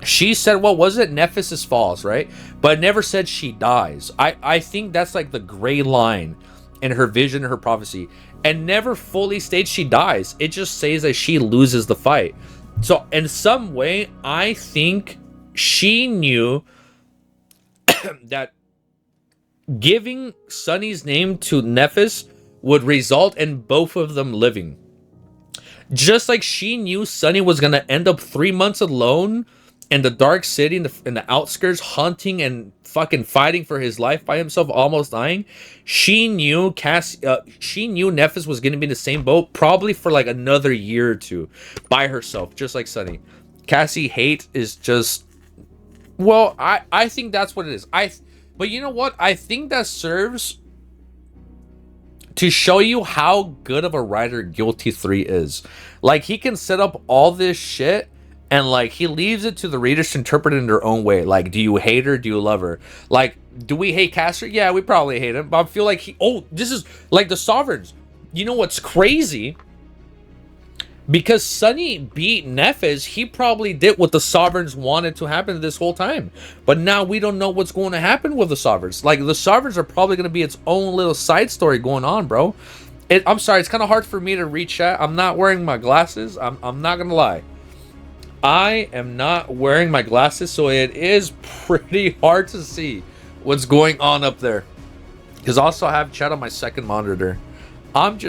she said, what was it? NEPHIS is false, right? But never said she dies. I think that's like the gray line. and her vision, her prophecy, and never fully states she dies. It just says that she loses the fight. So in some way, I think she knew that giving Sunny's name to NEPHIS would result in both of them living. Just like she knew Sunny was going to end up 3 months alone in the dark city, in the outskirts, hunting and fucking fighting for his life by himself, almost dying. She knew NEPHIS was going to be in the same boat, probably for like another year or two, by herself, just like Sunny. Cassie hate is just, well, I think that's what it is. But you know what? I think that serves to show you how good of a writer Guilty 3 is. Like, he can set up all this shit, and like, he leaves it to the readers to interpret it in their own way. Like, do you hate her? Do you love her? Like, do we hate Castor? Yeah, we probably hate him, but I feel like this is like the Sovereigns. You know what's crazy? Because Sunny beat NEPHIS, he probably did what the Sovereigns wanted to happen this whole time. But now we don't know what's going to happen with the Sovereigns. Like, the Sovereigns are probably going to be its own little side story going on, bro. I'm sorry, it's kind of hard for me to read chat. I'm not wearing my glasses. I'm not going to lie. I am not wearing my glasses, so it is pretty hard to see what's going on up there. Because also I have chat on my second monitor. I'm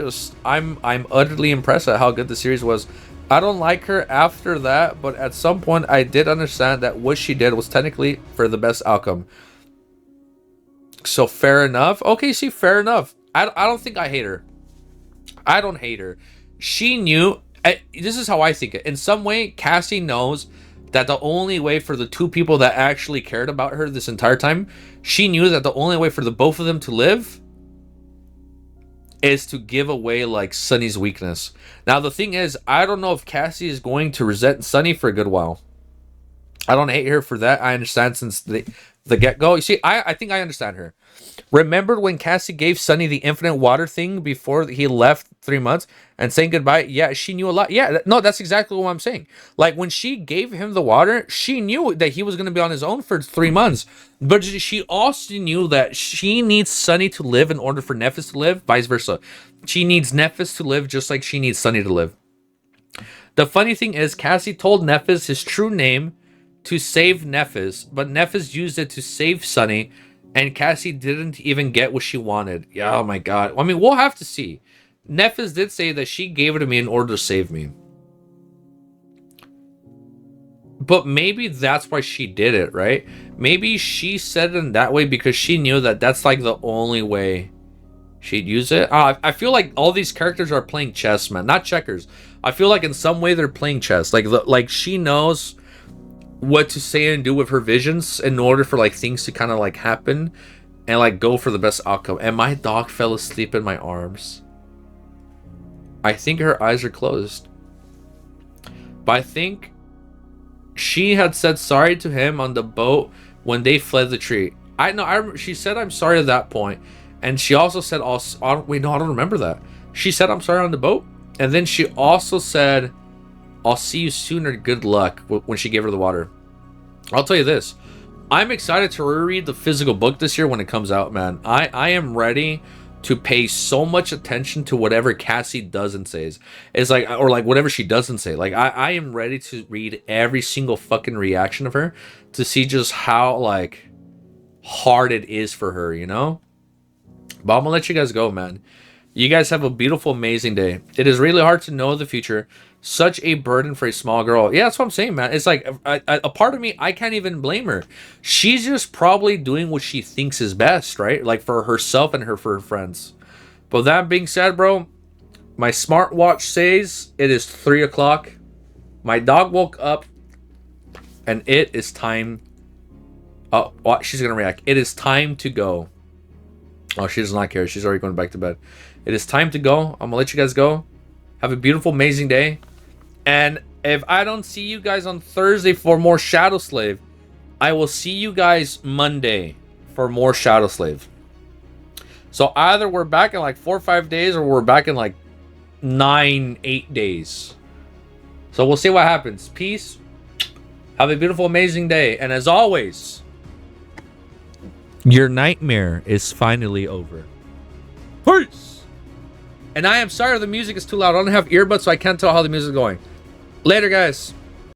utterly impressed at how good the series was. I don't like her after that, but at some point I did understand that what she did was technically for the best outcome. So fair enough. Okay, see, fair enough. I don't think I hate her. I don't hate her. She knew. This is how I think it. In some way, Cassie knows that the only way for the two people that actually cared about her this entire time, she knew that the only way for the both of them to live is to give away like Sunny's weakness. Now the thing is, I don't know if Cassie is going to resent Sunny for a good while. I don't hate her for that. I understand since the get-go. You see, I think I understand her. Remember when Cassie gave Sunny the infinite water thing before he left 3 months and saying goodbye? Yeah, she knew a lot. Yeah, no, that's exactly what I'm saying. Like, when she gave him the water, she knew that he was going to be on his own for 3 months. But she also knew that she needs Sunny to live in order for NEPHIS to live, vice versa. She needs NEPHIS to live just like she needs Sunny to live. The funny thing is, Cassie told NEPHIS his true name to save NEPHIS, but NEPHIS used it to save Sunny, and Cassie didn't even get what she wanted. Yeah, oh my god. I mean, we'll have to see. NEPHIS did say that she gave it to me in order to save me. But maybe that's why she did it, right? Maybe she said it in that way because she knew that that's like the only way she'd use it. I feel like all these characters are playing chess, man. Not checkers. I feel like in some way they're playing chess. Like she knows what to say and do with her visions in order for like things to kind of like happen and like go for the best outcome. And my dog fell asleep in my arms. I think her eyes are closed. But I think she had said sorry to him on the boat when they fled the tree. She said I'm sorry at that point. And she also said, wait, no, I don't remember that. She said I'm sorry on the boat. And then she also said, I'll see you soon or good luck when she gave her the water. I'll tell you this. I'm excited to reread the physical book this year when it comes out, man. I am ready to pay so much attention to whatever Cassie does and says. It's like, or like whatever she doesn't say. Like, I am ready to read every single fucking reaction of her to see just how like hard it is for her, you know? But I'm gonna let you guys go, man. You guys have a beautiful, amazing day. It is really hard to know the future. Such a burden for a small girl. Yeah, that's what I'm saying, man. It's like a part of me, I can't even blame her. She's just probably doing what she thinks is best, right? Like for herself and for her friends. But that being said, bro, my smartwatch says it is 3 o'clock. My dog woke up and it is time. Oh, she's going to react. It is time to go. Oh, she does not care. She's already going back to bed. It is time to go. I'm going to let you guys go. Have a beautiful, amazing day. And if I don't see you guys on Thursday for more Shadow Slave, I will see you guys Monday for more Shadow Slave. So either we're back in like 4 or 5 days, or we're back in like 8 days. So we'll see what happens. Peace. Have a beautiful, amazing day. And as always, your nightmare is finally over. Peace. And I am sorry if the music is too loud. I don't have earbuds, so I can't tell how the music is going. Later, guys.